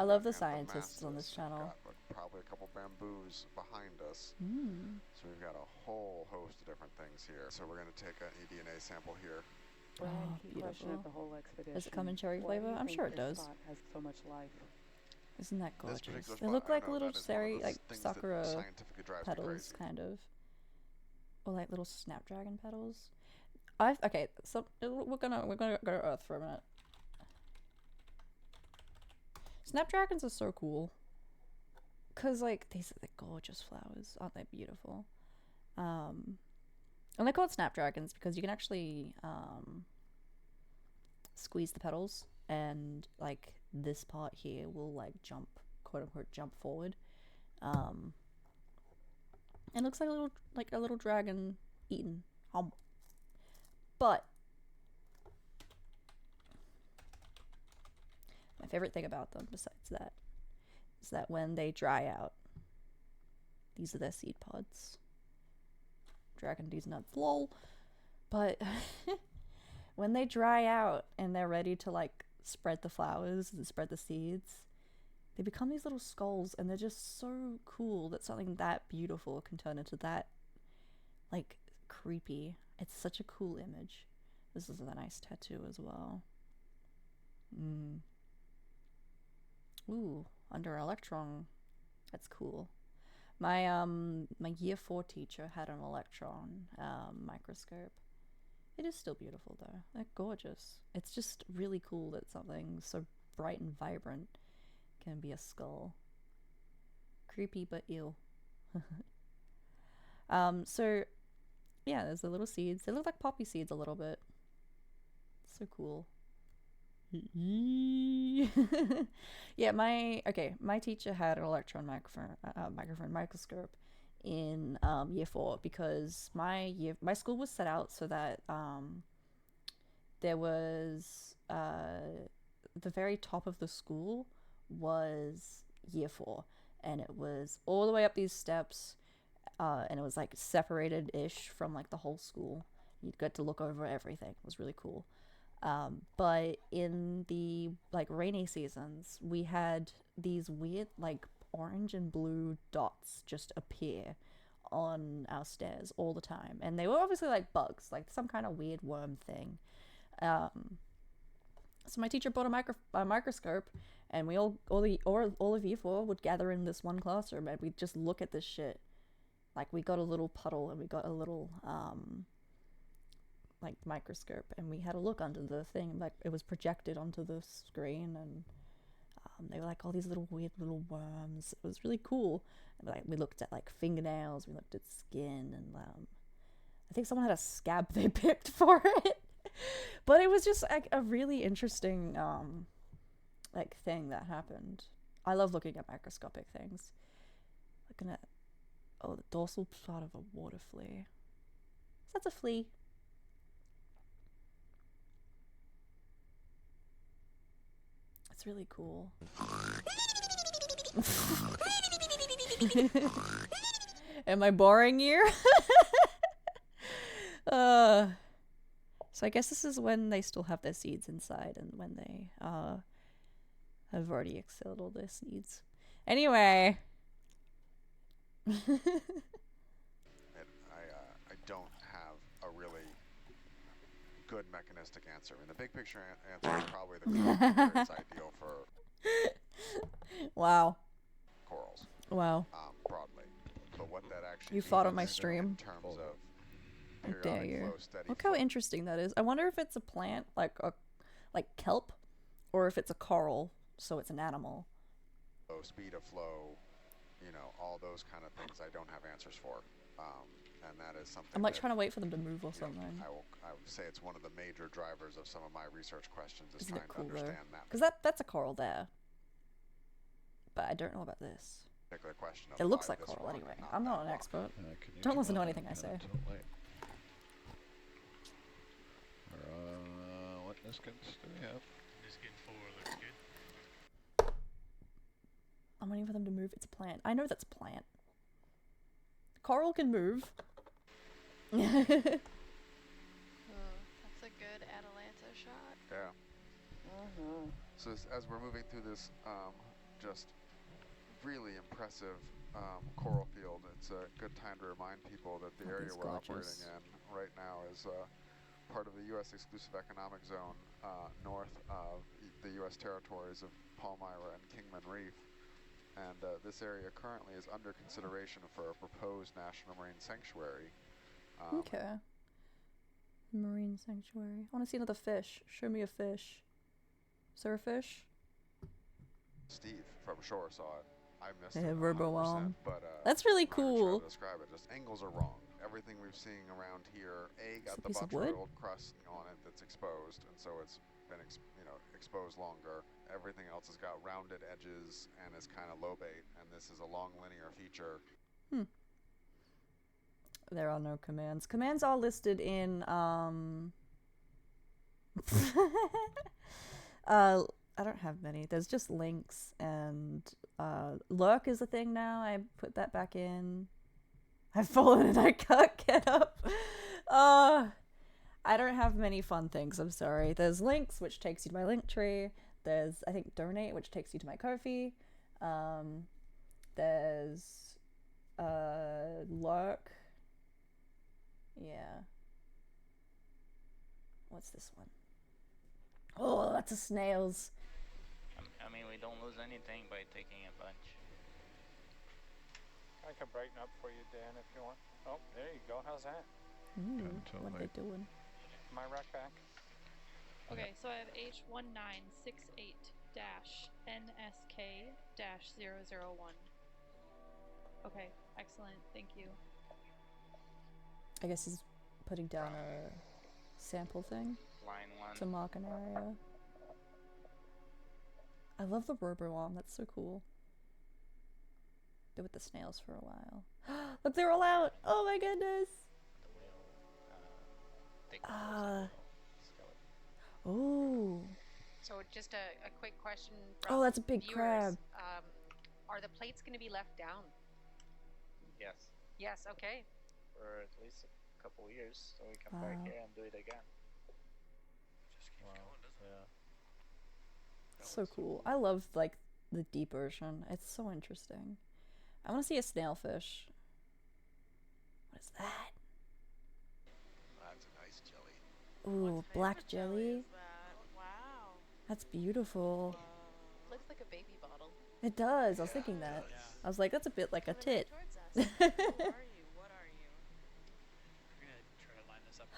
I love the scientists on this channel. We've got probably a couple bamboos behind us. So we've got a whole host of different things here. So we're going to take an eDNA sample here. Brian, Oh, key question of beautiful. the whole expedition. Does it come in cherry Why do flavor? you I'm think sure it this does. spot has so much life? Isn't that This gorgeous? particular They spot, look I like know little that is one of cherry, those like things that sakura scientifically drives me petals, crazy. kind of, or like little snapdragon petals. Okay, so we're gonna go to Earth for a minute. Snapdragons are so cool, cause like these are the gorgeous flowers, aren't they beautiful? And they're called snapdragons because you can actually squeeze the petals, and like this part here will like jump, quote unquote, jump forward. It looks like a little dragon eaten. But my favorite thing about them, besides that, is that when they dry out, these are their seed pods. Dragon D's nuts, lol. But when they dry out and they're ready to like spread the flowers and spread the seeds, they become these little skulls, and they're just so cool that something that beautiful can turn into that, like, creepy. It's such a cool image. This is a nice tattoo as well. Ooh, under electron. That's cool. My my year 4 teacher had an electron microscope. It is still beautiful though. They're gorgeous. It's just really cool that something so bright and vibrant can be a skull. Creepy but ill. So yeah, there's the little seeds. They look like poppy seeds a little bit. So cool. Yeah, my teacher had an electron microscope in year 4 because my school was set out so that there was the very top of the school was year 4, and it was all the way up these steps, and it was like separated-ish from like the whole school. You'd get to look over everything. It was really cool. But in the like rainy seasons, we had these weird like orange and blue dots just appear on our stairs all the time, and they were obviously like bugs, like some kind of weird worm thing. So my teacher brought a microscope, and we all of year 4 would gather in this one classroom, and we'd just look at this shit. like we got a little puddle and we got a little like microscope, and we had a look under the thing, like it was projected onto the screen, and they were like all these little weird little worms. It was really cool. And, like, we looked at like fingernails, we looked at skin, and I think someone had a scab they picked for it. But it was just like a really interesting like thing that happened. I love looking at microscopic things. Looking at the dorsal part of a water flea. That's a flea. It's really cool. Am I boring you? So I guess this is when they still have their seeds inside, and when they have already exhaled all their seeds. Anyway. And I don't have a really good mechanistic answer. I mean, the big picture answer is probably the cloud is ideal for wow. corals. Wow. Broadly. But what that actually you fought on means my stream. in terms of How dare you. flow, steady Look flow. how interesting that is. I wonder if it's a plant, like kelp, or if it's a coral, so it's an animal. Speed of flow, you know, all those kind of things I don't have answers for. And that is something I'm like that, trying to wait for them to move or something. I would say it's one of the major drivers of some of my research questions is Isn't it trying to cool understand that. Because that's a coral there. But I don't know about this. Particular question of It looks why like this coral one, anyway. not I'm not that an one. expert. Can you Don't come listen to up anything I and say. until late? What niskins do we have? Niskin 4 looks good. I'm waiting for them to move. It's a plant. I know that's a plant. Coral can move. That's a good Atalanta shot. Yeah. So as we're moving through this just really impressive coral field, it's a good time to remind people that the area we're operating in right now is part of the U.S. Exclusive Economic Zone north of the U.S. territories of Palmyra and Kingman Reef. And this area currently is under consideration for a proposed National Marine Sanctuary. Okay. Marine sanctuary. I want to see another fish. Show me a fish. Is there a fish? Steve from shore saw it. I missed Yeah, it 100%, Verboam. but that's really I'm not sure how cool. to describe it. Just angles are wrong. Everything we've seen around here, got It's a the piece of wood? botryoidal crust on it that's exposed, and so it's been exposed longer. Everything else has got rounded edges and is kind of lobate, and this is a long linear feature. There are no commands. Commands are listed in I don't have many. There's just links, and lurk is a thing now. I put that back in. I've fallen and I can't get up. I don't have many fun things, I'm sorry. There's links, which takes you to my link tree. There's, I think, donate, which takes you to my Ko-fi. There's lurk. Yeah. What's this one? Oh, that's a snails. I mean, we don't lose anything by taking a bunch. I can brighten up for you, Dan, if you want. Oh, there you go. How's that? Ooh, what are they doing? My rack back. Okay, so I have H1968-NSK-001. Okay, excellent. Thank you. I guess he's putting down a sample thing Line 1. to mark an area. I love the Roboworm. That's so cool. Been with the snails for a while. Look, they're all out. Oh my goodness. Oh. So just a quick question from Oh, that's a big viewers. crab. Are the plates going to be left down? Yes. Yes, okay. For at least a couple years, so we come back Wow. here and do it again. So cool. I love like the deep ocean. It's so interesting. I want to see a snailfish. What is that? That's a nice jelly. Ooh, black jelly. Wow. That's beautiful. Looks like a baby bottle. It does. I was thinking that. I was like, that's a bit like a tit.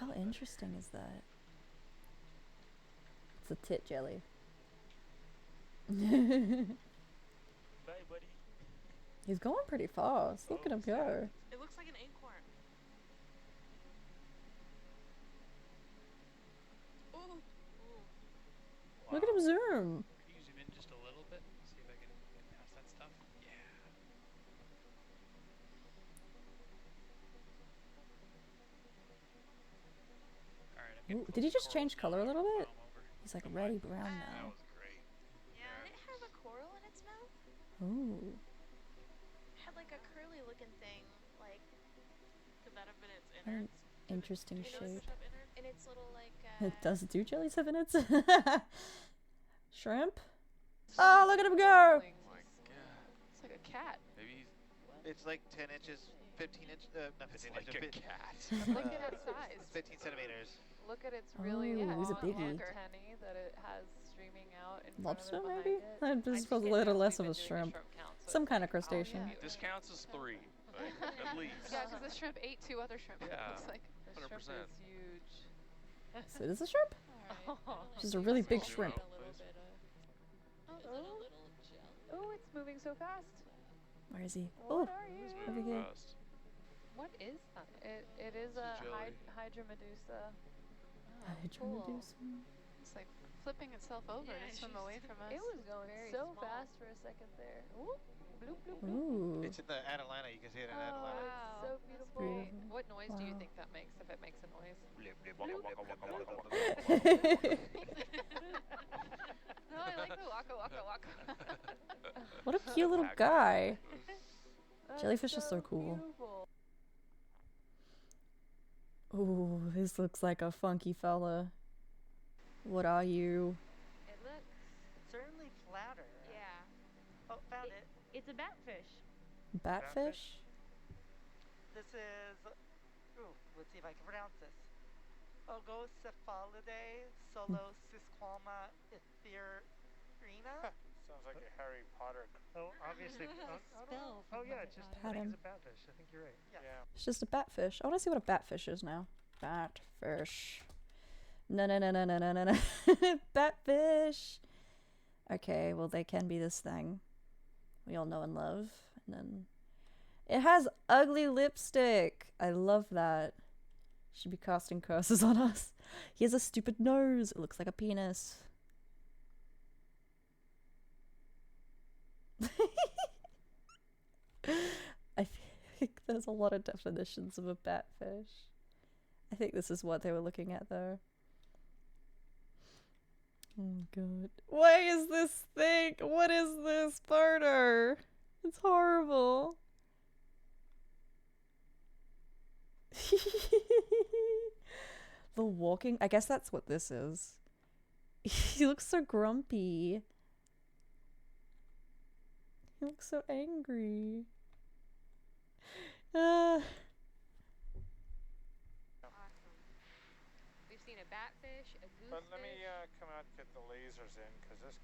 How interesting is that? It's a tit jelly. Bye, buddy. He's going pretty fast. Look at him go. It looks like an acorn. Ooh. Look at him zoom. Can you zoom in just a little bit? See if I can get past that stuff. Yeah. Ooh, did he just change color a little bit? He's like reddy brown now. Yeah, did it have a coral in its mouth? Ooh. It had like a curly looking thing, like. Could that have been its An innards? interesting shape. In its little like. Does do jellies have innards? Shrimp? Oh, look at him go! It's like a cat. Maybe it's like 10 inches, 15 inches, not 15 Like inches. a cat. Look at its size. 15 centimeters. Look at its really he's a biggie. antennae that it has streaming out in Lobster, front of it, maybe? behind it. This is a little less of a shrimp. Some kind of crustacean. This counts as 3, at least. Yeah, because the shrimp ate 2 other shrimp. Yeah, It's like the 100%. shrimp is huge. So it is a shrimp? She's a really big shrimp. Oh, it's moving so fast. Where is he? What Oh, are you? over here. What is that? It is a Hydromedusa. Hydromedusa. It's like flipping itself over to swim away from us. It was going so fast for a second there. Ooh, bloop, bloop, bloop. Ooh. It's in the Atalanta. You can see it in Atalanta. Wow. So beautiful. Beautiful. What noise do you Wow. think that makes if it makes a noise? No, I like the waka waka waka. What a cute little guy. That's Jellyfish are so cool. beautiful. Ooh, this looks like a funky fella. What are you? It looks certainly flatter. Yeah. Oh, found it. It's a batfish. Batfish? This is. Ooh, let's see if I can pronounce this. Ogocephalidae solosisquama ethereina. Sounds like a Harry Potter. Oh, obviously. Oh, yeah, it's just Pat him. it's a batfish. I think you're right. Yeah. It's just a batfish. I want to see what a batfish is now. Batfish. No. Batfish. Okay, well, they can be this thing we all know and love. And then it has ugly lipstick. I love that. Should be casting curses on us. He has a stupid nose. It looks like a penis. I think there's a lot of definitions of a batfish. I think this is what they were looking at though. Oh god. What is this thing? What is this photo? It's horrible. The walking, I guess that's what this is. He looks so grumpy. He looks so angry. Awesome. We've seen a batfish, a goosefish. But let me come out and get the lasers in, because this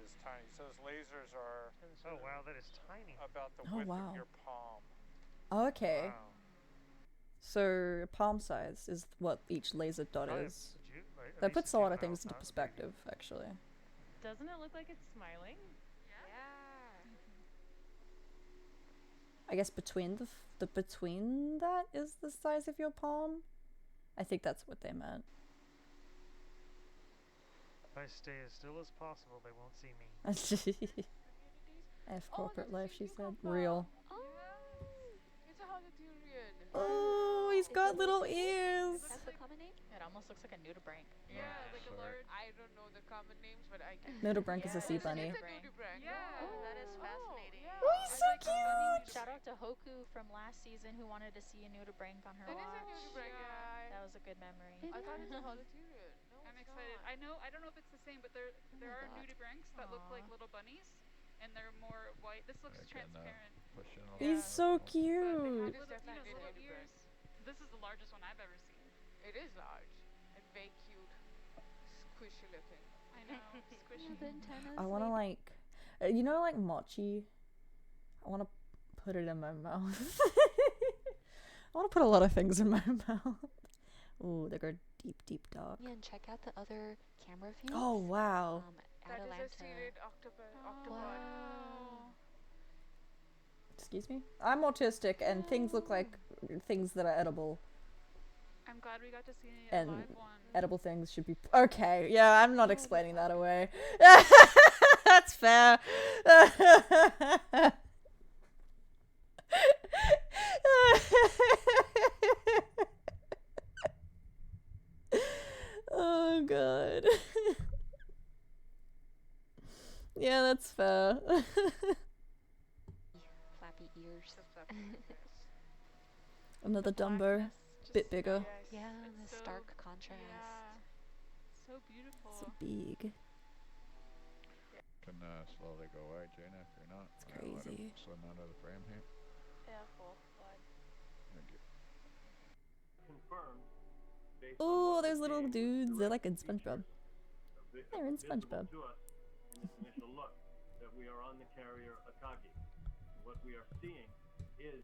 is tiny. So those lasers are. Oh wow, that is tiny. About the Oh, width wow. of your palm. Okay. Wow. So palm size is what each laser dot Oh, is. would you- like, at That least puts a two lot of miles, things into huh? perspective, actually. Doesn't it look like it's smiling? I guess between the between that is the size of your palm. I think that's what they meant. If I stay as still as possible, they won't see me. F corporate life, she said. Real. It's a Hagaturian. Oh, he's got little ears. That's the common name? It almost looks like a nudibranch. Yeah, like a large. I don't know the common names, but I can. Nudibranch is a sea bunny. It's a nudibranch. Yeah, that is fascinating. Oh, he's so cute. Shout out to Hoku from last season who wanted to see a nudibranch on her It is watch. a nudibranch, yeah. That was a good memory. I thought it's a Hagaturian. No, I'm excited. I don't know if it's the same, but there are nudibranchs that look like little bunnies, and they're more white. This looks transparent. He's so But cute. they have little ears. This is the largest one I've ever seen. It is large and very cute, squishy looking. I know, squishy. I want to like, you know, like mochi. I want to put it in my mouth. I want to put a lot of things in my mouth. Ooh, they go deep, deep dark. Yeah, and check out the other camera views. Oh, wow. That is a Atalanta. seated octopod. Wow. Excuse me? I'm autistic, and things look like things that are edible. I'm glad we got to see a And live one. edible things should be... Okay, yeah, I'm not explaining that away. That's fair. Oh, God. Yeah, that's fair. Flappy ears. Another Dumbo. Bit bigger. Yeah, the stark contrast. Yeah. So beautiful. So big. Can slowly go away, Jaina, if you're not. It's Let him crazy. swim out of the frame here. Yeah, full blood. Thank you. Confirmed. Oh, those little dudes. They're like in SpongeBob. They're in SpongeBob. To us in this initial look that we are on the carrier Akagi. What we are seeing is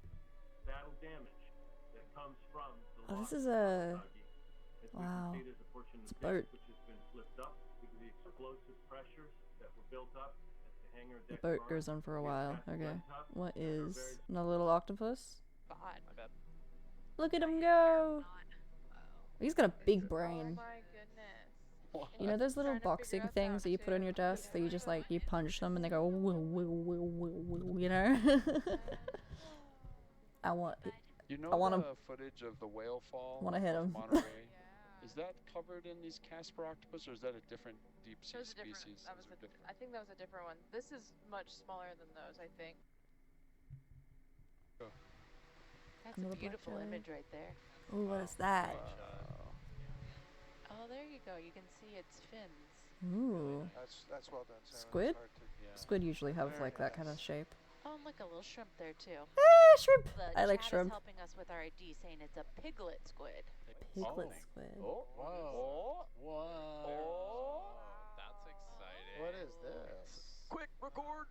battle damage that comes from the Oh, loss this is of a... Akagi. As Wow. we can see, there's a portion of It's the a boat. deck which has been flipped up due to the explosive pressures that were built up as the hangar The deck boat burned. goes on for a We while. have passed Okay. the tub. What We're is... very Another little octopus? God. My bad. Look at him go! He's got a big brain. Oh my goodness. You know those little Trying to boxing figure out things that you put on your desk that you just like, you punch them and they go woo, you know? I want... You know I want the him. footage of the whale fall Wanna hit off him. Monterey? Is that covered in these Casper octopus, or is that a different deep sea That was a different. species? That was Those are different. I think that was a different one. This is much smaller than those, I think. That's Another a beautiful black jelly. image right there. Ooh, what is that? Oh, there you go. You can see its fins. Ooh. That's well done, Sarah. Squid? It's hard to- Squid usually have Very like that kind of nice. shape. Oh, and look, a little shrimp there too. Shrimp! The I like chat shrimp. is helping us with our ID, saying it's a piglet squid. Piglet squid. Oh, whoa. Whoa. That's exciting. What is this? Quick, record!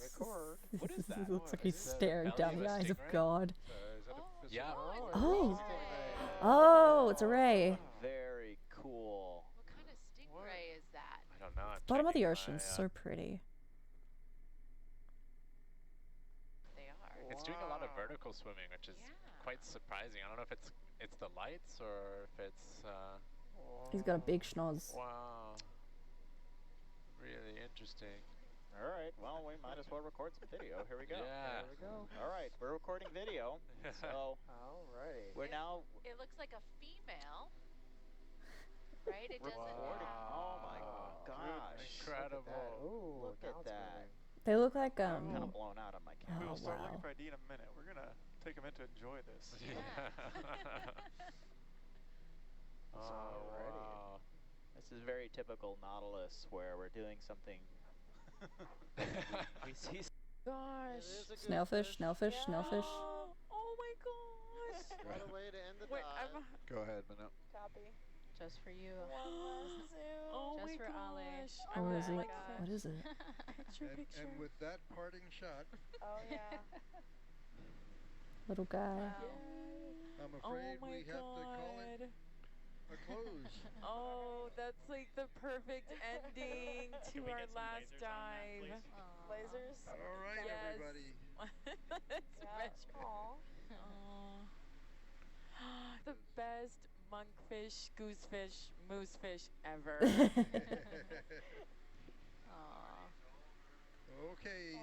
Record. What is that? Looks like Is he's that staring belly down of the a eyes of stingray? God. Is that a fish? Yeah. Oh! Oh, it's a ray. Very cool. What kind of stingray is that? I don't know. I'm Bottom of the checking ocean, my, so pretty. They are. It's doing a lot of vertical swimming, which is quite surprising. I don't know if it's the lights or if it's He's got a big schnoz. wow. Really interesting. All right. Well, we might as well record some video. Here we go. Yeah. Here we go. All right. We're recording video. So, alrighty. We're now It looks like a female. Right? It doesn't. recording. Oh my gosh. Incredible. Look at that. They look like, I'm kind of blown out on my camera. Oh, We'll start wow. looking for ID in a minute. We're gonna take a minute to enjoy this. Alrighty. Wow. This is very typical Nautilus, where we're doing something. we see. Gosh. Snailfish, snailfish, snailfish. Oh my gosh. What a way to end the Wait, dive. I'm Go ahead, Minnow. copy. Just for you. Oh Just my for Ale. gosh. Oh, I'm is it? like What is it? picture. And with that parting shot, Oh yeah. Little guy. I'm Oh afraid my we have to call it god. a close. Oh, that's like the perfect ending to Can we our get some last lasers on that, dive. please? Lasers? All right, Yes. everybody. Let's measure. The best monkfish, goosefish, moosefish ever. Okay,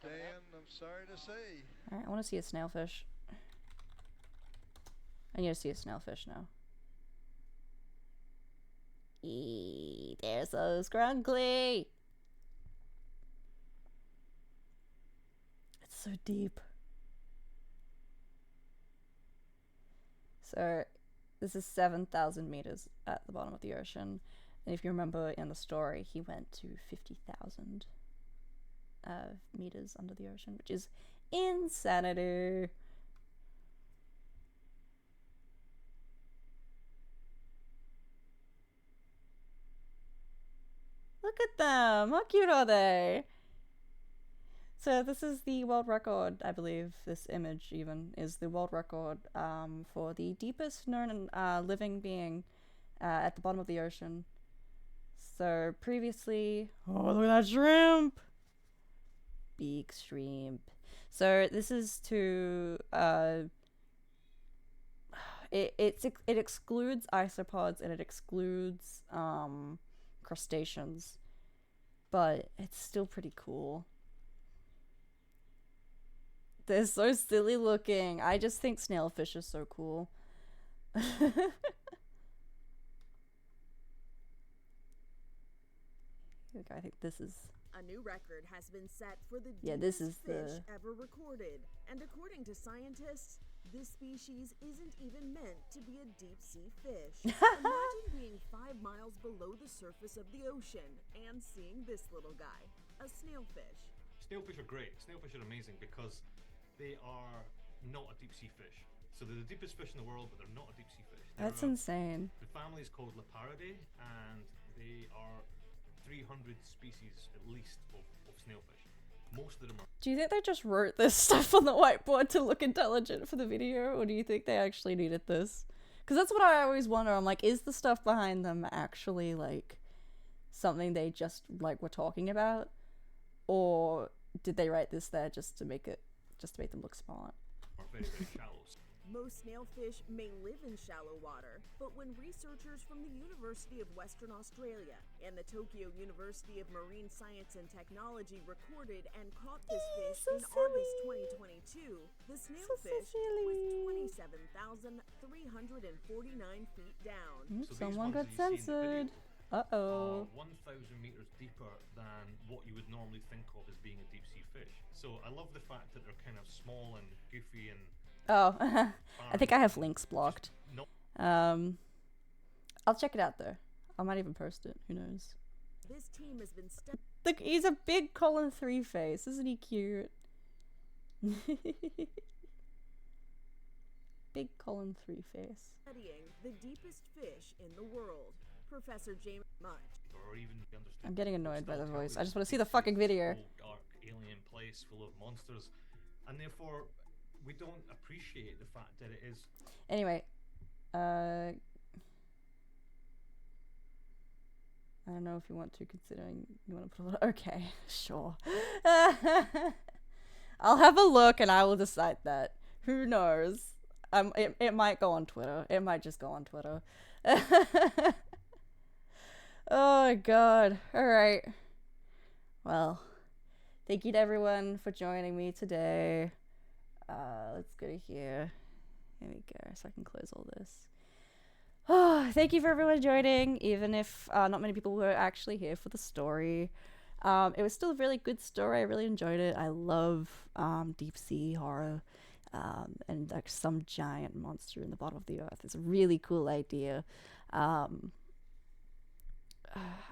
Dan, I'm sorry to say. Alright, I want to see a snailfish. I need to see a snailfish now. Eee, they're so scrunkly. It's so deep. So, this is 7,000 meters at the bottom of the ocean. And if you remember in the story, he went to 50,000 meters under the ocean, which is insanity. Look at them! How cute are they? So this is the world record, I believe. This image even is the world record for the deepest known living being at the bottom of the ocean. So previously, oh look at that shrimp! Big shrimp. So this is to it excludes isopods and it excludes crustaceans, but it's still pretty cool. They're so silly looking. I just think snailfish is so cool. I think this is... A new record has been set for the deepest fish ever recorded. And according to scientists, this species isn't even meant to be a deep-sea fish. Imagine being 5 miles below the surface of the ocean and seeing this little guy, a snailfish. Snailfish are great. Snailfish are amazing because they are not a deep-sea fish. So they're the deepest fish in the world, but they're not a deep-sea fish. That's insane. The family is called Leparidae, and they are 300 species at least of snailfish. Most of them are... Do you think they just wrote this stuff on the whiteboard to look intelligent for the video, or do you think they actually needed this? Because that's what I always wonder. I'm like, is the stuff behind them actually like something they just like were talking about, or did they write this there just to make them look smart? Very, very shallow. Most snailfish may live in shallow water, but when researchers from the University of Western Australia and the Tokyo University of Marine Science and Technology recorded and caught this fish in August 2022, the snailfish was 27,349 feet down. Someone got censored. Uh-oh. 1,000 meters deeper than what you would normally think of as being a deep sea fish. So I love the fact that they're kind of small and goofy and... Oh, I think I have links blocked. I'll check it out though. I might even post it. Who knows? This team has been Look, he's a big Colin 3 face. Isn't he cute? Big Colin 3 face. Studying the deepest fish in the world, Professor James Much. I'm getting annoyed by the voice. I just want to see the fucking video. Dark alien place full of monsters, and therefore we don't appreciate the fact that it is. Anyway, I don't know if you want to, considering you want to put a little... Okay, sure. I'll have a look and I will decide that. Who knows? It might go on Twitter. It might just go on Twitter. Oh god. Alright. Well, thank you to everyone for joining me today. Let's go to here. There we go, so I can close all this. Oh, thank you for everyone joining, even if not many people were actually here for the story. It was still a really good story. I really enjoyed it. I love deep sea horror and like some giant monster in the bottom of the earth. It's a really cool idea.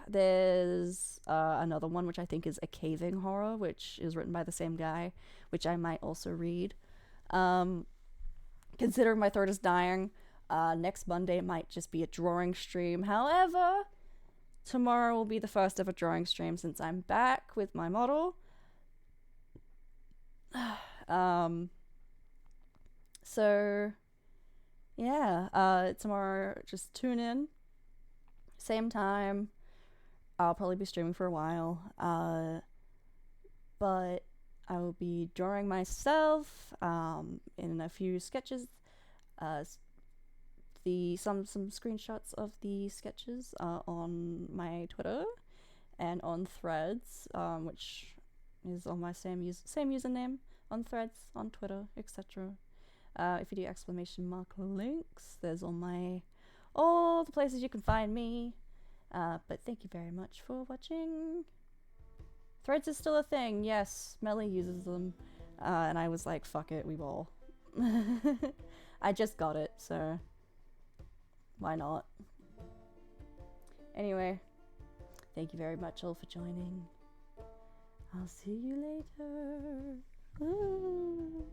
There's another one which I think is a caving horror, which is written by the same guy, which I might also read. Considering my throat is dying, next Monday might just be a drawing stream. However, tomorrow will be the first ever drawing stream since I'm back with my model. So yeah, tomorrow just tune in. Same time. I'll probably be streaming for a while. But I will be drawing myself in a few sketches. Some screenshots of the sketches on my Twitter and on Threads, which is on my same username on Threads, on Twitter, etc. If you do exclamation mark links, there's all the places you can find me. But thank you very much for watching. Threads is still a thing. Yes, Melly uses them. And I was like, fuck it, we will. I just got it, so why not? Anyway, thank you very much all for joining. I'll see you later. Ooh.